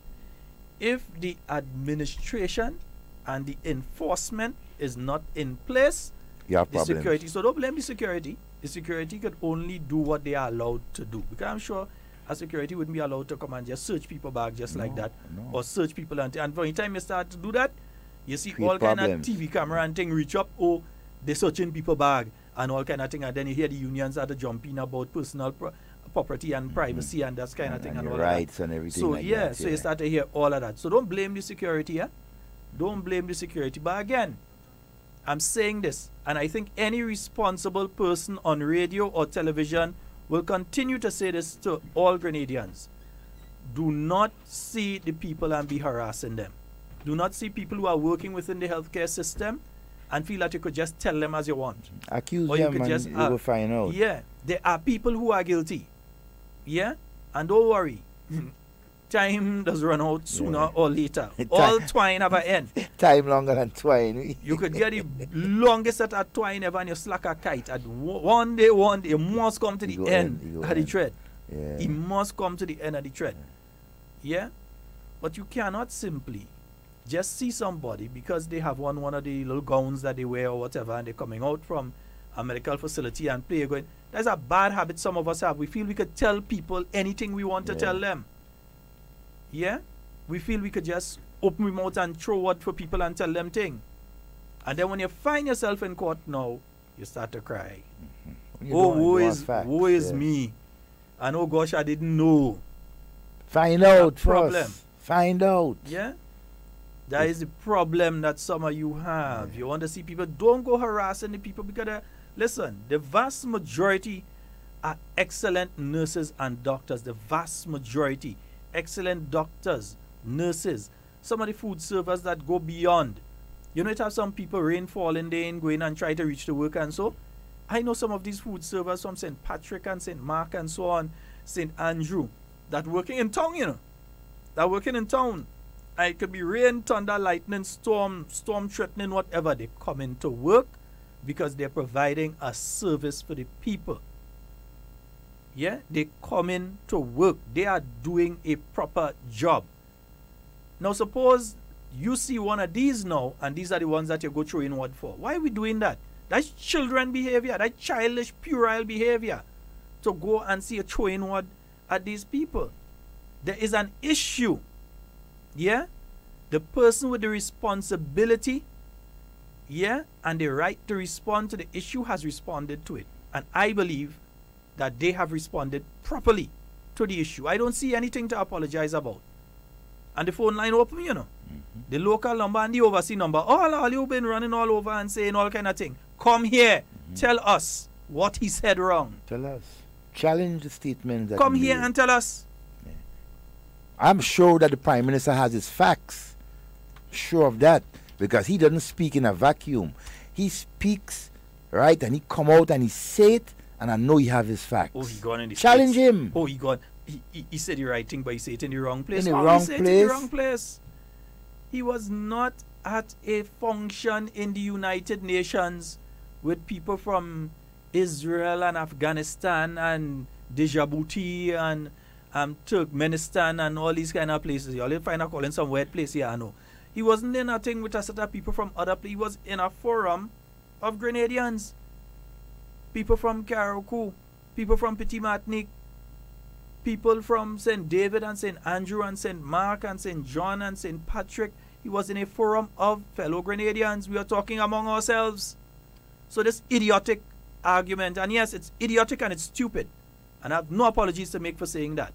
If the administration and the enforcement is not in place, you have the problems. security. So don't blame the security. The security could only do what they are allowed to do. Because I'm sure a security wouldn't be allowed to come and just search people back just like that. Or search people and by the time you start to do that, you see Create all kind of problems. TV camera and thing reach up, oh, they're searching people bag and all kind of thing, and then you hear the unions are jumping about personal property and privacy and that kind of thing and all rights that. and everything So like yeah, that, so you start to hear all of that. So don't blame the security, yeah? Don't blame the security. But again, I'm saying this, and I think any responsible person on radio or television will continue to say this to all Grenadians. Do not see the people and be harassing them. Do not see people who are working within the healthcare system and feel that you could just tell them as you want. Accuse Or you them could and just, you will find out. Yeah, there are people who are guilty. Yeah, and don't worry. Time does run out sooner or later. All twine have an end. Time longer than twine. You could get the longest set of twine ever and you slack a kite. At one day, you must come to the end of the thread. Yeah. It must come to the end of the thread. Yeah? But you cannot simply just see somebody because they have one of the little gowns that they wear or whatever and they're coming out from a medical facility and play going. That's a bad habit some of us have. We feel we could tell people anything we want to tell them. Yeah? We feel we could just open our mouth and throw word for people and tell them thing. And then when you find yourself in court now, you start to cry. Woe is me. And oh gosh, I didn't know. Find out problem. First. Find out. Yeah? That is the problem that some of you have. You want to see people, don't go harassing the people because, listen, the vast majority are excellent nurses and doctors. The vast majority. Excellent doctors, nurses, some of the food servers that go beyond. You know, it have some people rain falling, they ain't going and try to reach the work and so. I know some of these food servers from St. Patrick and St. Mark and so on, St. Andrew, that working in town, you know. That working in town. And it could be rain, thunder, lightning, storm threatening, whatever. They come into work because they're providing a service for the people. Yeah, they come in to work. They are doing a proper job. Now, suppose you see one of these now, and these are the ones that you go through in word for. Why are we doing that? That's children behavior. That's childish, puerile behavior. To go and see a throwing word at these people. There is an issue. Yeah? The person with the responsibility, yeah, and the right to respond to the issue has responded to it. And I believe that they have responded properly to the issue. I don't see anything to apologize about. And the phone line open, you know. The local number and the overseas number. All you've been running all over and saying all kind of thing. Come here. Tell us what he said wrong. Tell us. Challenge the statement that Come he here made. and tell us. I'm sure that the Prime Minister has his facts. Sure of that. Because he doesn't speak in a vacuum. He speaks, right, and he come out and he say it, and I know he have his facts. Oh, he gone in the Challenge States. him. Oh, he gone. He said the right thing, but he said it in the wrong place. In the How wrong he said it place? in the wrong place. He was not at a function in the United Nations with people from Israel and Afghanistan and Djibouti and Turkmenistan and all these kind of places. You'll find out calling some weird place here, I know. He wasn't in a thing with a set of people from other places. He was in a forum of Grenadians. People from Carriacou, people from Petit Martinique, people from St. David and St. Andrew and St. Mark and St. John and St. Patrick. He was in a forum of fellow Grenadians. We are talking among ourselves. So this idiotic argument, and yes, it's idiotic and it's stupid, and I have no apologies to make for saying that.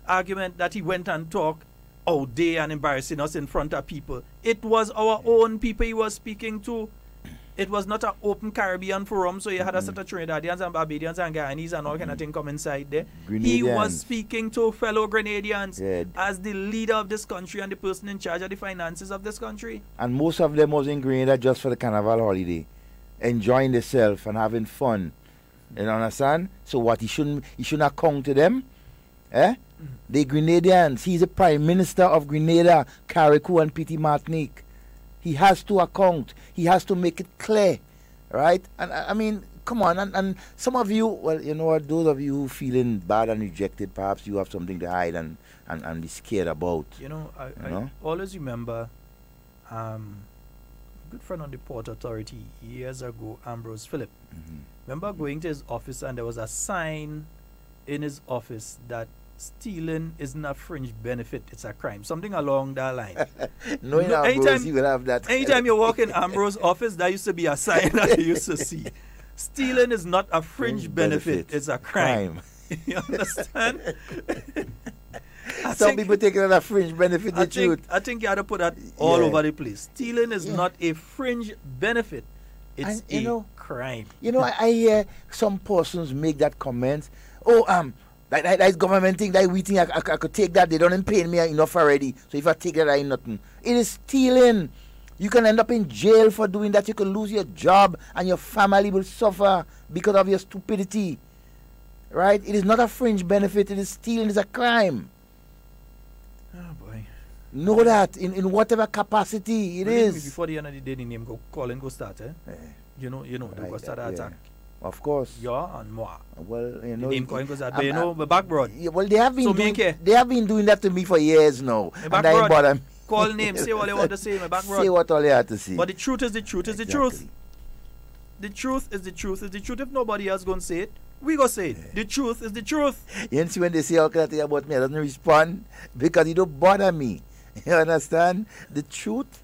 Argument that he went and talked all day and embarrassing us in front of people. It was our own people he was speaking to. It was not an open Caribbean forum, so you had a set of Trinidadians and Barbadians and Guyanese and all kind of thing come inside there. He was speaking to fellow Grenadians as the leader of this country and the person in charge of the finances of this country. And most of them was in Grenada just for the carnival holiday, enjoying themselves and having fun. You understand? So what, he shouldn't account to them? The Grenadians. He's the Prime Minister of Grenada, Carriacou and Petit Martinique. He has to account. He has to make it clear, right? And I mean, come on. And some of you, well, you know what, those of you who feeling bad and rejected, perhaps you have something to hide and be scared about. You know, I always remember a good friend on the Port Authority years ago, Ambrose Phillip. Remember going to his office and there was a sign in his office that stealing isn't a fringe benefit, it's a crime. Something along that line. Knowing Ambrose, you will have that. Anytime you walk in Ambrose's office, there used to be a sign that you used to see. Stealing is not a fringe benefit, it's a crime. You understand? Some people take it as a fringe benefit, the truth. I think you had to put that all over the place. Stealing is not a fringe benefit, it's a crime. You know, I hear some persons make that comment. Oh, that government thing, that we think I could take that. They don't pay me enough already. So if I take that, I ain't nothing. It is stealing. You can end up in jail for doing that. You can lose your job and your family will suffer because of your stupidity. Right? It is not a fringe benefit. It is stealing. It's a crime. Oh, boy. Know that in whatever capacity it is. Before the end of the day, the name go call and go start, You know, they go start the attack. Of course. Yeah, and moi. Well, you know. The name calling goes out, you know, my back broad. Yeah, well, they have been doing that to me for years now. My back broad. Call name, say what they want to say, my back broad. Say what all they have to say. But the truth is the truth is the truth. The truth is the truth is the truth. If nobody else going to say it, we go say it. The truth is the truth. You see when they say all kind of thing about me, I don't respond because you don't bother me. You understand? The truth,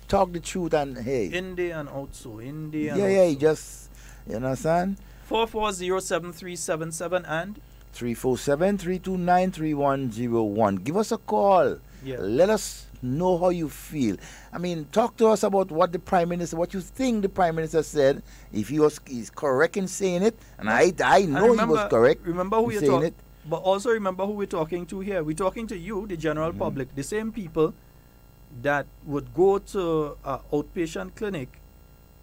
talk the truth and hey. In there and out so. In there and yeah, you just... You understand? 440-7377 and 347-329-3101. Give us a call. Yeah. Let us know how you feel. I mean, talk to us about what the Prime Minister, what you think the Prime Minister said. If he's correct in saying it, and I know he was correct. Remember who you're talking it. But also remember who we're talking to here. We're talking to you, the general public, the same people that would go to an outpatient clinic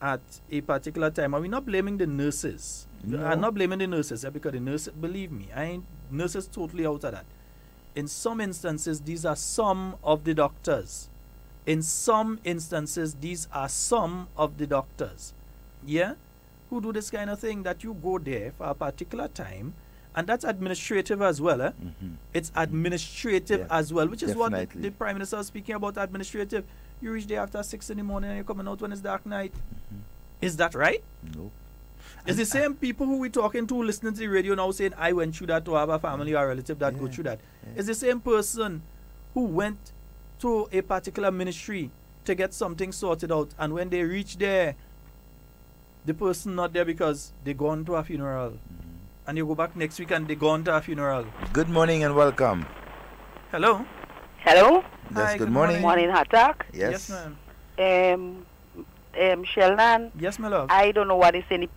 at a particular time. And we're not blaming the nurses. No. I'm not blaming the nurses because the nurses, believe me, nurses totally out of that. In some instances, these are some of the doctors. In some instances, these are some of the doctors. Yeah? Who do this kind of thing that you go there for a particular time, and that's administrative as well. It's administrative as well, which is what the Prime Minister is speaking about, administrative. You reach there after 6 in the morning and you're coming out when it's dark night. Is that right? No. It's the same people who we're talking to listening to the radio now saying, I went through that to have a family or a relative that go through that. It's the same person who went to a particular ministry to get something sorted out, and when they reach there, the person not there because they gone to a funeral. And you go back next week and they gone to a funeral. Good morning and welcome. Hello. Hello. Yes, good morning. Morning, Hatak. Yes. ma'am. Sheldon. Yes, my love. I don't know what is in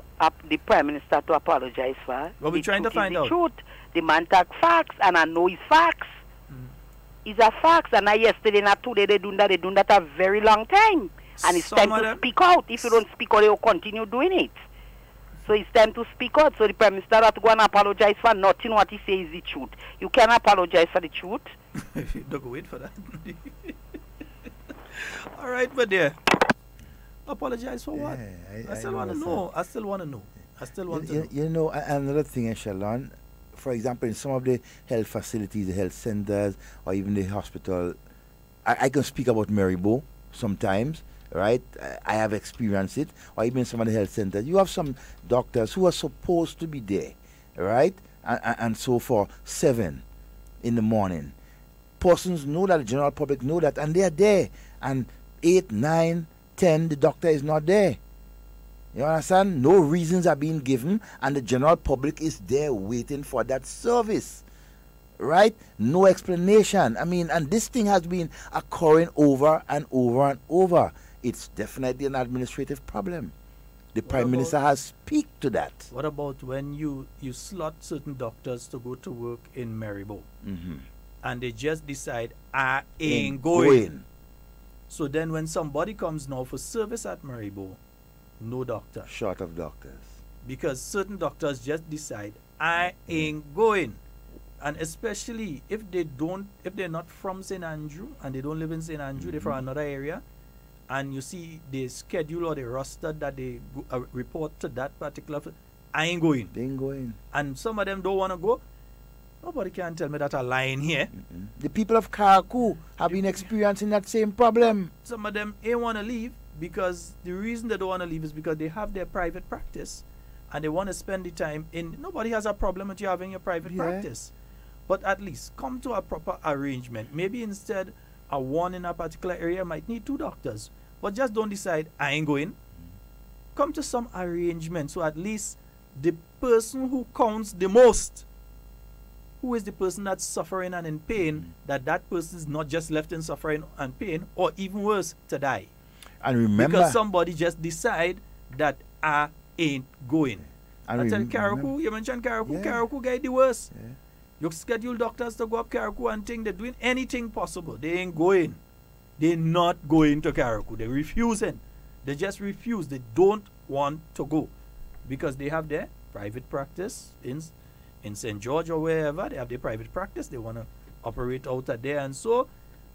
the Prime Minister to apologize for. Well, we're trying to find out. The truth. The man talk facts, and I know it's facts. It's a facts, and yesterday, not today, they doing that a very long time. And it's time to speak out. If you don't speak out, they will continue doing it. So it's time to speak out. So the Prime Minister has to go and apologize for nothing. What he says is the truth. You can apologize for the truth. Don't wait for that. All right, but there. Apologize for what? I still want to know. I still want to know. You know, another thing, Sheldon, for example, in some of the health facilities, the health centers, or even the hospital, I can speak about Maribo sometimes, right? I have experienced it, or even some of the health centers. You have some doctors who are supposed to be there, right? And so for 7 in the morning. Persons know that, the general public know that, and they are there. And 8, 9, 10, the doctor is not there. You understand? No reasons are being given, and the general public is there waiting for that service. Right? No explanation. I mean, and this thing has been occurring over and over and over. it's definitely an administrative problem. The Prime Minister has speak to that. What about when you slot certain doctors to go to work in Maribor, and they just decide, I ain't going. So then when somebody comes now for service at Maribor, no doctor. Short of doctors. Because certain doctors just decide, I ain't going. And especially if they're not from St. Andrew and they don't live in St. Andrew, they're from another area, and you see the schedule or the roster that they report to that particular, I ain't going. They ain't going. And some of them don't want to go. Nobody can tell me that I'm lying here. The people of Karakou have been experiencing that same problem. Some of them ain't want to leave because the reason they don't want to leave is because they have their private practice and they want to spend the time in. Nobody has a problem with you having your private practice. But at least come to a proper arrangement. Maybe instead a one in a particular area might need 2 doctors. But just don't decide, I ain't going. Come to some arrangement so at least the person who counts the most, who is the person that's suffering and in pain, that person is not just left in suffering and pain, or even worse, to die. And remember, because somebody just decide that I ain't going. And I tell Karakou, you mentioned Karakou, Karakou get the worst. You schedule doctors to go up Karakou and think they're doing anything possible. They ain't going. They're not going to Karakou. They're refusing. They just refuse. They don't want to go because they have their private practice in St. George or wherever. They have their private practice. They want to operate out of there and so.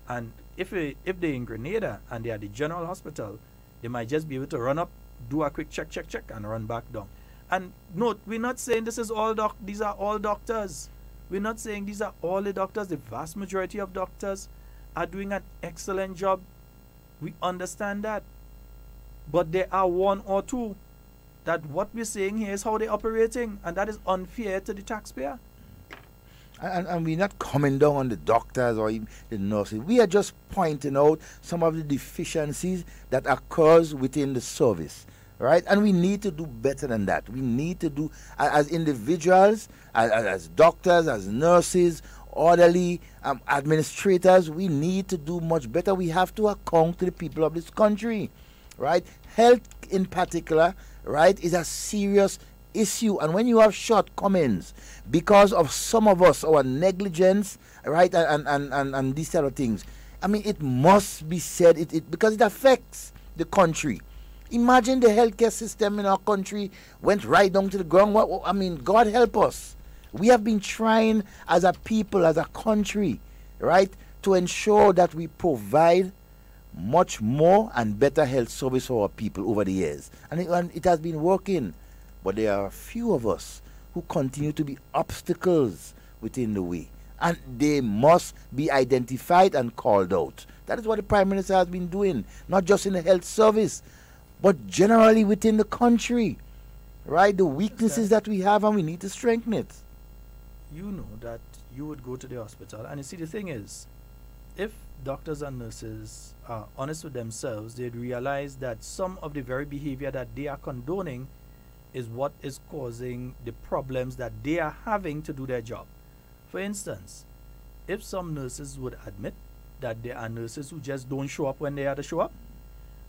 And if they're in Grenada and they're at the general hospital, they might just be able to run up, do a quick check, and run back down. And note, we're not saying this is all these are all doctors. We're not saying these are all the doctors. The vast majority of doctors are doing an excellent job. We understand that. But there are 1 or 2 that what we're saying here is how they're operating, and that is unfair to the taxpayer. And we're not coming down on the doctors or even the nurses. We are just pointing out some of the deficiencies that occurs within the service, right? And we need to do better than that. We need to do, as individuals, as doctors, as nurses, orderly, administrators, we need to do much better. We have to account to the people of this country, right? Health in particular, right, is a serious issue. And when you have shortcomings because of some of us, our negligence, right, and these sort of things, I mean, it must be said, because it affects the country. Imagine the healthcare system in our country went right down to the ground. I mean, God help us. We have been trying as a people, as a country, right, to ensure that we provide much more and better health service for our people over the years. And it has been working. But there are a few of us who continue to be obstacles within the way. And they must be identified and called out. That is what the Prime Minister has been doing, not just in the health service, but generally within the country. Right? The weaknesses that we have, and we need to strengthen it. You know that you would go to the hospital, and you see, the thing is, if doctors and nurses are honest with themselves, they'd realize that some of the very behavior that they are condoning is what is causing the problems that they are having to do their job. For instance, if some nurses would admit that there are nurses who just don't show up when they have to show up,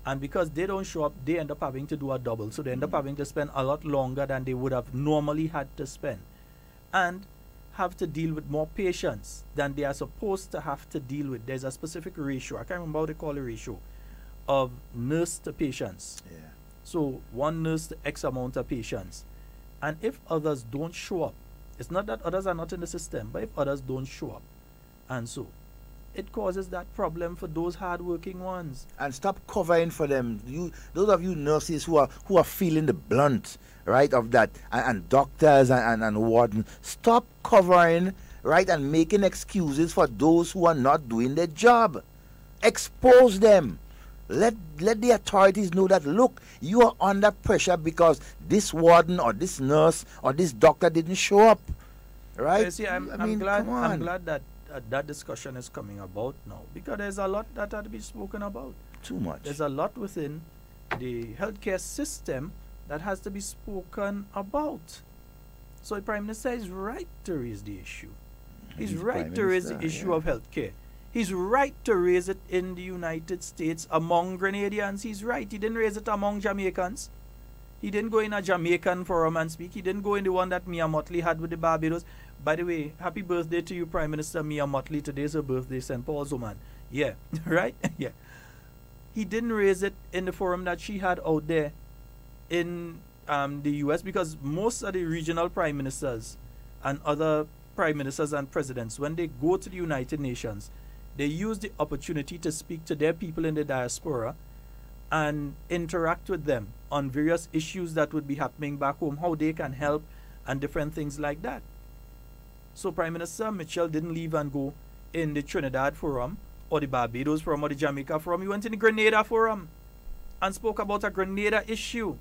and because they don't show up, they end up having to do a double, so they end up having to spend a lot longer than they would have normally had to spend, and have to deal with more patients than they are supposed to have to deal with. There's a specific ratio, I can't remember how they call the ratio, of nurse to patients. Yeah. So 1 nurse to X amount of patients. And if others don't show up, it's not that others are not in the system, but if others don't show up, and so it causes that problem for those hard-working ones. And stop covering for them. Those of you nurses who are feeling the blunt, right, of that, and doctors and wardens, stop covering, right, and making excuses for those who are not doing their job. Expose them. Let the authorities know that, look, you are under pressure because this warden or this nurse or this doctor didn't show up, right? You see, I'm glad that that discussion is coming about now, because there's a lot that had to be spoken about. Too much. There's a lot within the healthcare system that has to be spoken about. So the Prime Minister is right to raise the issue. He's right to raise the issue of healthcare. He's right to raise it in the United States among Grenadians. He's right. He didn't raise it among Jamaicans. He didn't go in a Jamaican forum and speak. He didn't go in the one that Mia Motley had with the Barbados. By the way, happy birthday to you, Prime Minister Mia Motley. Today's her birthday, St. Paul's woman. Yeah, right? Yeah. He didn't raise it in the forum that she had out there in the U.S. because most of the regional prime ministers and other prime ministers and presidents, when they go to the United Nations, they use the opportunity to speak to their people in the diaspora and interact with them on various issues that would be happening back home, how they can help and different things like that. So Prime Minister Mitchell didn't leave and go in the Trinidad Forum or the Barbados Forum or the Jamaica Forum. He went in the Grenada Forum and spoke about a Grenada issue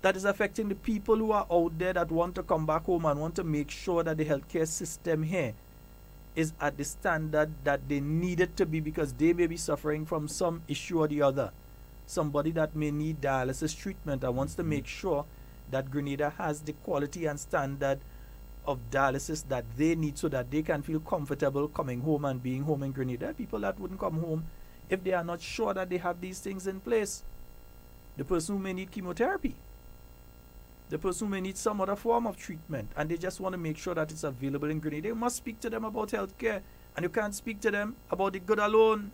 that is affecting the people who are out there that want to come back home and want to make sure that the healthcare system here is at the standard that they need it to be, because they may be suffering from some issue or the other. Somebody that may need dialysis treatment and wants to make sure that Grenada has the quality and standard of dialysis that they need so that they can feel comfortable coming home and being home in Grenada. People that wouldn't come home if they are not sure that they have these things in place. The person who may need chemotherapy, the person who may need some other form of treatment, and they just want to make sure that it's available in Grenada. You must speak to them about healthcare, and you can't speak to them about the good alone.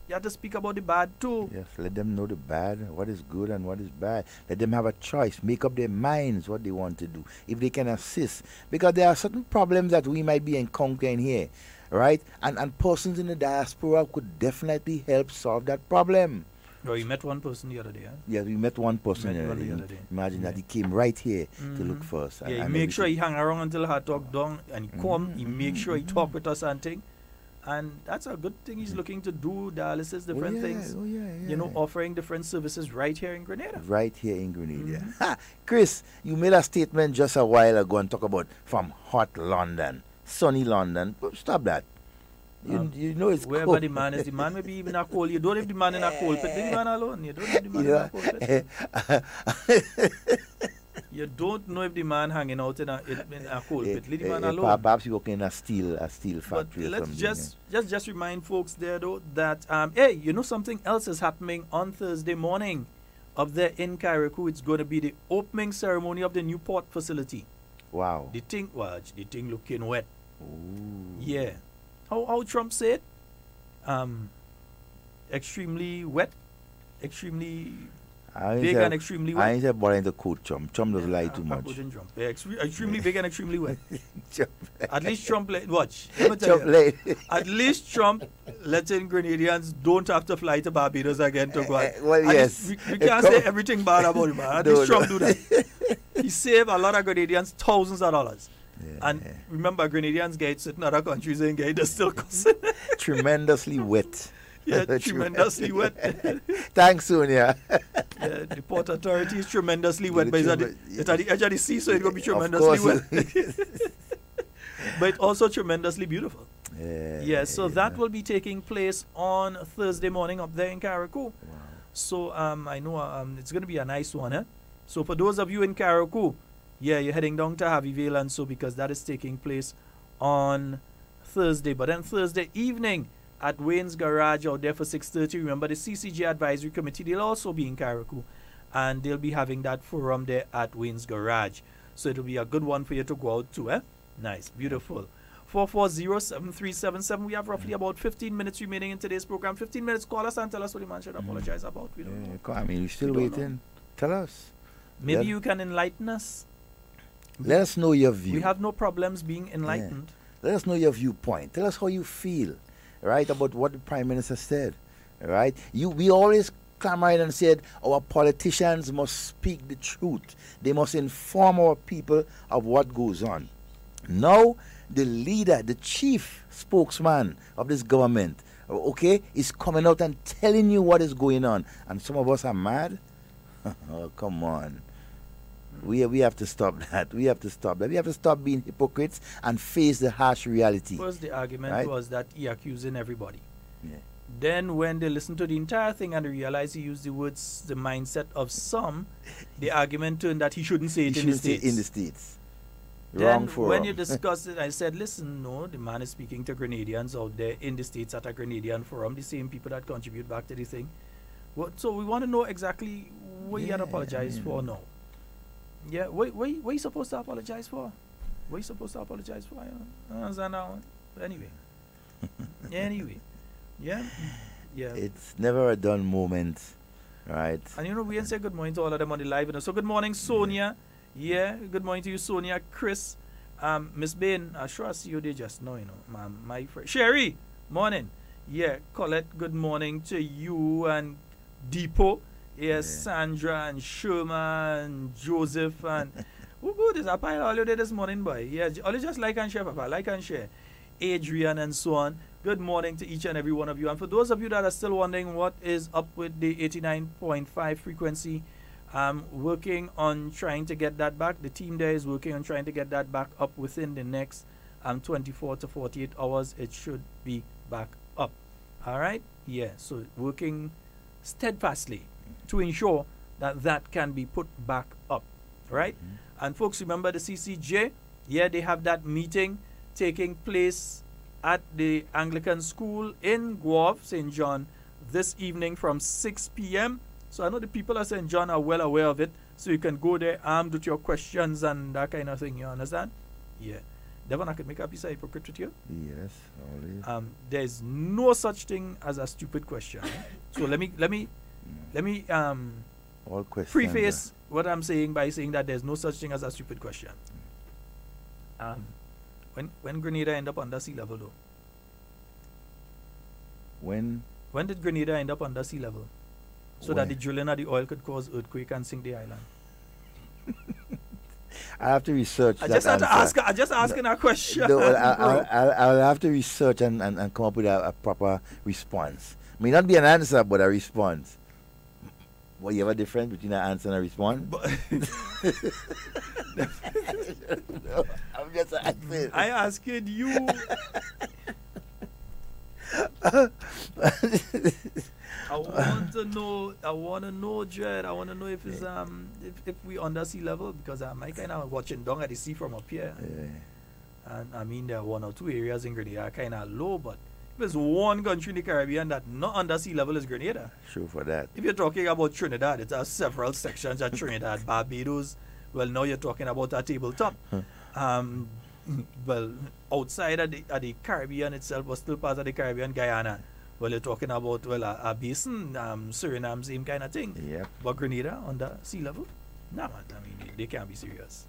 You have to speak about the bad too. Yes, let them know the bad, what is good and what is bad. Let them have a choice, make up their minds what they want to do, if they can assist. Because there are certain problems that we might be encountering here, right? And persons in the diaspora could definitely help solve that problem. Oh, you met one person the other day, huh? Yeah, we met one person the other day. Imagine that he came right here to look for us. Yeah, he make sure he hang around until her talk done, and he come, he make sure he talk with us and thing. And that's a good thing he's looking to do, dialysis, different things. You know, offering different services right here in Grenada. Right here in Grenada. Ha! Chris, you made a statement just a while ago and talk about from hot London, sunny London. Stop that. You know it's wherever cold. the man is, the man may be even a cold. You don't leave the man in a cold pit. Leave the man alone. You don't leave the man in a cold pit. You don't know if the man hanging out in a cold pit. Leave the man alone. Perhaps he working in a steel factory. But let's just remind folks there though that hey, you know something else is happening on Thursday morning up there in Carriacou. It's going to be the opening ceremony of the new port facility. Wow. The thing looking wet. Ooh. Yeah. How Trump said? Extremely wet, extremely big and extremely wet. I ain't said boy in the coat, Trump. Trump doesn't lie too much. Yeah, extremely big and extremely wet. At least Trump watch. At least Trump letting Grenadians don't have to fly to Barbados again to go. Well, yes. We can't say everything bad about him, man. At least Trump do that. He saved a lot of Grenadians thousands of dollars. And remember, Grenadians get certain other countries and get they're still costing. Tremendously wet. Yeah, tremendously wet. Thanks, Sonia. Yeah, the port authority is tremendously wet, but it's at the edge of the sea, so it's going to be tremendously wet. But it's also tremendously beautiful. So that will be taking place on Thursday morning up there in Carriacou. Wow. So I know it's going to be a nice one. Eh? So for those of you in Carriacou, yeah, you're heading down to Harveyvale and so, because that is taking place on Thursday. But then Thursday evening at Wayne's Garage out there for 6:30. Remember, the CCJ Advisory Committee, they'll also be in Carriacou, and they'll be having that forum there at Wayne's Garage. So it'll be a good one for you to go out to, eh? Nice, beautiful. 440-7377. We have roughly about 15 minutes remaining in today's program. 15 minutes, call us and tell us what the man should apologize about. We don't know. I mean, you're still waiting. Tell us. Maybe you can enlighten us. Let us know your view. We have no problems being enlightened. Let us know your viewpoint. Tell us how you feel, right, about what the Prime Minister said, right? We always clamored and said our politicians must speak the truth. They must inform our people of what goes on. Now, the leader, the chief spokesman of this government, okay, is coming out and telling you what is going on. And some of us are mad. Oh, come on. We have to stop that. We have to stop that. We have to stop being hypocrites and face the harsh reality. First, the argument was that he accusing everybody. Yeah. Then, when they listen to the entire thing and they realize he used the words, the mindset of some, the argument turned that he shouldn't say it in the States. In the States. Wrong then when you discuss it, I said, listen, no, the man is speaking to Grenadians out there in the States at a Grenadian forum, the same people that contribute back to the thing. So we want to know exactly what you had to apologize for now. Yeah, what you supposed to apologize for? What you supposed to apologize for? I don't understand that one. But anyway. Anyway. Yeah. Yeah. It's never a done moment, right? And you know, we didn't say good morning to all of them on the live. You know. So good morning, Sonia. Yeah, good morning to you, Sonia. Chris, Miss Bain, I'm sure I see you there just now, you know. My friend. Sherry, morning. Yeah, Colette, good morning to you and Depot. Yes, Sandra and Sherman and Joseph and who good is a pile all you did this morning, boy. Yeah, only just like and share, Papa. Like and share. Adrian and so on. Good morning to each and every one of you. And for those of you that are still wondering what is up with the 89.5 frequency, working on trying to get that back. The team there is working on trying to get that back up within the next 24 to 48 hours. It should be back up. All right? Yeah, so working steadfastly to ensure that that can be put back up. Right? And folks, remember the CCJ? Yeah, they have that meeting taking place at the Anglican School in Guelph, St. John, this evening from 6 p.m. So I know the people at St. John are well aware of it, so you can go there armed with your questions and that kind of thing, you understand? Yeah. Devon, I could make a piece of hypocrite with you? Yes, always. There's no such thing as a stupid question. So let me all questions preface what I'm saying by saying that there's no such thing as a stupid question. When Grenada end up under sea level, though? When did Grenada end up under sea level? So that the drilling of the oil could cause earthquake and sink the island. I have to research. I just asking a question. No, I'll have to research and come up with a proper response. May not be an answer, but a response. Well, you have a difference between an answer and a response? No, I'm just asking. I asking you. I want to know, Jed. I want to know if it's if we under sea level, because I'm kind of watching down at the sea from up here. Yeah. And I mean, there are one or two areas in Grenada kind of low, but if there's one country in the Caribbean that not under sea level is Grenada. Sure for that. If you're talking about Trinidad, it has several sections at Trinidad, Barbados. Well, now you're talking about a tabletop. Well, outside of the Caribbean itself, was still part of the Caribbean, Guyana. Well, you're talking about, well, a basin, Suriname, same kind of thing. Yeah. But Grenada under sea level? No, man. I mean, they can't be serious.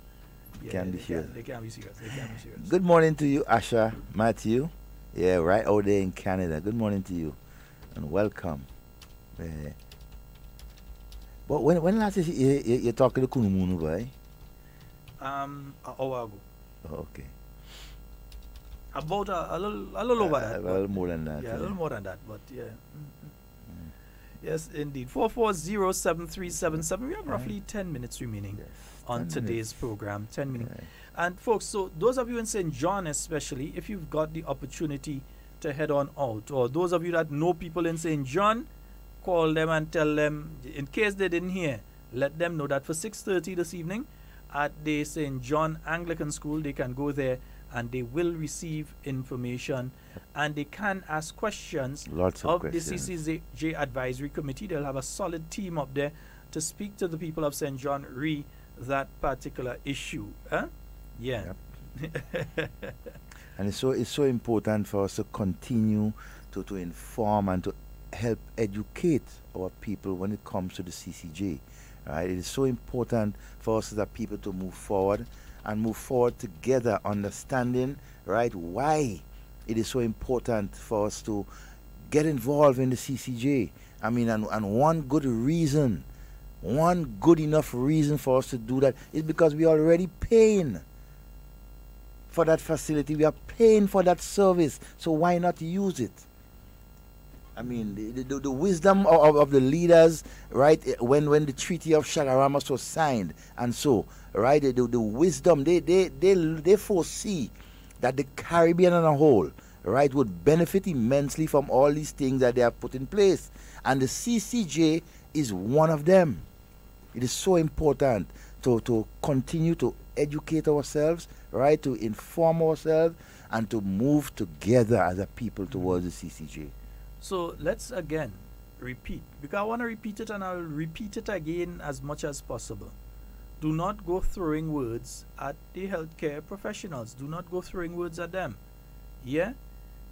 Yeah, can't be serious. They can't be serious. They can't be serious. Good morning to you, Asha, Matthew. Yeah, right out there in Canada. Good morning to you. And welcome. But when last you talking to Kunumunu, boy? An hour ago. Oh, okay. About a little over that. A little more than that. Yeah, a little more than that, but yeah. Yes, indeed. 4407377. We have roughly 10 minutes remaining on today's program. 10 minutes. Right. And folks, so those of you in St. John especially, if you've got the opportunity to head on out, or those of you that know people in St. John, call them and tell them, in case they didn't hear, let them know that for 6:30 this evening at the St. John Anglican School, they can go there and they will receive information and they can ask questions of the CCJ Advisory Committee. They'll have a solid team up there to speak to the people of St. John re that particular issue. Huh? Yeah. Yep. And it's so important for us to continue to inform and to help educate our people when it comes to the CCJ. Right? It is so important for us as a people to move forward and move forward together, understanding, right, why it is so important for us to get involved in the CCJ. I mean, and one good enough reason for us to do that is because we are already paying for that facility. We are paying for that service. So why not use it? I mean, the wisdom of the leaders, right, when the Treaty of Shagaramas was signed, and so, right, the wisdom, they foresee that the Caribbean as a whole, right, would benefit immensely from all these things that they have put in place. And the CCJ is one of them. It is so important to continue to educate ourselves, right, to inform ourselves, and to move together as a people towards the CCJ. So let's again repeat, because I want to repeat it and I'll repeat it again as much as possible. Do not go throwing words at the healthcare professionals. Do not go throwing words at them. Yeah?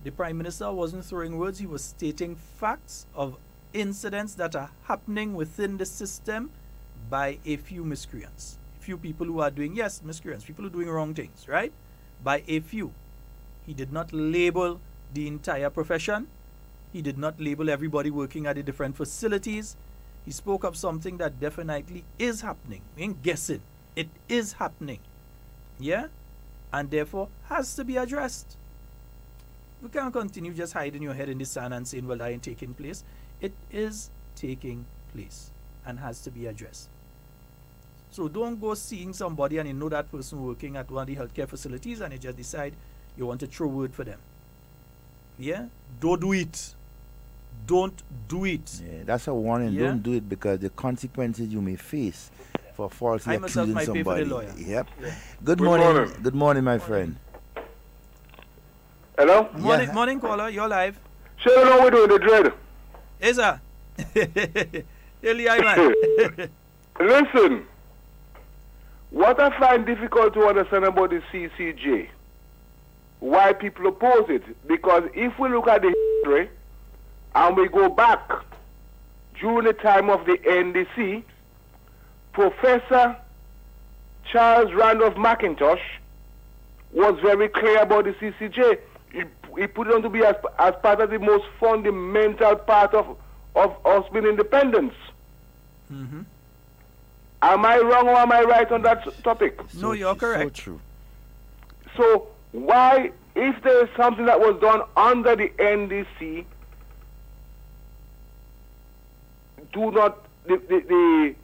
The Prime Minister wasn't throwing words, he was stating facts of incidents that are happening within the system by a few miscreants. Few people who are doing, yes, miscreants, people who are doing wrong things, right? By a few. He did not label the entire profession. He did not label everybody working at the different facilities. He spoke of something that definitely is happening. We ain't guessing. It is happening. Yeah? And therefore has to be addressed. We can't continue just hiding your head in the sand and saying, well, that ain't taking place. It is taking place and has to be addressed. So don't go seeing somebody and you know that person working at one of the healthcare facilities and you just decide you want to throw word for them. Yeah? Don't do it. Don't do it. Yeah, that's a warning. Yeah? Don't do it, because the consequences you may face for falsely accusing might somebody. pay for the lawyer. Yep. Yeah. Good morning. Good morning, my friend. Hello? Morning, morning caller, you're live. Sheldon, how we doing the dread? Is that? man. Listen, what I find difficult to understand about the CCJ, why people oppose it, because if we look at the history and we go back during the time of the NDC, Professor Charles Randolph McIntosh was very clear about the CCJ. He put it on to be as part of the most fundamental part of us being independent. Mm-hmm. Am I wrong or am I right on that topic? No, you're correct. So true. So why, if there is something that was done under the NDC, do not the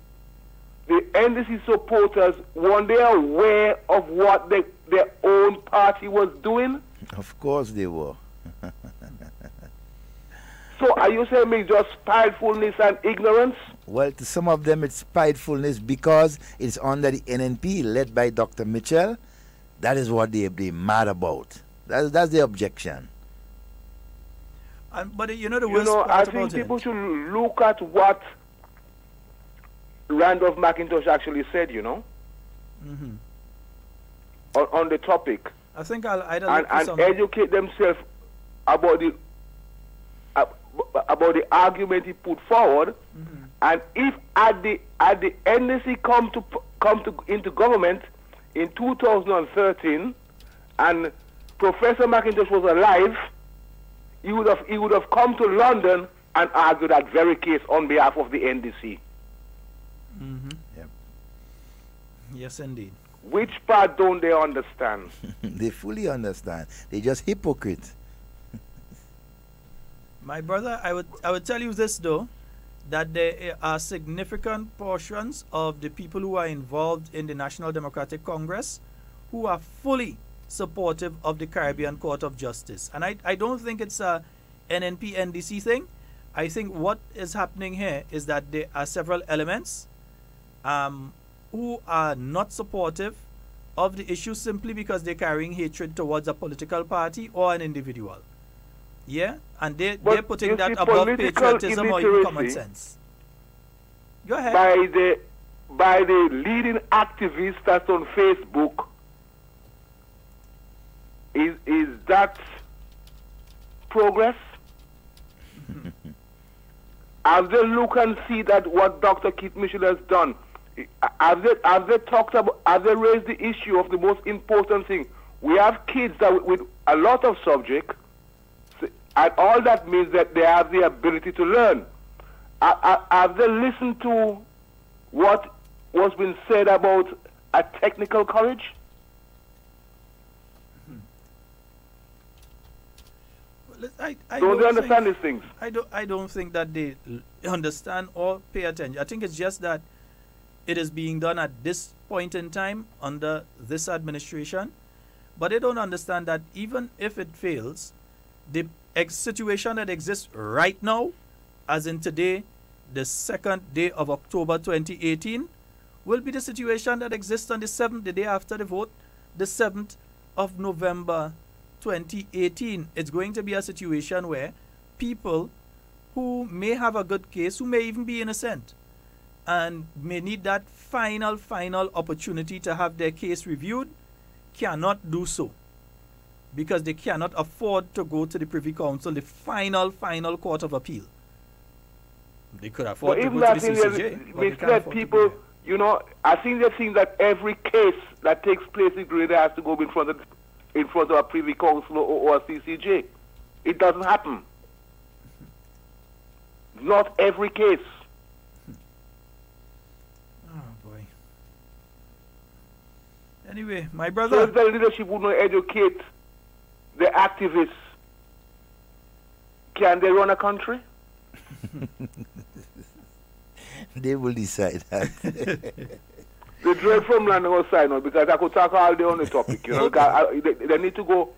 NDC supporters, weren't they aware of what their own party was doing? Of course they were. So are you saying me just spitefulness and ignorance? Well, to some of them it's spitefulness because it's under the NNP led by Dr. Mitchell. That is what they're mad about. That's the objection. But you know the worst part I about think people it. should look at what Randolph McIntosh actually said, Mm-hmm. on the topic. I think I'll either look for and some... educate themselves about the argument he put forward. Mm-hmm. And if at the NDC come into government in 2013, and Professor McIntosh was alive, he would have come to London and argued that very case on behalf of the NDC. Mm-hmm. Yep. Yes, indeed. Which part don't they understand? They fully understand. They're just hypocrites. My brother, I would tell you this though, that there are significant portions of the people who are involved in the National Democratic Congress who are fully supportive of the Caribbean Court of Justice. And I don't think it's a NNP NDC thing. I think what is happening here is that there are several elements who are not supportive of the issue simply because they're carrying hatred towards a political party or an individual. Yeah? And they're putting that above patriotism or even common sense. Go ahead. By the leading activists that's on Facebook, is that progress? Have they look and see that what Dr. Keith Mitchell has done? Have they talked about? Have they raised the issue of the most important thing? We have kids that with a lot of subject, and all that means that they have the ability to learn. Have they listened to what was been said about a technical college? Don't they understand these things? I don't think that they understand or pay attention. I think it's just that it is being done at this point in time under this administration, but they don't understand that even if it fails, the situation that exists right now, as in today, the 2nd day of October 2018, will be the situation that exists on the 7th, the day after the vote, the 7th of November 2018. It's going to be a situation where people who may have a good case, who may even be innocent, and may need that final opportunity to have their case reviewed, cannot do so because they cannot afford to go to the Privy Council, the final court of appeal. They could afford to go to the CCJ. But mislead people, you know, I think they think that every case that takes place in Grenada has to go in front of a Privy Council or a CCJ. It doesn't happen. Not every case. Anyway, my brother. So if the leadership would not educate the activists, can they run a country? They will decide that. The dread from London will sign on because I could talk all day on the topic. You know, they need to go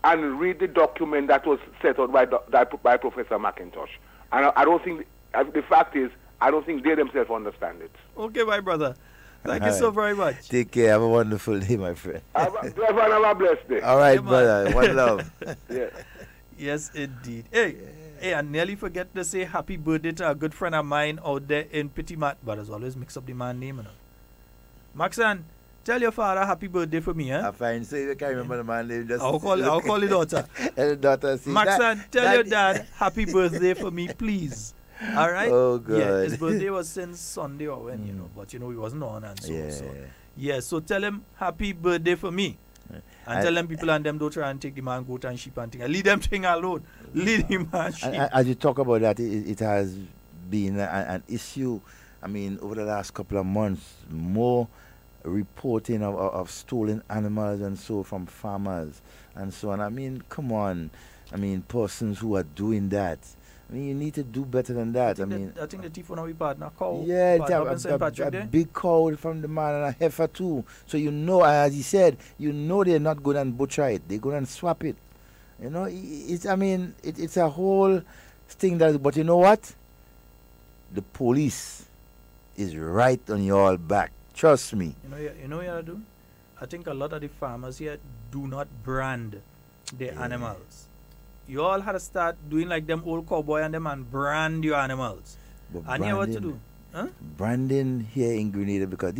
and read the document that was set out by Professor McIntosh. And I don't think, the fact is, I don't think they themselves understand it. Okay, my brother. Thank you so very much. Take care. Have a wonderful day, my friend. Have a blessed day. All right, brother. One love. Yeah. Yes, indeed. Hey, I nearly forget to say happy birthday to a good friend of mine out there in Petimat, but as always mix up the man name. You know. Maxan, tell your father happy birthday for me, huh? I'm fine. So you can't remember the man name. Just I'll call the daughter. And the daughter says, Maxan, tell your dad happy birthday for me, please. All right? Oh, God. Yeah, his birthday was since Sunday or when, you know, but, you know, he wasn't on and so. Yeah, so tell him happy birthday for me. And tell them people and them don't try and take the man goat and sheep and thing. And leave them thing alone. Leave him and sheep. As you talk about that, it has been an issue. I mean, over the last couple of months, more reporting of stolen animals and so from farmers and so on. I mean, come on. I mean, persons who are doing that. I mean, you need to do better than that. I think the thief one we partner cow. Yeah, a big cow from the man and a heifer too. So you know, as he said, you know they're not going and butcher it. They're going and swap it. You know, it's a whole thing that. But you know what? The police is right on your back. Trust me. You know what I do? I think a lot of the farmers here do not brand their animals. You all had to start doing like them old cowboy and them and brand your animals. But and you know what to do? Huh? Branding here in Grenada, because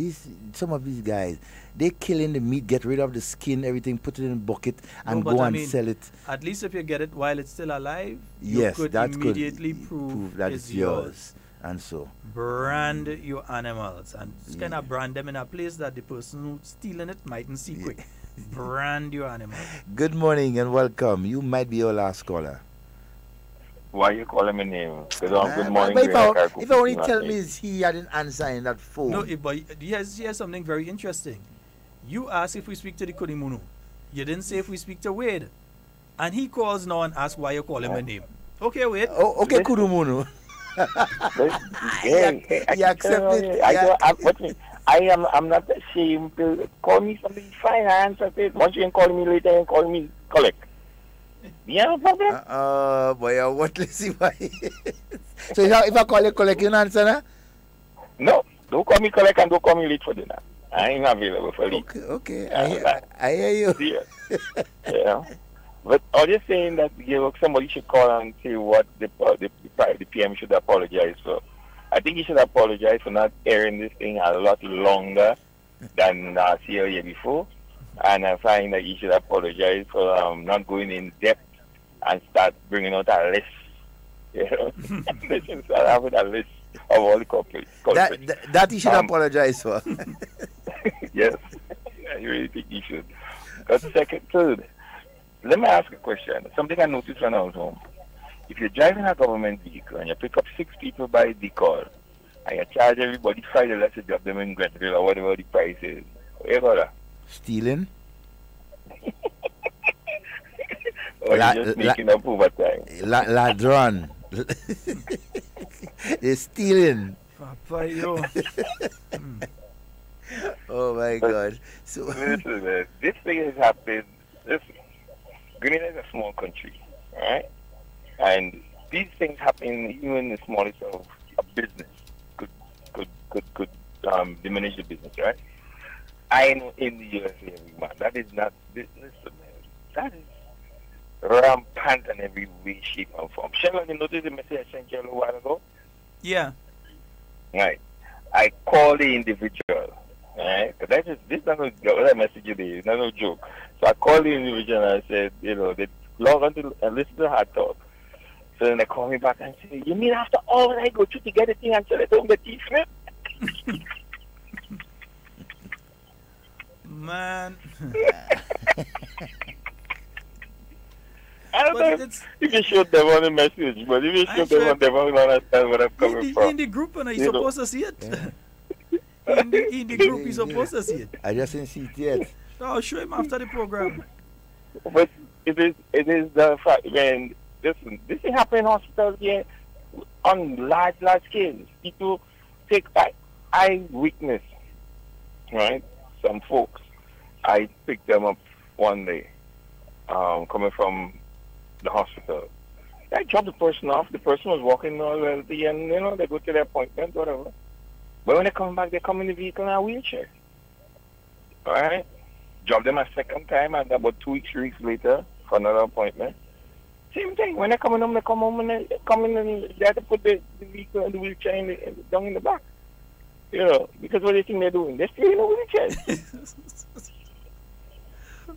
some of these guys, they killing the meat, get rid of the skin, everything, put it in a bucket and go and sell it. At least if you get it while it's still alive, yes, you could immediately prove that it's yours. And so brand your animals and kind of brand them in a place that the person who's stealing it mightn't see quick. Brand your animal. Good morning and welcome. You might be your last caller. Why you calling my name? Good morning. If I only tell me he hadn't answered in that phone. No, but here's something very interesting. You asked if we speak to the Kodimunu. You didn't say if we speak to Wade. And he calls now and asks why you call him a name. Okay, Wade. Oh, okay, Kodimunu. He accepted. I'm not ashamed to call me something fine. I answer it. Once you can call me later and call me collect. You have a problem? Boy, let's see why. So if I call you collect, you don't answer now? No, don't call me collect and don't call me late for dinner. I ain't available for late. Okay. I hear you. Yeah. But I was just saying that somebody should call and say what the PM should apologize for. I think he should apologize for not airing this thing a lot longer than last year or year before. And I find that he should apologize for not going in depth and start bringing out a list. You know, they should start having a list of all the culprits. That he should apologize for. Yes, I really think he should. But third, let me ask a question. Something I noticed when I was home. If you're driving a government vehicle and you pick up 6 people by decal and you charge everybody $5 to drop them in Grenville or whatever the price is, where you got that? Stealing? Or you're just making up overtime? Ladron. They're stealing. Papa, yo. Oh my God. So listen, this thing has happened. Listen, Grenada is a small country, right? And these things happen even in the smallest of a business. Could diminish the business, right? I know in the USA, man, that is not business, man. That is rampant in every way, shape, and form. Sheldon, you noticed the message I sent you a little while ago? Yeah. Right. I call the individual. Right? This is not a message today. It's not a joke. So I called the individual and I said, they log on to and listen to Hard Talk. So then they call me back and say, you mean after all that I go through to get a thing and sell it home the teeth flip? Man. I don't know if you showed them on the message, but if you showed them on, they won't understand where I'm coming from. In the group, and you're supposed to see it. Yeah. in the group, you're supposed to see it. I just didn't see it yet. I'll show him after the program. But it is the fact, man, listen, this is happening in hospitals here on large scales. People take I witness, right? Some folks, I picked them up one day, coming from the hospital. I dropped the person off. The person was walking all healthy, and they go to their appointment, whatever. But when they come back, they come in the vehicle in a wheelchair. All right? Drop them a second time, and about 2 weeks, 3 weeks later for another appointment. Same thing. When they're coming home, they come home and they come in and they have to put the vehicle and the wheelchair down in the back. Because what do you think they're doing? They're still in a wheelchair.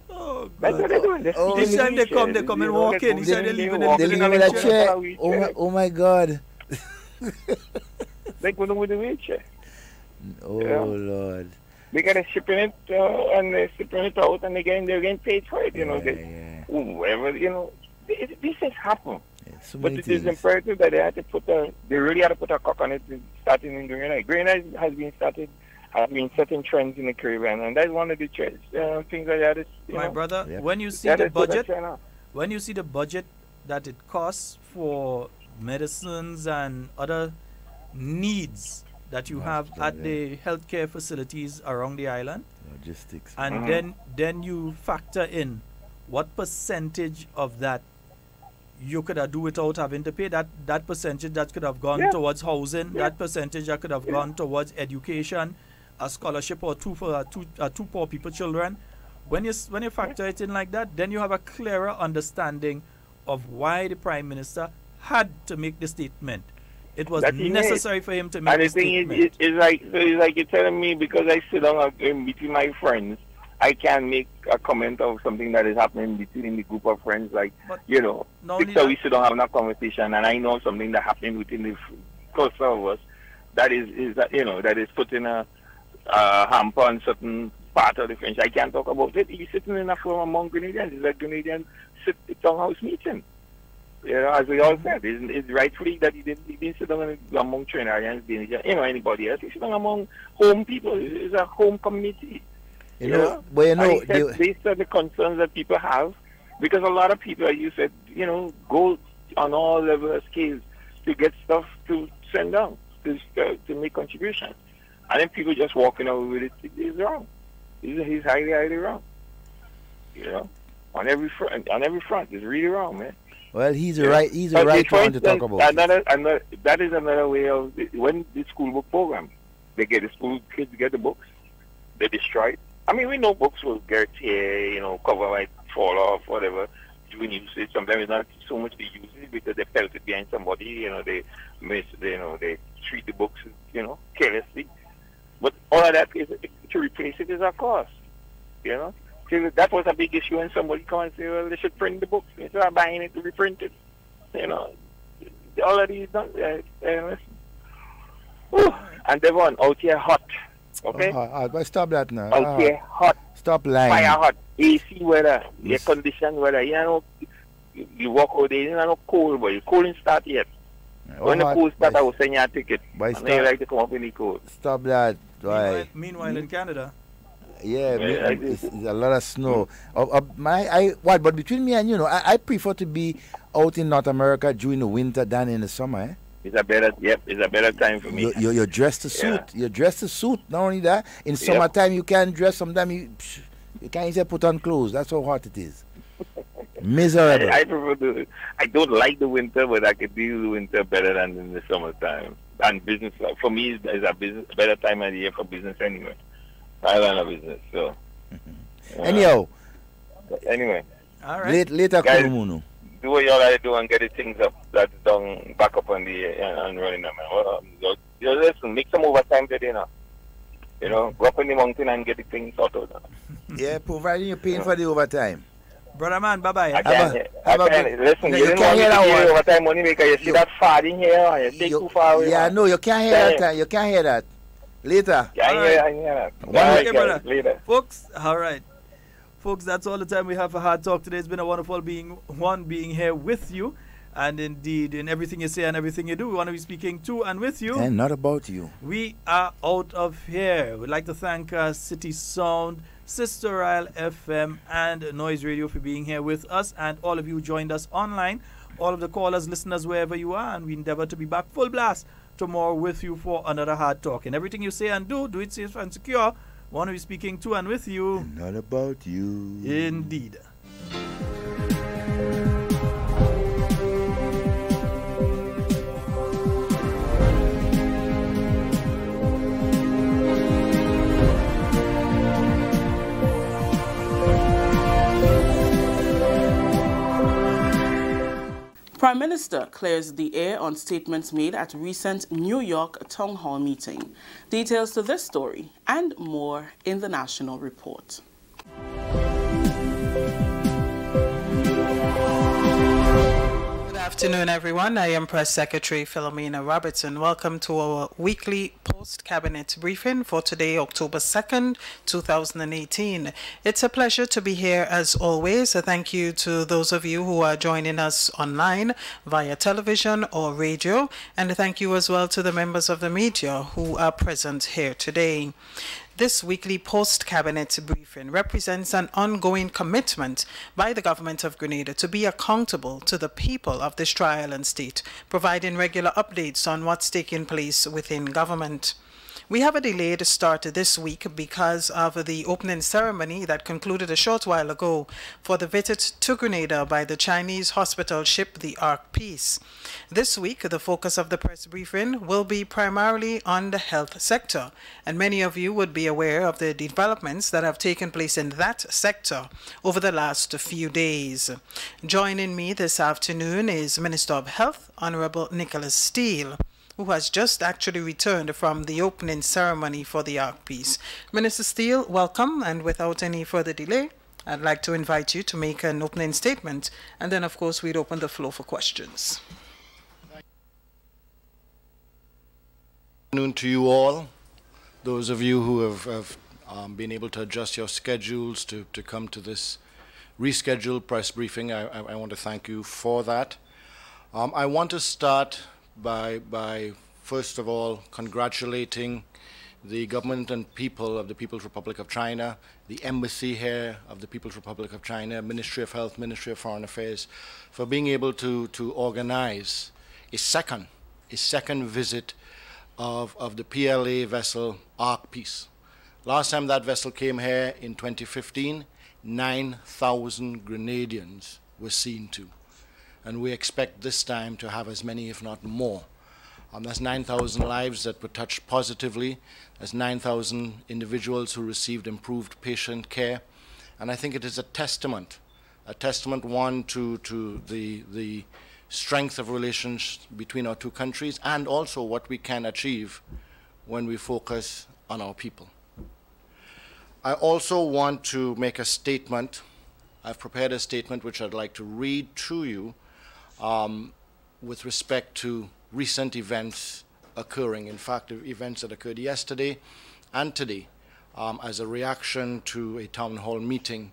Oh, God. That's what they're doing. Each time they come and walk in. Each time they leave in a chair. Oh my God. They go in with a wheelchair. Oh, Lord. They got to shipping it and they're shipping it out and they're getting paid for it. Whatever, these things happen. So but it is imperative that they really had to put a cock on it starting in Grenada. Grenada has been setting trends in the Caribbean, and that's one of the things that is. My brother, when you see the budget that it costs for medicines and other needs that you have at the healthcare facilities around the island, logistics, and then you factor in what percentage of that you could have do without having to pay, that percentage that could have gone towards housing, that percentage that could have gone towards education, a scholarship or two for two poor people children. When you factor it in like that, then you have a clearer understanding of why the Prime Minister had to make the statement. It was necessary for him to make the statement. And the thing it's like you're telling me because I sit down between my friends, I can make a comment of something that is happening between the group of friends, like, so we sit down having a conversation, and I know something that happened within the cluster of us that is putting a hamper on certain part of the French. I can't talk about it. He's sitting in a forum among Grenadians. It's a Grenadian townhouse meeting. As we all said, it's rightfully that he didn't sit down among Trinidadians, anybody else. He sit down among home people. It's a home community. Based on the concerns that people have, because a lot of people, as you said, go on all levels of scales to get stuff to send down, to make contributions. And then people just walking away with it is wrong. He's highly, highly wrong. On every front, it's really wrong, man. Well, he's a right one to talk about. That is another way of when the school book program, the school kids get the books, they destroy it. I mean, we know books will get here, cover might fall off, whatever, during usage. Sometimes it's not so much they use it because they felt it behind somebody, they treat the books, carelessly. But all of that is to replace it is a cost, So that was a big issue when somebody comes and say, well, they should print the books instead of buying it to reprint it. All of these done. And Devon, out here hot. Okay? But stop that now. Out here hot. Stop lying. Fire hot. AC weather. Air conditioned weather. You walk out there, you know, cold, but you couldn't start yet. When the cold start, I will send you a ticket. And then you like to come up in the cold. Stop that. Meanwhile, in Canada. It's a lot of snow. But between me and you, I prefer to be out in North America during the winter than in the summer. Eh? It's a better time for me. You're dressed to suit. Yeah. You're dressed to suit. Not only that, in summertime you can't dress. Sometimes you can't even put on clothes. That's how hot it is. Miserable. I don't like the winter, but I can deal with the winter better than in the summertime. and business. For me, it's a business, better time of the year for business anyway. I line of business, so. Anyhow. Anyway. All right. Later, guys, Kulumuno. do what you all to do and get the things up that's done back up on the and running them. Listen, make some overtime today now. You know, go up in the mountain and get the things sorted out. Yeah, providing you're paying for the overtime. Brother man, bye-bye. Listen, you didn't want me to give you overtime money because you see that far in here and you take too far away. Yeah, no, you can't hear that. You can't hear that. Later. I hear that. Okay, brother. Later. Folks, all right. Folks, that's all the time we have for Hard Talk today. It's been a wonderful being here with you. And indeed, in everything you say and everything you do, we want to be speaking to and with you. And not about you. We are out of here. We'd like to thank City Sound, Sister Isle FM, and Noise Radio for being here with us, and all of you who joined us online, all of the callers, listeners, wherever you are, and we endeavor to be back full blast tomorrow with you for another Hard Talk. And everything you say and do it safe and secure. We want to be speaking to and with you. And not about you. Indeed. Prime Minister clears the air on statements made at recent New York Town Hall meeting. Details to this story and more in the National Report. Good afternoon, everyone. I am Press Secretary Philomena Robertson. Welcome to our weekly post-cabinet briefing for today, October 2nd, 2018. It's a pleasure to be here as always. A thank you to those of you who are joining us online via television or radio, and a thank you as well to the members of the media who are present here today. This weekly post-cabinet briefing represents an ongoing commitment by the government of Grenada to be accountable to the people of this tri-island state, providing regular updates on what's taking place within government. We have a delayed start this week because of the opening ceremony that concluded a short while ago for the visit to Grenada by the Chinese hospital ship, the Ark Peace. This week, the focus of the press briefing will be primarily on the health sector, and many of you would be aware of the developments that have taken place in that sector over the last few days. Joining me this afternoon is Minister of Health, Honorable Nicholas Steele, who has just actually returned from the opening ceremony for the Ark Peace. Minister Steele, welcome, and without any further delay, I'd like to invite you to make an opening statement, and then, of course, we'd open the floor for questions. Good afternoon to you all. Those of you who have been able to adjust your schedules to come to this rescheduled press briefing, I want to thank you for that. I want to start by first of all congratulating the government and people of the People's Republic of China, the embassy here of the People's Republic of China, Ministry of Health, Ministry of Foreign Affairs, for being able to organize a second visit of the PLA vessel Ark Peace. Last time that vessel came here in 2015, 9,000 Grenadians were seen to. And we expect this time to have as many, if not more. That's 9,000 lives that were touched positively. That's 9,000 individuals who received improved patient care. And I think it is a testament one to the strength of relations between our two countries, and also what we can achieve when we focus on our people. I also want to make a statement. I've prepared a statement which I'd like to read to you with respect to recent events occurring. In fact, events that occurred yesterday and today as a reaction to a town hall meeting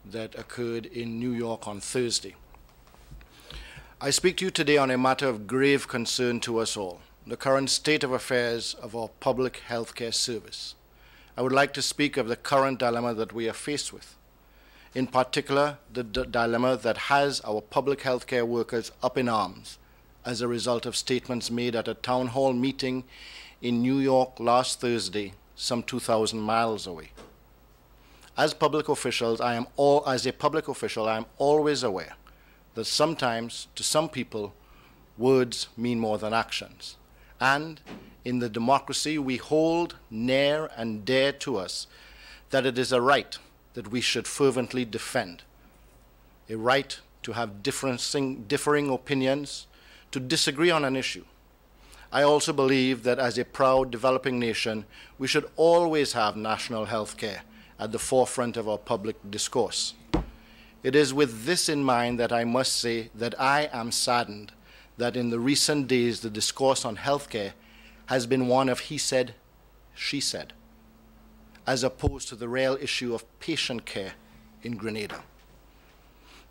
that occurred in New York on Thursday. I speak to you today on a matter of grave concern to us all, the current state of affairs of our public health care service. I would like to speak of the current dilemma that we are faced with. In particular, the dilemma that has our public health care workers up in arms as a result of statements made at a town hall meeting in New York last Thursday, some 2,000 miles away. As a public official, I am always aware that sometimes, to some people, words mean more than actions. and in the democracy we hold near and dear to us, that it is a right that we should fervently defend. A right to have differing opinions, to disagree on an issue. I also believe that as a proud developing nation, we should always have national health care at the forefront of our public discourse. It is with this in mind that I must say that I am saddened that in the recent days the discourse on health care has been one of he said, she said, as opposed to the real issue of patient care in Grenada.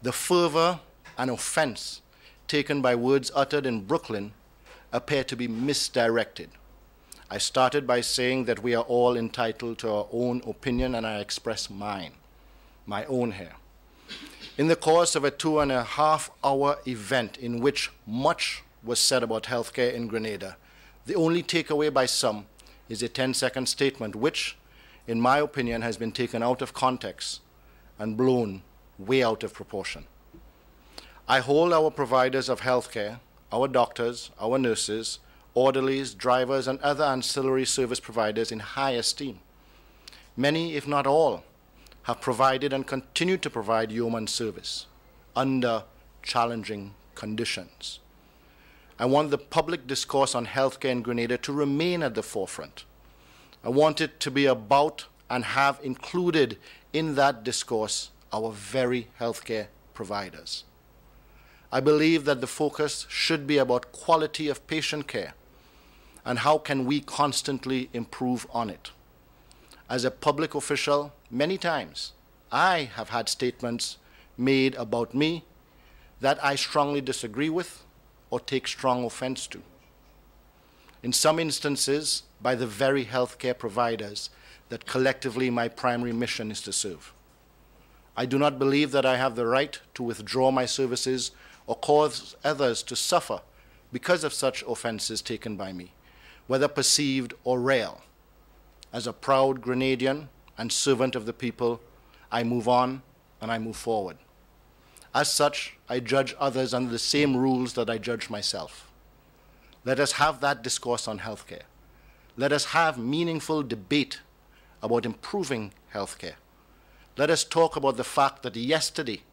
The fervor and offense taken by words uttered in Brooklyn appear to be misdirected. I started by saying that we are all entitled to our own opinion, and I express mine, my own here. In the course of a 2.5-hour event in which much was said about healthcare in Grenada, the only takeaway by some is a 10-second statement which, in my opinion, has been taken out of context and blown way out of proportion. I hold our providers of healthcare, our doctors, our nurses, orderlies, drivers, and other ancillary service providers in high esteem. Many, if not all, have provided and continue to provide yeoman service under challenging conditions. I want the public discourse on healthcare in Grenada to remain at the forefront. I want it to be about and have included in that discourse our very healthcare providers. I believe that the focus should be about quality of patient care and how can we constantly improve on it. As a public official, many times I have had statements made about me that I strongly disagree with or take strong offense to. In some instances, by the very healthcare providers that collectively my primary mission is to serve. I do not believe that I have the right to withdraw my services or cause others to suffer because of such offenses taken by me, whether perceived or real. As a proud Grenadian and servant of the people, I move on and I move forward. As such, I judge others under the same rules that I judge myself. Let us have that discourse on healthcare. Let us have meaningful debate about improving healthcare. Let us talk about the fact that yesterday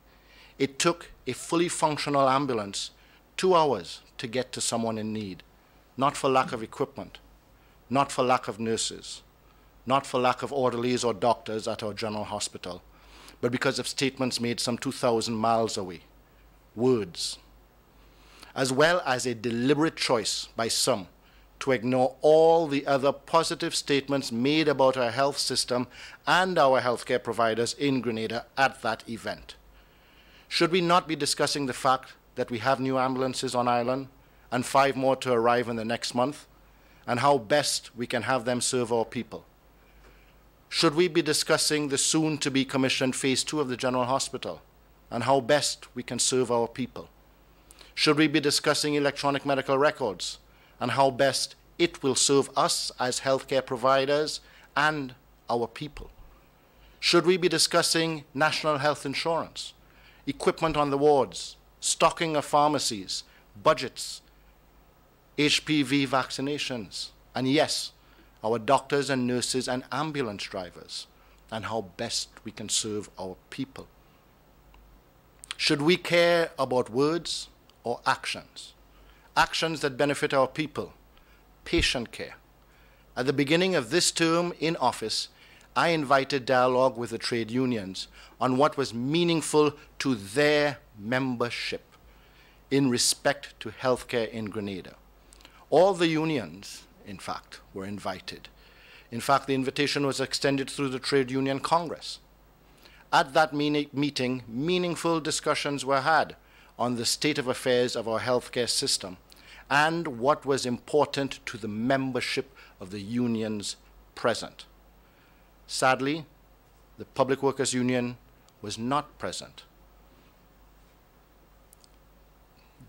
it took a fully functional ambulance 2 hours to get to someone in need, not for lack of equipment, not for lack of nurses, not for lack of orderlies or doctors at our general hospital, but because of statements made some 2,000 miles away, words, as well as a deliberate choice by some to ignore all the other positive statements made about our health system and our healthcare providers in Grenada at that event. Should we not be discussing the fact that we have new ambulances on island and 5 more to arrive in the next month, and how best we can have them serve our people? Should we be discussing the soon-to-be commissioned Phase 2 of the General Hospital and how best we can serve our people? Should we be discussing electronic medical records and how best it will serve us as healthcare providers and our people? Should we be discussing national health insurance, equipment on the wards, stocking of pharmacies, budgets, HPV vaccinations, and yes, our doctors and nurses and ambulance drivers, and how best we can serve our people? Should we care about words or actions? Actions that benefit our people, patient care. At the beginning of this term in office, I invited dialogue with the trade unions on what was meaningful to their membership in respect to healthcare in Grenada. All the unions, in fact, were invited. In fact, the invitation was extended through the Trade Union Congress. At that meeting, meaningful discussions were had on the state of affairs of our healthcare system and what was important to the membership of the unions present. Sadly, the Public Workers Union was not present.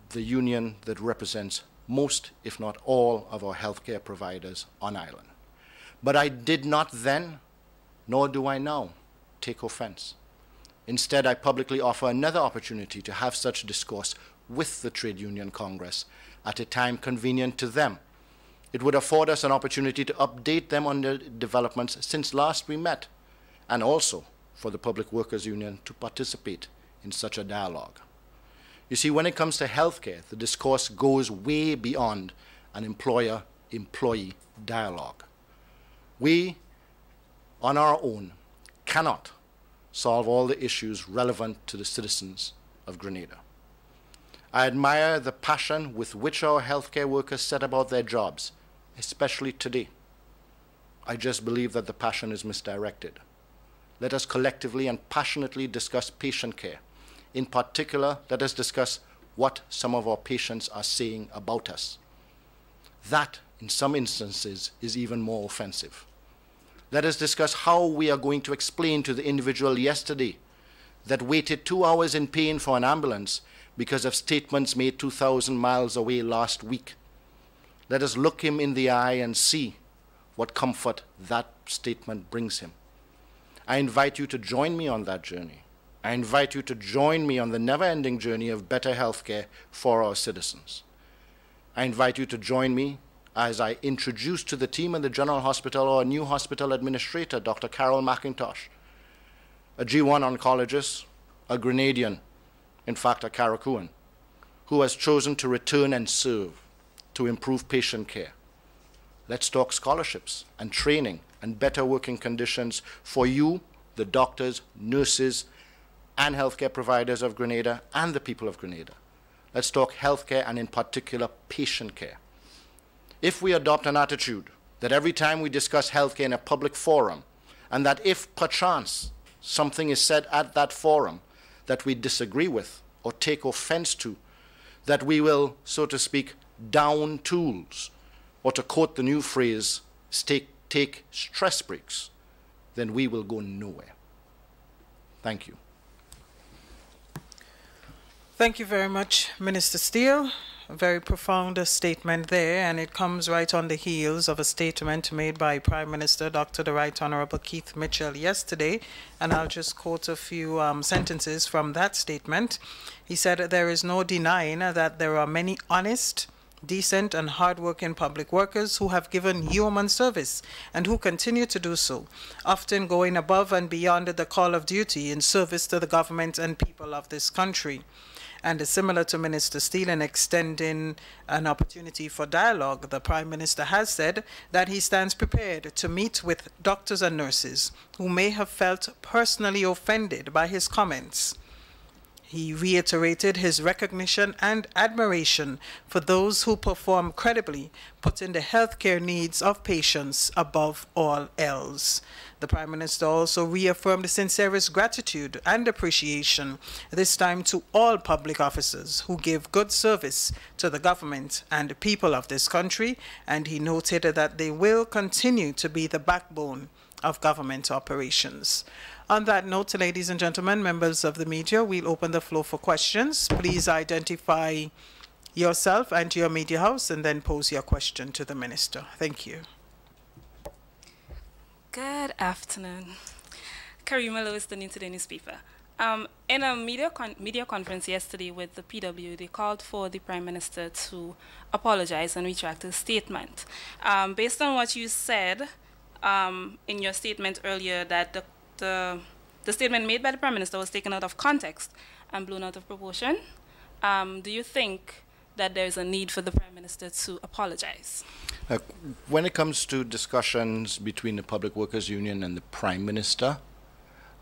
The union that represents most, if not all, of our healthcare providers on island. But I did not then, nor do I now, take offense. Instead, I publicly offer another opportunity to have such discourse with the Trade Union Congress at a time convenient to them, It would afford us an opportunity to update them on the developments since last we met, and also for the Public Workers Union to participate in such a dialogue. You see, when it comes to healthcare, the discourse goes way beyond an employer-employee dialogue. We, on our own, cannot solve all the issues relevant to the citizens of Grenada. I admire the passion with which our healthcare workers set about their jobs, especially today. I just believe that the passion is misdirected. Let us collectively and passionately discuss patient care. In particular, let us discuss what some of our patients are saying about us. That, in some instances, is even more offensive. Let us discuss how we are going to explain to the individual yesterday that waited 2 hours in pain for an ambulance because of statements made 2,000 miles away last week. Let us look him in the eye and see what comfort that statement brings him. I invite you to join me on that journey. I invite you to join me on the never-ending journey of better healthcare for our citizens. I invite you to join me as I introduce to the team in the General Hospital our new hospital administrator, Dr. Carol McIntosh, a G1 oncologist, a Grenadian, in fact a Caracuan, who has chosen to return and serve to improve patient care. Let's talk scholarships and training and better working conditions for you, the doctors, nurses, and healthcare providers of Grenada and the people of Grenada. Let's talk healthcare and in particular patient care. If we adopt an attitude that every time we discuss healthcare in a public forum, and that if perchance something is said at that forum that we disagree with or take offense to, that we will, so to speak, down tools, or to quote the new phrase, take stress breaks, then we will go nowhere. Thank you. Thank you very much, Minister Steele. A very profound statement there, and it comes right on the heels of a statement made by Prime Minister Dr. the Right Honorable Keith Mitchell yesterday, and I'll just quote a few sentences from that statement. He said, "There is no denying that there are many honest, decent and hard-working public workers who have given human service and who continue to do so, often going above and beyond the call of duty in service to the government and people of this country." And similar to Minister Steele in extending an opportunity for dialogue, the Prime Minister has said that he stands prepared to meet with doctors and nurses who may have felt personally offended by his comments. He reiterated his recognition and admiration for those who perform credibly, putting the healthcare needs of patients above all else. The Prime Minister also reaffirmed the sincerest gratitude and appreciation, this time to all public officers who give good service to the government and the people of this country, and he noted that they will continue to be the backbone of government operations. On that note, ladies and gentlemen, members of the media, we'll open the floor for questions. Please identify yourself and your media house and then pose your question to the Minister. Thank you. Good afternoon. Karima Lewis, the New Today newspaper. In a media conference yesterday with the PW, they called for the Prime Minister to apologize and retract his statement. Based on what you said in your statement earlier, that the statement made by the Prime Minister was taken out of context and blown out of proportion, do you think that there's a need for the Prime Minister to apologize? When it comes to discussions between the Public Workers Union and the Prime Minister,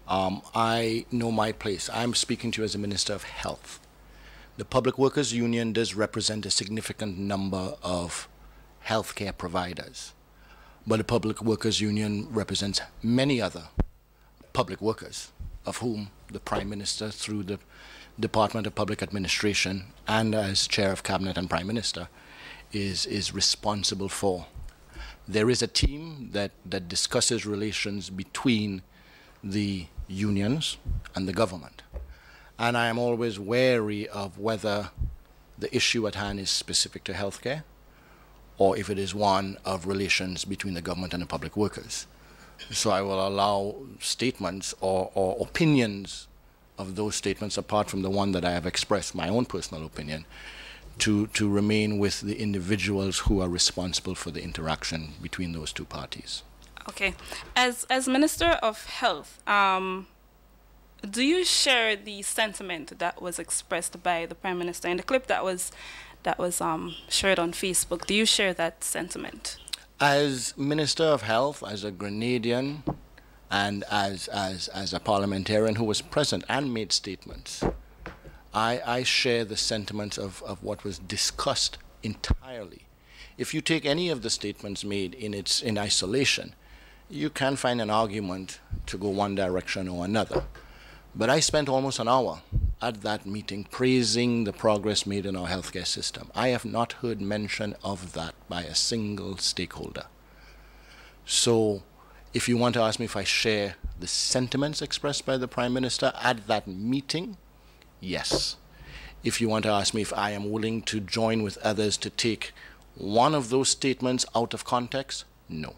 I know my place. I'm speaking to you as a Minister of Health. The Public Workers Union does represent a significant number of healthcare providers, but the Public Workers Union represents many other public workers, of whom the Prime Minister, through the Department of Public Administration and as Chair of Cabinet and Prime Minister, is responsible for. There is a team that discusses relations between the unions and the government. And I am always wary of whether the issue at hand is specific to healthcare or if it is one of relations between the government and the public workers. So I will allow statements or opinions of those statements, apart from the one that I have expressed, my own personal opinion, to remain with the individuals who are responsible for the interaction between those two parties. Okay. As Minister of Health, do you share the sentiment that was expressed by the Prime Minister in the clip that was shared on Facebook? Do you share that sentiment? As Minister of Health, as a Grenadian, and as a parliamentarian who was present and made statements, I share the sentiments of what was discussed entirely. If you take any of the statements made in isolation, you can find an argument to go one direction or another. But I spent almost an hour at that meeting praising the progress made in our healthcare system. I have not heard mention of that by a single stakeholder. So if you want to ask me if I share the sentiments expressed by the Prime Minister at that meeting, yes. If you want to ask me if I am willing to join with others to take one of those statements out of context, no.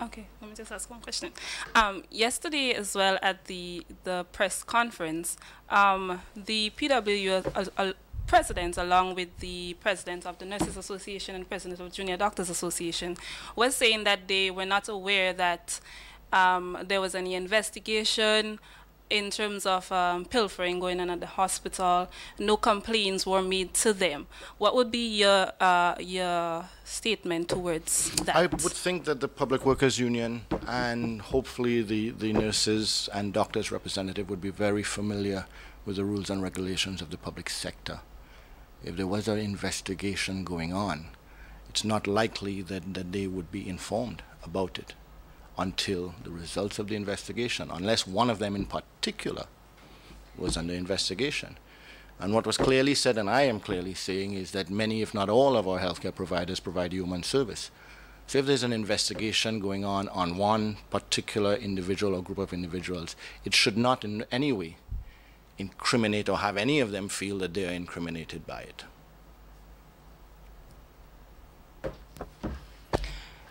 Okay, let me just ask one question. Yesterday as well at the press conference, the PW president, along with the president of the Nurses Association and president of Junior Doctors Association, was saying that they were not aware that there was any investigation in terms of pilfering going on at the hospital. No complaints were made to them. What would be your statement towards that? I would think that the Public Workers Union and hopefully the nurses and doctors representative would be very familiar with the rules and regulations of the public sector. If there was an investigation going on, it's not likely that they would be informed about it until the results of the investigation, unless one of them in particular was under investigation. And what was clearly said, and I am clearly saying, is that many, if not all, of our healthcare providers provide human service. So if there's an investigation going on one particular individual or group of individuals, it should not in any way incriminate or have any of them feel that they are incriminated by it.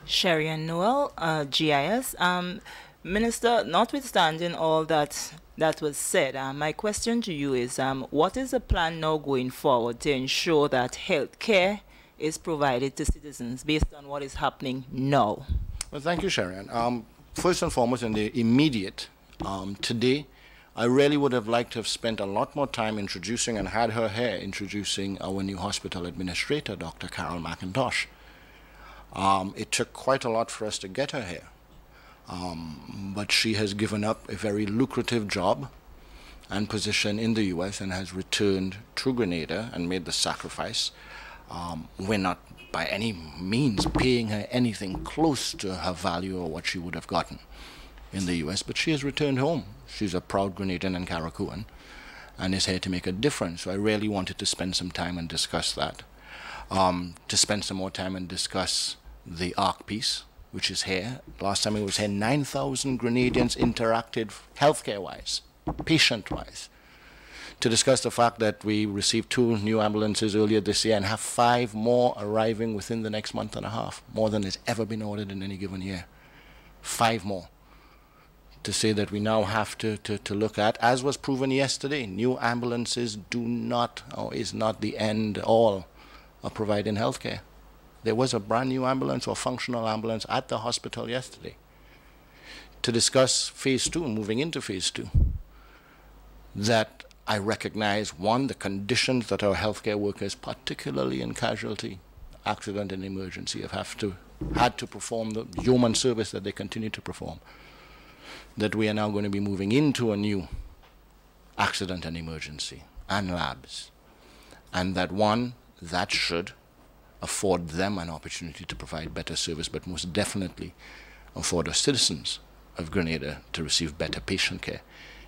Sherry and Noel, GIS. Minister, notwithstanding all that was said, my question to you is, what is the plan now going forward to ensure that health care is provided to citizens based on what is happening now? Well, thank you, Sharon. First and foremost, in the immediate, today, I really would have liked to have spent a lot more time introducing and had her here introducing our new hospital administrator, Dr. Carol McIntosh. It took quite a lot for us to get her here, but she has given up a very lucrative job and position in the U.S. and has returned to Grenada and made the sacrifice. We're not by any means paying her anything close to her value or what she would have gotten in the U.S., but she has returned home. She's a proud Grenadian and Caracuan and is here to make a difference. So I really wanted to spend some time and discuss that. To spend some more time and discuss the ARC piece, which is here. Last time it was here, 9,000 Grenadians interacted healthcare-wise, patient-wise. To discuss the fact that we received 2 new ambulances earlier this year and have 5 more arriving within the next month and a half, more than has ever been ordered in any given year. 5 more. To say that we now have to look at, as was proven yesterday, new ambulances do not, or is not the end all of providing healthcare. There was a brand new ambulance or functional ambulance at the hospital yesterday. To discuss phase 2, moving into phase 2, that I recognize, one, the conditions that our healthcare workers, particularly in casualty, accident and emergency, had to perform the human service that they continue to perform. That we are now going to be moving into a new accident and emergency and labs. And that one, that should afford them an opportunity to provide better service, but most definitely afford our citizens of Grenada to receive better patient care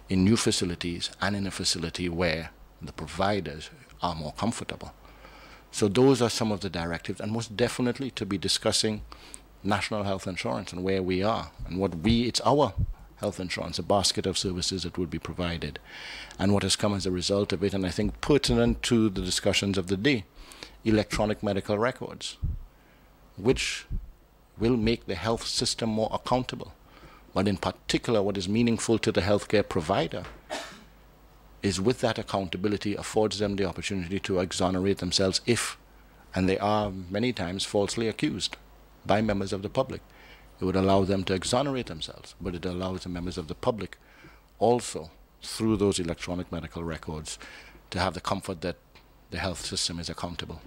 in new facilities and in a facility where the providers are more comfortable. So those are some of the directives, and most definitely to be discussing national health insurance and where we are and it's our health insurance, a basket of services that would be provided, and what has come as a result of it, and I think pertinent to the discussions of the day, electronic medical records, which will make the health system more accountable. But in particular, what is meaningful to the healthcare provider is with that accountability affords them the opportunity to exonerate themselves if, and they are many times falsely accused by members of the public. It would allow them to exonerate themselves, but it allows the members of the public also, through those electronic medical records, to have the comfort that the health system is accountable.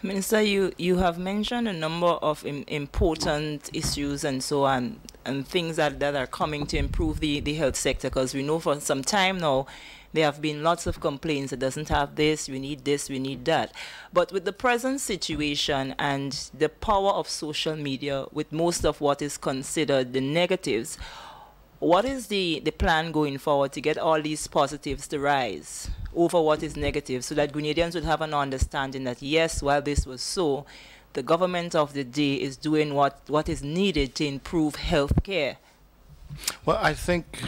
Minister, you have mentioned a number of important issues and so on, and things that are coming to improve the health sector, because we know for some time now there have been lots of complaints. It doesn't have this, we need that. But with the present situation and the power of social media, with most of what is considered the negatives, what is the plan going forward to get all these positives to rise over what is negative, so that Grenadians would have an understanding that, yes, while this was so, the government of the day is doing what is needed to improve health care? Well, I think,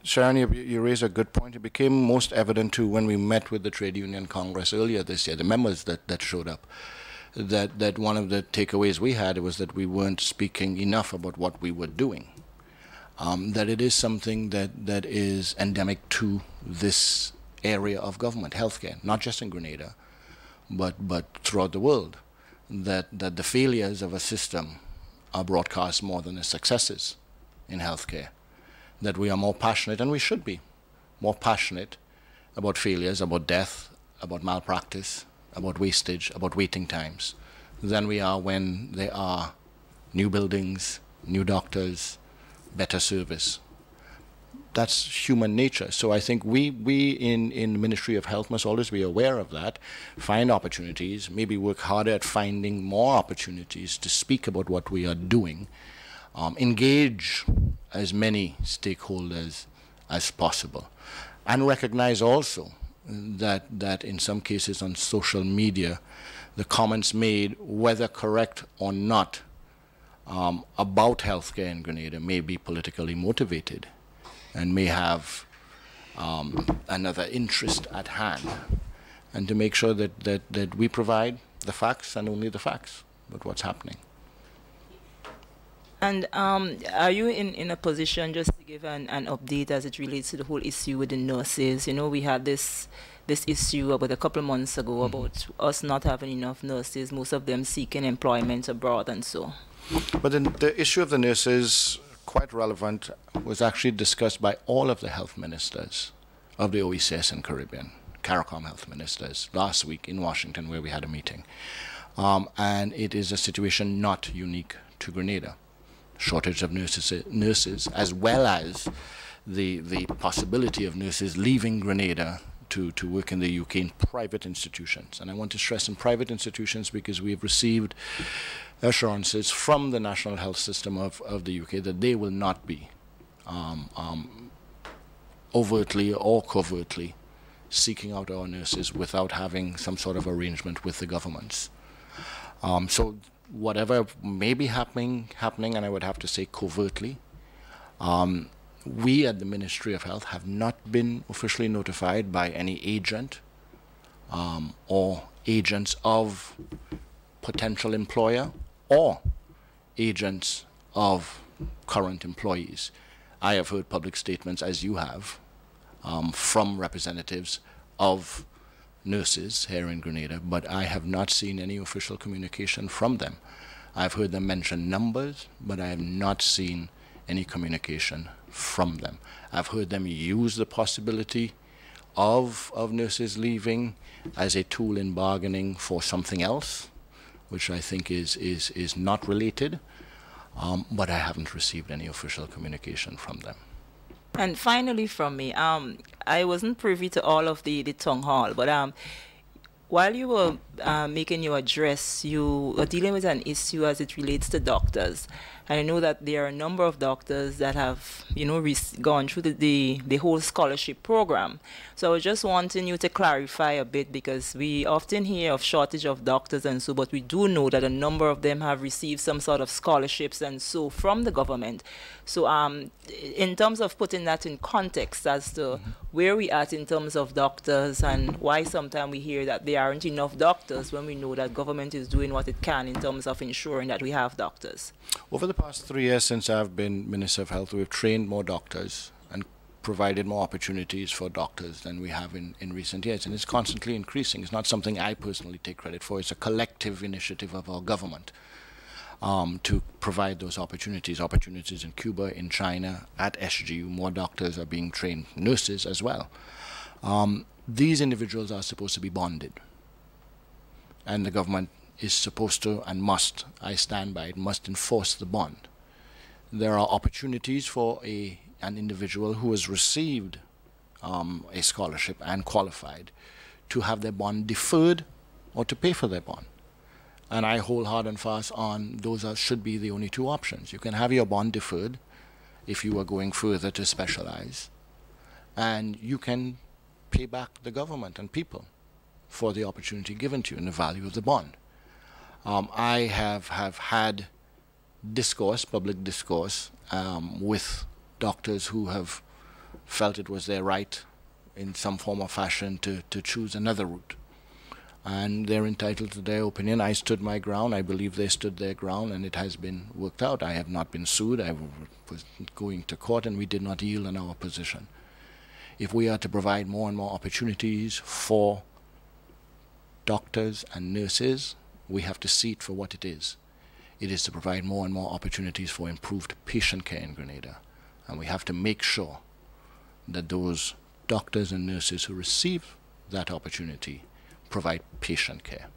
Sharon, you raise a good point. It became most evident, too, when we met with the Trade Union Congress earlier this year, the members that showed up, that one of the takeaways we had was that we weren't speaking enough about what we were doing. That it is something that is endemic to this area of government, healthcare, not just in Grenada, but throughout the world, that the failures of a system are broadcast more than the successes in healthcare, that we are more passionate, and we should be more passionate about failures, about death, about malpractice, about wastage, about waiting times, than we are when there are new buildings, new doctors, better service. That's human nature. So I think we in the Ministry of Health must always be aware of that, find opportunities, maybe work harder at finding more opportunities to speak about what we are doing, engage as many stakeholders as possible, and recognize also that in some cases on social media, the comments made, whether correct or not, about healthcare in Grenada may be politically motivated and may have another interest at hand, and to make sure that we provide the facts and only the facts about what's happening. And are you in a position just to give an update as it relates to the whole issue with the nurses? You know, we had this issue about a couple of months ago about us not having enough nurses, most of them seeking employment abroad and so. But then the issue of the nurses, quite relevant, was actually discussed by all of the health ministers of the OECS and Caribbean, CARICOM health ministers, last week in Washington, where we had a meeting. And it is a situation not unique to Grenada. Shortage of nurses, as well as the possibility of nurses leaving Grenada to work in the UK in private institutions. And I want to stress in private institutions because we have received assurances from the National Health System of the UK that they will not be overtly or covertly seeking out our nurses without having some sort of arrangement with the governments. So whatever may be happening, and I would have to say covertly, we at the Ministry of Health have not been officially notified by any agent or agents of potential employer or agents of current employees. I have heard public statements, as you have, from representatives of nurses here in Grenada, but I have not seen any official communication from them. I've heard them mention numbers, but I have not seen any communication from them. I've heard them use the possibility of nurses leaving as a tool in bargaining for something else, which I think is not related, but I haven't received any official communication from them. And finally from me, I wasn't privy to all of the town hall, but while you were making your address, you were dealing with an issue as it relates to doctors. And I know that there are a number of doctors that have, you know, gone through the whole scholarship program. So I was just wanting you to clarify a bit, because we often hear of shortage of doctors and so, but we do know that a number of them have received some sort of scholarships and so from the government. So in terms of putting that in context as to where we at in terms of doctors, and why sometimes we hear that there aren't enough doctors when we know that government is doing what it can in terms of ensuring that we have doctors. Over the past 3 years since I've been Minister of Health, we've trained more doctors and provided more opportunities for doctors than we have in recent years, and it's constantly increasing. It's not something I personally take credit for. It's a collective initiative of our government to provide those opportunities in Cuba, in China, at SGU. More doctors are being trained, nurses as well. These individuals are supposed to be bonded, and the government is supposed to and must, I stand by it, must enforce the bond. There are opportunities for an individual who has received a scholarship and qualified to have their bond deferred or to pay for their bond. And I hold hard and fast on those should be the only two options. You can have your bond deferred if you are going further to specialize, and you can pay back the government and people for the opportunity given to you and the value of the bond. I have had discourse, public discourse, with doctors who have felt it was their right in some form or fashion to choose another route. And they're entitled to their opinion. I stood my ground. I believe they stood their ground, and it has been worked out. I have not been sued. I was going to court, and we did not yield on our position. If we are to provide more and more opportunities for doctors and nurses, we have to see it for what it is. It is to provide more and more opportunities for improved patient care in Grenada. And we have to make sure that those doctors and nurses who receive that opportunity provide patient care.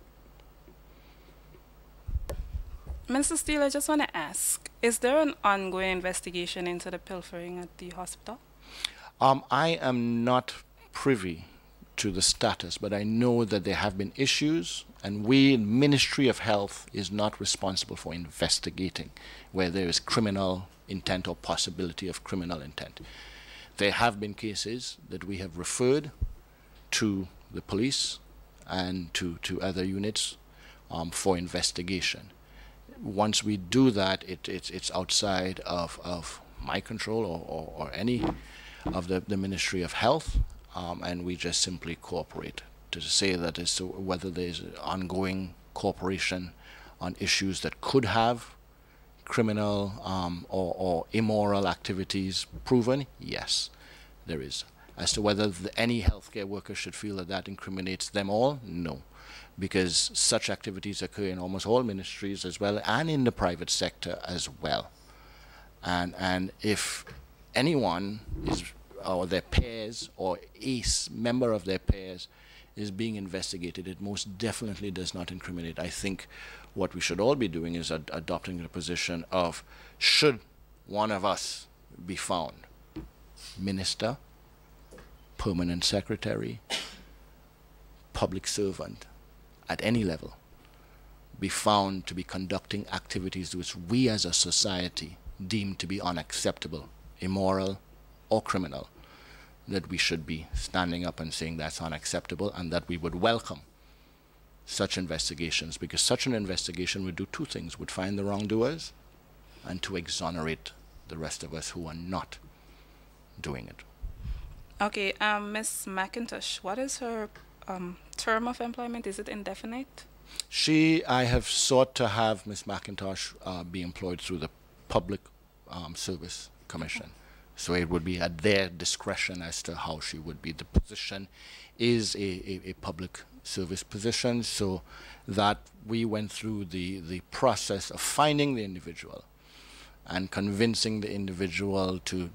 Mr. Steele, I just want to ask, is there an ongoing investigation into the pilfering at the hospital? I am not privy to the status, but I know that there have been issues, and we, Ministry of Health, is not responsible for investigating where there is criminal intent or possibility of criminal intent. There have been cases that we have referred to the police and to other units for investigation. Once we do that, it's outside of my control or any of the Ministry of Health, and we just simply cooperate. To say that as to whether there's ongoing cooperation on issues that could have criminal or immoral activities proven, yes, there is. As to whether any healthcare worker should feel that that incriminates them all, no. Because such activities occur in almost all ministries as well, and in the private sector as well. And if anyone is, or their peers, or a member of their peers is being investigated, it most definitely does not incriminate. I think what we should all be doing is adopting the position of, should one of us be found, minister, permanent secretary, public servant, at any level, be found to be conducting activities which we as a society deem to be unacceptable, immoral, or criminal, that we should be standing up and saying that's unacceptable, and that we would welcome such investigations, because such an investigation would do two things: would find the wrongdoers and to exonerate the rest of us who are not doing it. Okay, Ms. McIntosh, what is her term of employment? Is it indefinite? I have sought to have Ms. McIntosh be employed through the Public Service Commission. So it would be at their discretion as to how she would be. The position is a public service position, so that we went through the process of finding the individual and convincing the individual to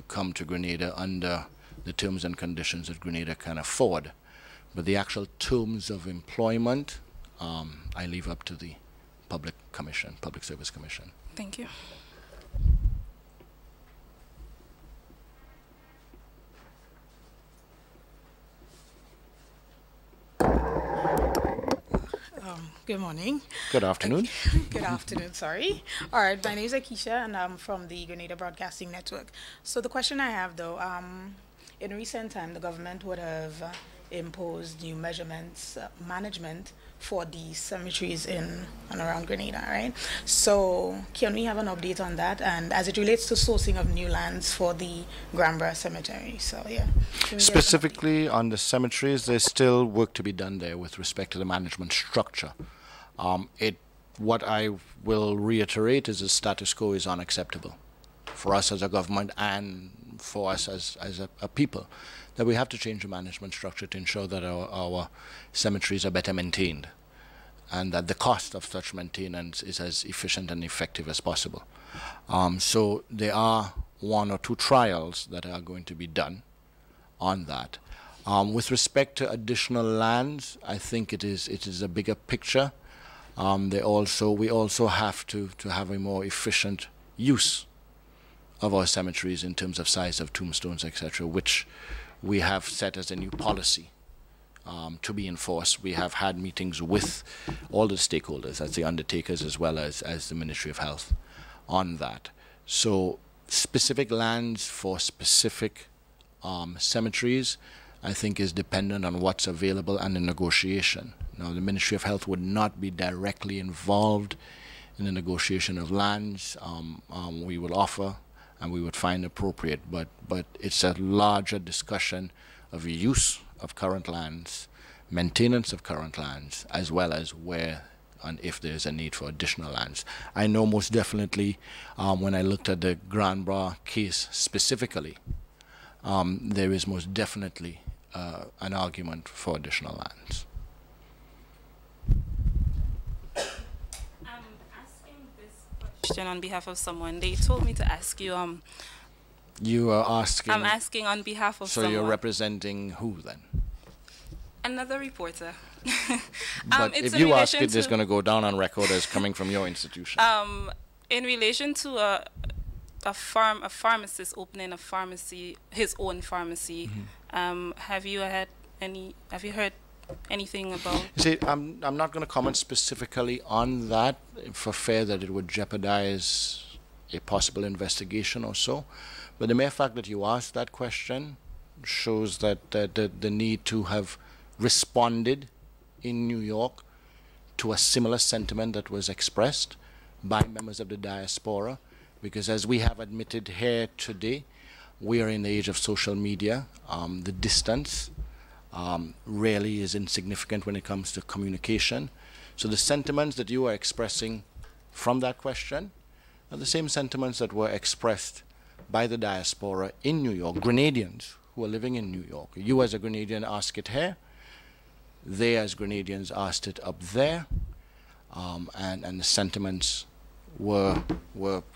come to Grenada under the terms and conditions that Grenada can afford. But the actual terms of employment, I leave up to the Public Service Commission. Thank you. Good morning. Good afternoon. Good afternoon, sorry. All right, my name is Akisha, and I'm from the Grenada Broadcasting Network. So the question I have, though, in recent time, the government would have imposed new measurements, management for the cemeteries in and around Grenada, right? So can we have an update on that? And as it relates to sourcing of new lands for the Grambra Cemetery, so yeah. Specifically on the cemeteries, there's still work to be done there with respect to the management structure. What I will reiterate is the status quo is unacceptable. for us as a government and for us as a people, that we have to change the management structure to ensure that our cemeteries are better maintained, and that the cost of such maintenance is as efficient and effective as possible. So there are 1 or 2 trials that are going to be done on that. With respect to additional lands, I think it is a bigger picture. We also have to have a more efficient use of our cemeteries in terms of size of tombstones, etc., which we have set as a new policy to be enforced. We have had meetings with all the stakeholders, as the undertakers as well as the Ministry of Health, on that. So specific lands for specific cemeteries, I think, is dependent on what's available and the negotiation. Now, the Ministry of Health would not be directly involved in the negotiation of lands. We will offer and we would find appropriate, but it's a larger discussion of use of current lands, maintenance of current lands, as well as where and if there's a need for additional lands. I know most definitely when I looked at the Grand Bras case specifically, there is most definitely an argument for additional lands. Question on behalf of someone. They told me to ask you. You are asking. I'm asking on behalf of someone. So you're representing who then? Another reporter. But if you ask it, it's going to go down on record as coming from your institution. In relation to a pharmacist opening a pharmacy, his own pharmacy. Have you heard anything about? See, I'm not going to comment specifically on that for fear that it would jeopardize a possible investigation or so. But the mere fact that you asked that question shows that the need to have responded in New York to a similar sentiment that was expressed by members of the diaspora, because as we have admitted here today, we are in the age of social media. The distance really is insignificant when it comes to communication. So the sentiments that you are expressing from that question are the same sentiments that were expressed by the diaspora in New York, Grenadians who are living in New York. You as a Grenadian ask it here, they as Grenadians asked it up there, and the sentiments were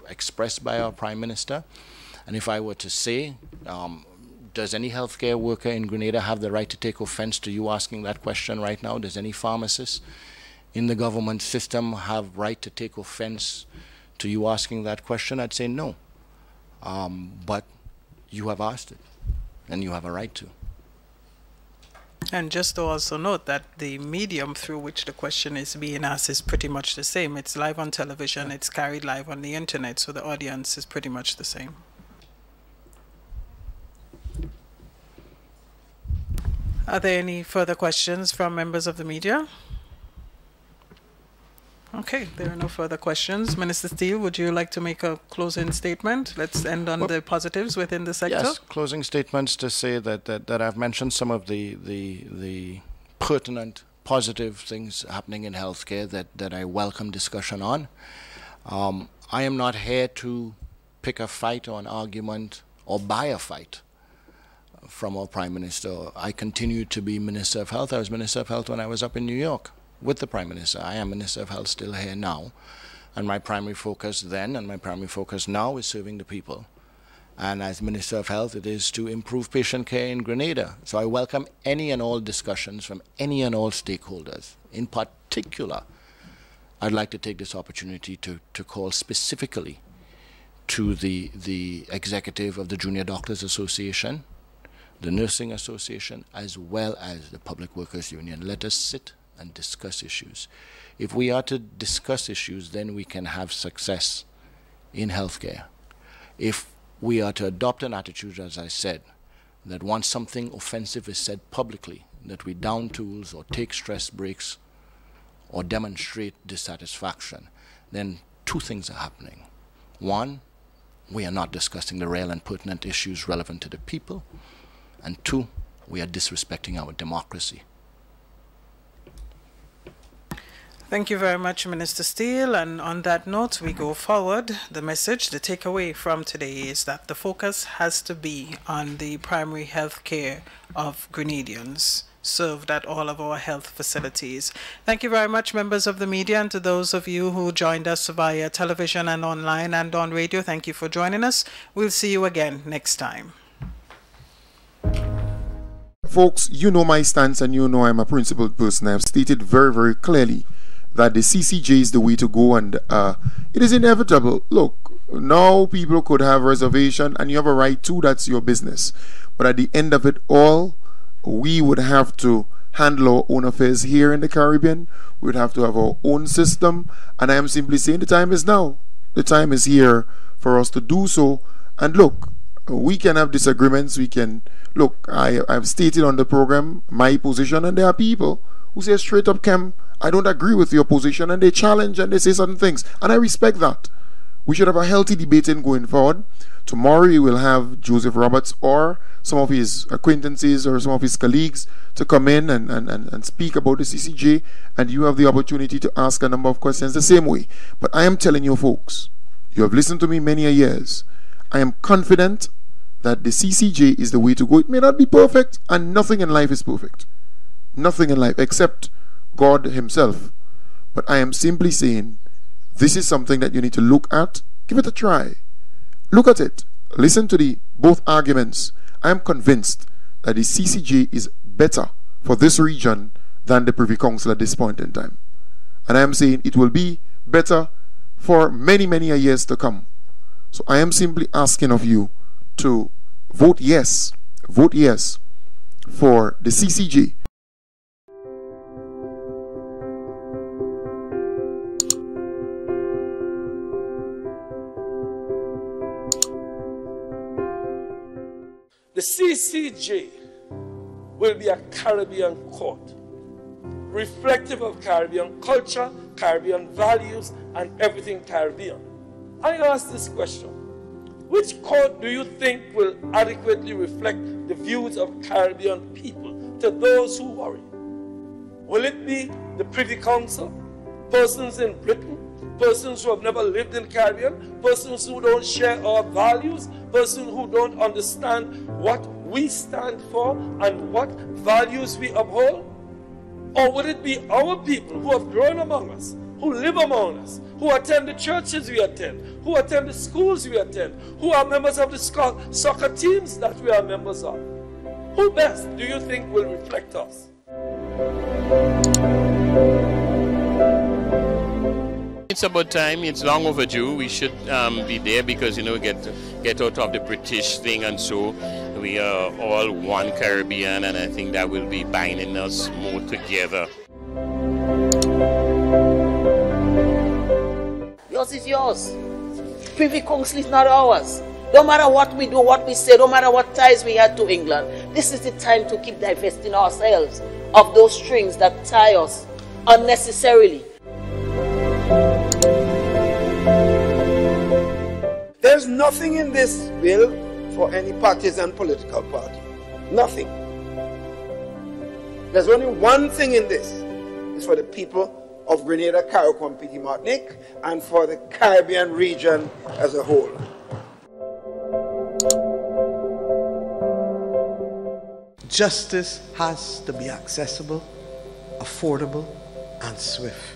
expressed by our Prime Minister. And if I were to say, does any healthcare worker in Grenada have the right to take offense to you asking that question right now? Does any pharmacist in the government system have right to take offense to you asking that question? I'd say no. But you have asked it, and you have a right to. And just to also note that the medium through which the question is being asked is pretty much the same. It's live on television, it's carried live on the internet, so the audience is pretty much the same. Are there any further questions from members of the media? Okay, there are no further questions. Minister Steele, would you like to make a closing statement? Let's end on the positives within the sector. Yes, closing statements to say that I've mentioned some of the pertinent, positive things happening in healthcare that I welcome discussion on. I am not here to pick a fight or an argument or buy a fight from our Prime Minister. I continue to be Minister of Health. I was Minister of Health when I was up in New York with the Prime Minister. I am Minister of Health still here now. And my primary focus then and my primary focus now is serving the people. And as Minister of Health, it is to improve patient care in Grenada. So I welcome any and all discussions from any and all stakeholders. In particular, I'd like to take this opportunity to call specifically to the executive of the Junior Doctors Association, the Nursing Association, as well as the Public Workers Union. Let us sit and discuss issues. If we are to discuss issues, then we can have success in healthcare. If we are to adopt an attitude, as I said, that once something offensive is said publicly, that we down tools or take stress breaks or demonstrate dissatisfaction, then two things are happening. One, we are not discussing the real and pertinent issues relevant to the people. And two, we are disrespecting our democracy. Thank you very much, Minister Steele. And on that note, we go forward. The message, the takeaway from today is that the focus has to be on the primary health care of Grenadians served at all of our health facilities. Thank you very much, members of the media, and to those of you who joined us via television and online and on radio, thank you for joining us. We'll see you again next time. Folks, you know my stance and you know I'm a principled person. I have stated very, very clearly that the CCJ is the way to go, and it is inevitable. Look, now people could have reservation and you have a right to, that's your business. But at the end of it all, we would have to handle our own affairs here in the Caribbean. We would have to have our own system, and I am simply saying the time is now. The time is here for us to do so. And look, we can have disagreements. We can look, I've stated on the program my position, and there are people who say straight up, Kem, I don't agree with your position, and they challenge and they say certain things, and I respect that. We should have a healthy debating going forward. Tomorrow we will have Joseph Roberts or some of his acquaintances or some of his colleagues to come in and speak about the CCJ, and you have the opportunity to ask a number of questions the same way. But I am telling you folks, you have listened to me many a years. I am confident that the CCJ is the way to go. It may not be perfect, and nothing in life is perfect. Nothing in life except God himself. But I am simply saying this is something that you need to look at. Give it a try. Look at it. Listen to the both arguments. I am convinced that the CCJ is better for this region than the Privy Council at this point in time. And I am saying it will be better for many, many years to come. So I am simply asking of you to vote yes for the CCJ. The CCJ will be a Caribbean court, reflective of Caribbean culture, Caribbean values, and everything Caribbean. I ask this question: which court do you think will adequately reflect the views of Caribbean people to those who worry? Will it be the Privy Council, persons in Britain, persons who have never lived in Caribbean, persons who don't share our values, persons who don't understand what we stand for and what values we uphold? Or would it be our people who have grown among us, who live among us, who attend the churches we attend, who attend the schools we attend, who are members of the soccer teams that we are members of? Who best do you think will reflect us? It's about time. It's long overdue. We should be there because, you know, get out of the British thing, and so we are all one Caribbean, and I think that will be binding us more together. Yours is yours. Privy Council is not ours. No matter what we do, what we say, no matter what ties we had to England, this is the time to keep divesting ourselves of those strings that tie us unnecessarily. There's nothing in this bill for any partisan political party. Nothing. There's only one thing in this. It's for the people of Grenada, Carriacou, Petit Martinique, and for the Caribbean region as a whole. Justice has to be accessible, affordable, and swift.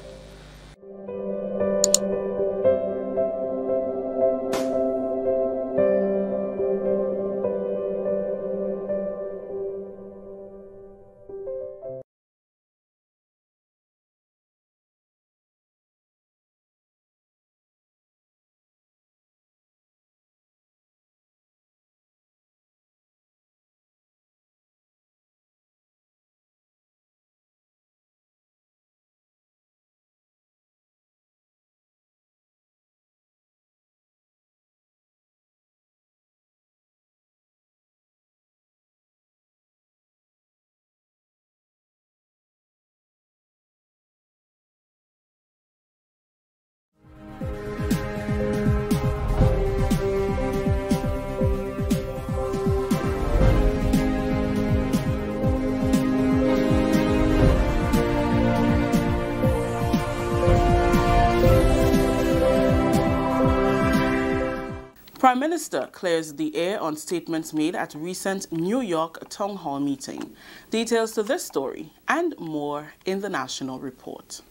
Prime Minister clears the air on statements made at recent New York Town Hall meeting. Details to this story and more in the National Report.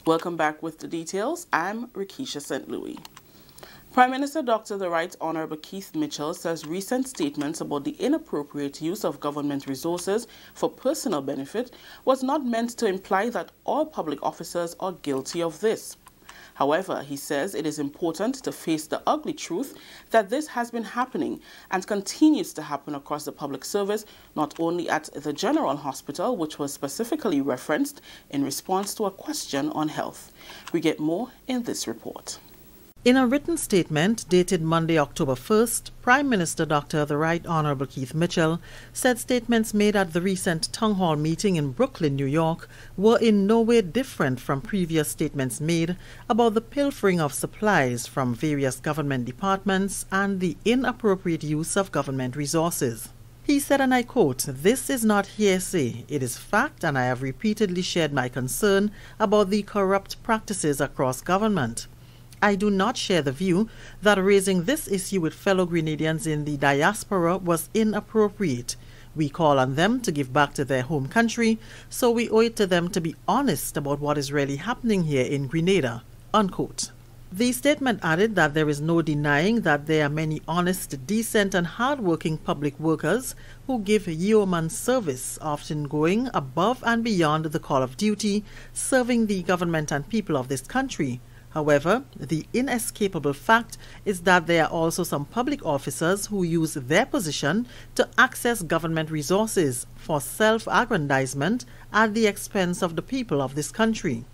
Welcome back with the details. I'm Rikisha St. Louis. Prime Minister Dr. the Right Honorable Keith Mitchell says recent statements about the inappropriate use of government resources for personal benefit was not meant to imply that all public officers are guilty of this. However, he says it is important to face the ugly truth that this has been happening and continues to happen across the public service, not only at the General Hospital, which was specifically referenced in response to a question on health. We get more in this report. In a written statement dated Monday, October 1st, Prime Minister Dr. the Right Honorable Keith Mitchell said statements made at the recent Town Hall meeting in Brooklyn, New York, were in no way different from previous statements made about the pilfering of supplies from various government departments and the inappropriate use of government resources. He said, and I quote, "This is not hearsay, it is fact, and I have repeatedly shared my concern about the corrupt practices across government. I do not share the view that raising this issue with fellow Grenadians in the diaspora was inappropriate. We call on them to give back to their home country, so we owe it to them to be honest about what is really happening here in Grenada." Unquote. The statement added that there is no denying that there are many honest, decent and hard-working public workers who give yeoman service, often going above and beyond the call of duty, serving the government and people of this country. However, the inescapable fact is that there are also some public officers who use their position to access government resources for self-aggrandizement at the expense of the people of this country.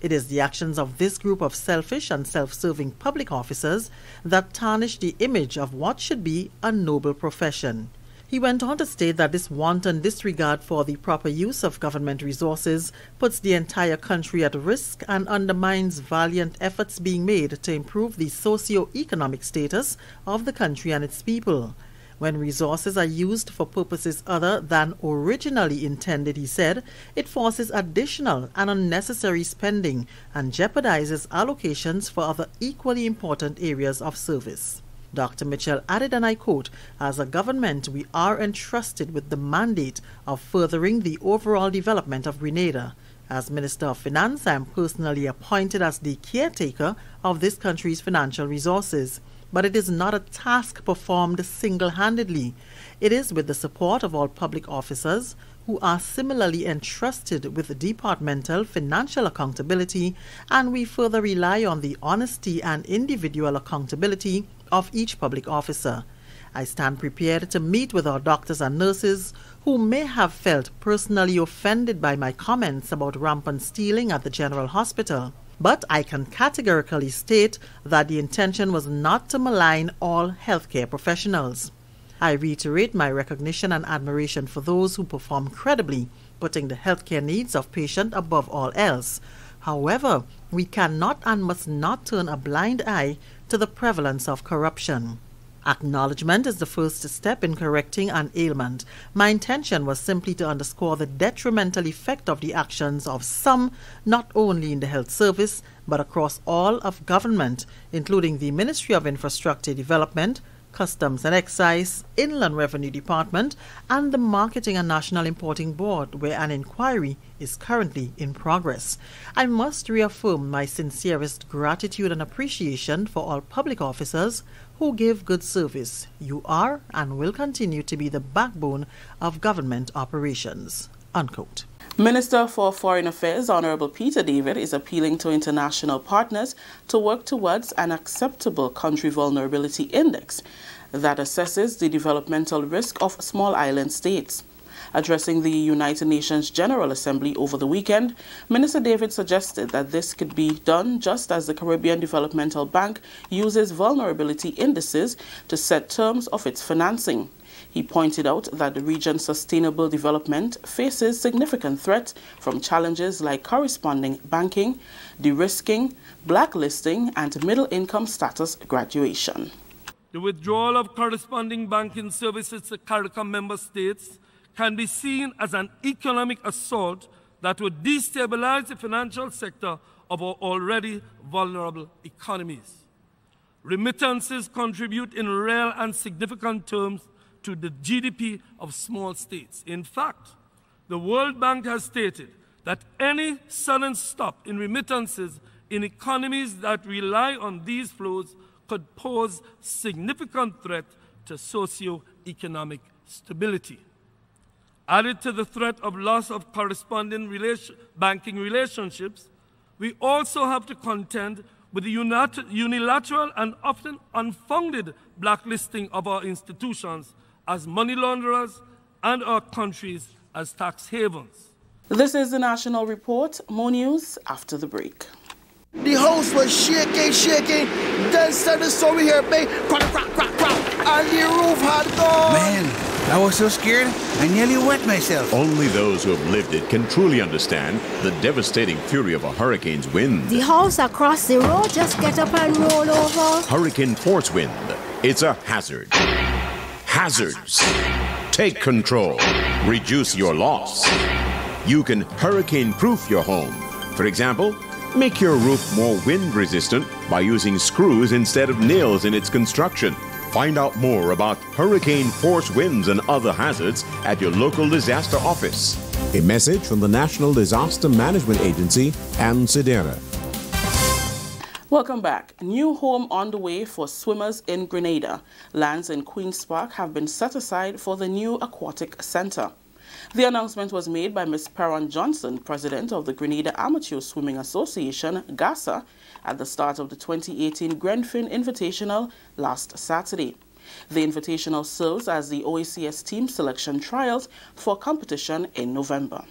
It is the actions of this group of selfish and self-serving public officers that tarnish the image of what should be a noble profession. He went on to state that this wanton disregard for the proper use of government resources puts the entire country at risk and undermines valiant efforts being made to improve the socio-economic status of the country and its people. When resources are used for purposes other than originally intended, he said, it forces additional and unnecessary spending and jeopardizes allocations for other equally important areas of service. Dr. Mitchell added, and I quote, "As a government, we are entrusted with the mandate of furthering the overall development of Grenada. As Minister of Finance, I am personally appointed as the caretaker of this country's financial resources. But it is not a task performed single-handedly. It is with the support of all public officers who are similarly entrusted with departmental financial accountability, and we further rely on the honesty and individual accountability of each public officer. I stand prepared to meet with our doctors and nurses who may have felt personally offended by my comments about rampant stealing at the General Hospital. But I can categorically state that the intention was not to malign all healthcare professionals. I reiterate my recognition and admiration for those who perform credibly, putting the healthcare needs of patients above all else. However, we cannot and must not turn a blind eye to the prevalence of corruption. Acknowledgement is the first step in correcting an ailment. My intention was simply to underscore the detrimental effect of the actions of some, not only in the health service, but across all of government, including the Ministry of Infrastructure Development, Customs and Excise, Inland Revenue Department, and the Marketing and National Importing Board, where an inquiry is currently in progress. I must reaffirm my sincerest gratitude and appreciation for all public officers who give good service. You are and will continue to be the backbone of government operations." Unquote. Minister for Foreign Affairs Honorable Peter David is appealing to international partners to work towards an acceptable country vulnerability index that assesses the developmental risk of small island states. Addressing the United Nations General Assembly over the weekend, Minister David suggested that this could be done just as the Caribbean Developmental Bank uses vulnerability indices to set terms of its financing. He pointed out that the region's sustainable development faces significant threats from challenges like corresponding banking, de-risking, blacklisting, and middle-income status graduation. The withdrawal of corresponding banking services to CARICOM member states can be seen as an economic assault that would destabilize the financial sector of our already vulnerable economies. Remittances contribute in real and significant terms to the GDP of small states. In fact, the World Bank has stated that any sudden stop in remittances in economies that rely on these flows could pose significant threat to socio-economic stability. Added to the threat of loss of corresponding banking relationships, we also have to contend with the unilateral and often unfounded blacklisting of our institutions as money launderers and our countries as tax havens. This is the National Report. More news after the break. The house was shaking. Then said the story here, bang, crack, and the roof had gone. Man, I was so scared, I nearly wet myself. Only those who have lived it can truly understand the devastating fury of a hurricane's wind. The house across the road just get up and roll over. Hurricane force wind. It's a hazard. Hazards. Take control. Reduce your loss. You can hurricane-proof your home. For example, make your roof more wind-resistant by using screws instead of nails in its construction. Find out more about hurricane force winds and other hazards at your local disaster office. A message from the National Disaster Management Agency and SEDERA. Welcome back. New home on the way for swimmers in Grenada. Lands in Queen's Park have been set aside for the new aquatic center. The announcement was made by Ms. Perron Johnson, president of the Grenada Amateur Swimming Association, GASA, at the start of the 2018 Grenfin Invitational last Saturday. The Invitational serves as the OACS team selection trials for competition in November.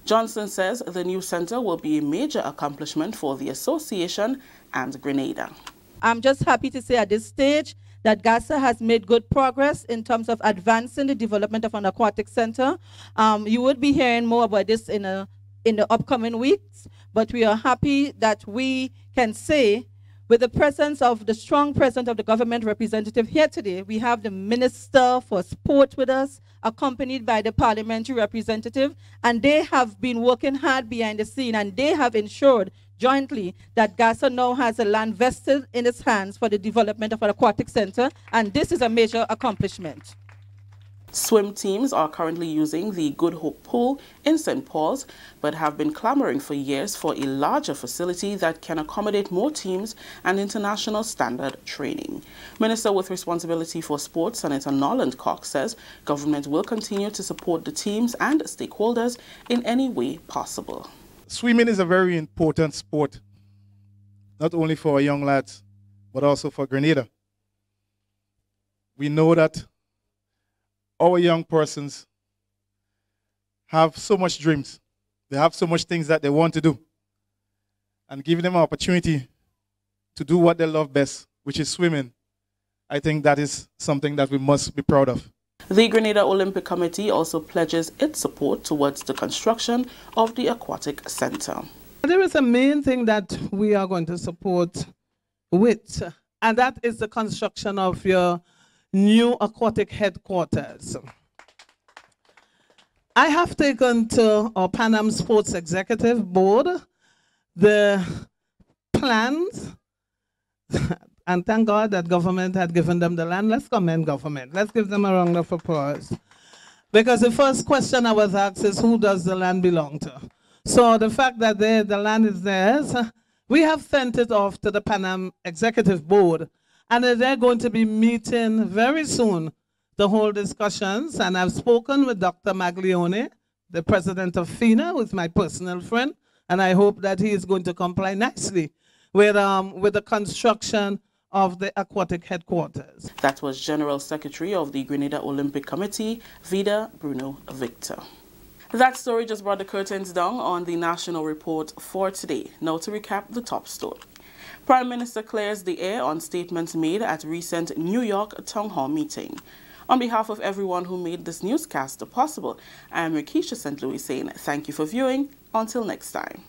Johnson says the new center will be a major accomplishment for the association and Grenada. I'm just happy to say at this stage that GASA has made good progress in terms of advancing the development of an aquatic center. You would be hearing more about this in the upcoming weeks, but we are happy that we can say, with the presence of the strong presence of the government representative here today, we have the Minister for Sport with us, accompanied by the parliamentary representative, and they have been working hard behind the scene, and they have ensured jointly that GASA now has a land vested in its hands for the development of an aquatic center, and this is a major accomplishment. Swim teams are currently using the Good Hope Pool in St. Paul's, but have been clamoring for years for a larger facility that can accommodate more teams and international standard training. Minister with responsibility for sports, Senator Norland Cox, says government will continue to support the teams and stakeholders in any way possible. Swimming is a very important sport, not only for our young lads, but also for Grenada. We know that our young persons have so much dreams. They have so much things that they want to do. And giving them an opportunity to do what they love best, which is swimming, I think that is something that we must be proud of. The Grenada Olympic Committee also pledges its support towards the construction of the aquatic center. There is a main thing that we are going to support with, and that is the construction of your new aquatic headquarters. I have taken to our Pan Am Sports Executive Board the plans, and thank God that government had given them the land. Let's commend government. Let's give them a round of applause. Because the first question I was asked is, who does the land belong to? So the fact that the land is theirs, we have sent it off to the Pan Am Executive Board, and they're going to be meeting very soon to hold discussions. And I've spoken with Dr. Maglione, the president of FINA, who is my personal friend, and I hope that he is going to comply nicely with the construction of the aquatic headquarters. That was General Secretary of the Grenada Olympic Committee, Vida Bruno Victor. That story just brought the curtains down on the National Report for today. Now to recap the top story. Prime Minister clears the air on statements made at recent New York Town Hall meeting. On behalf of everyone who made this newscast possible, I am Rikisha St. Louis saying thank you for viewing. Until next time.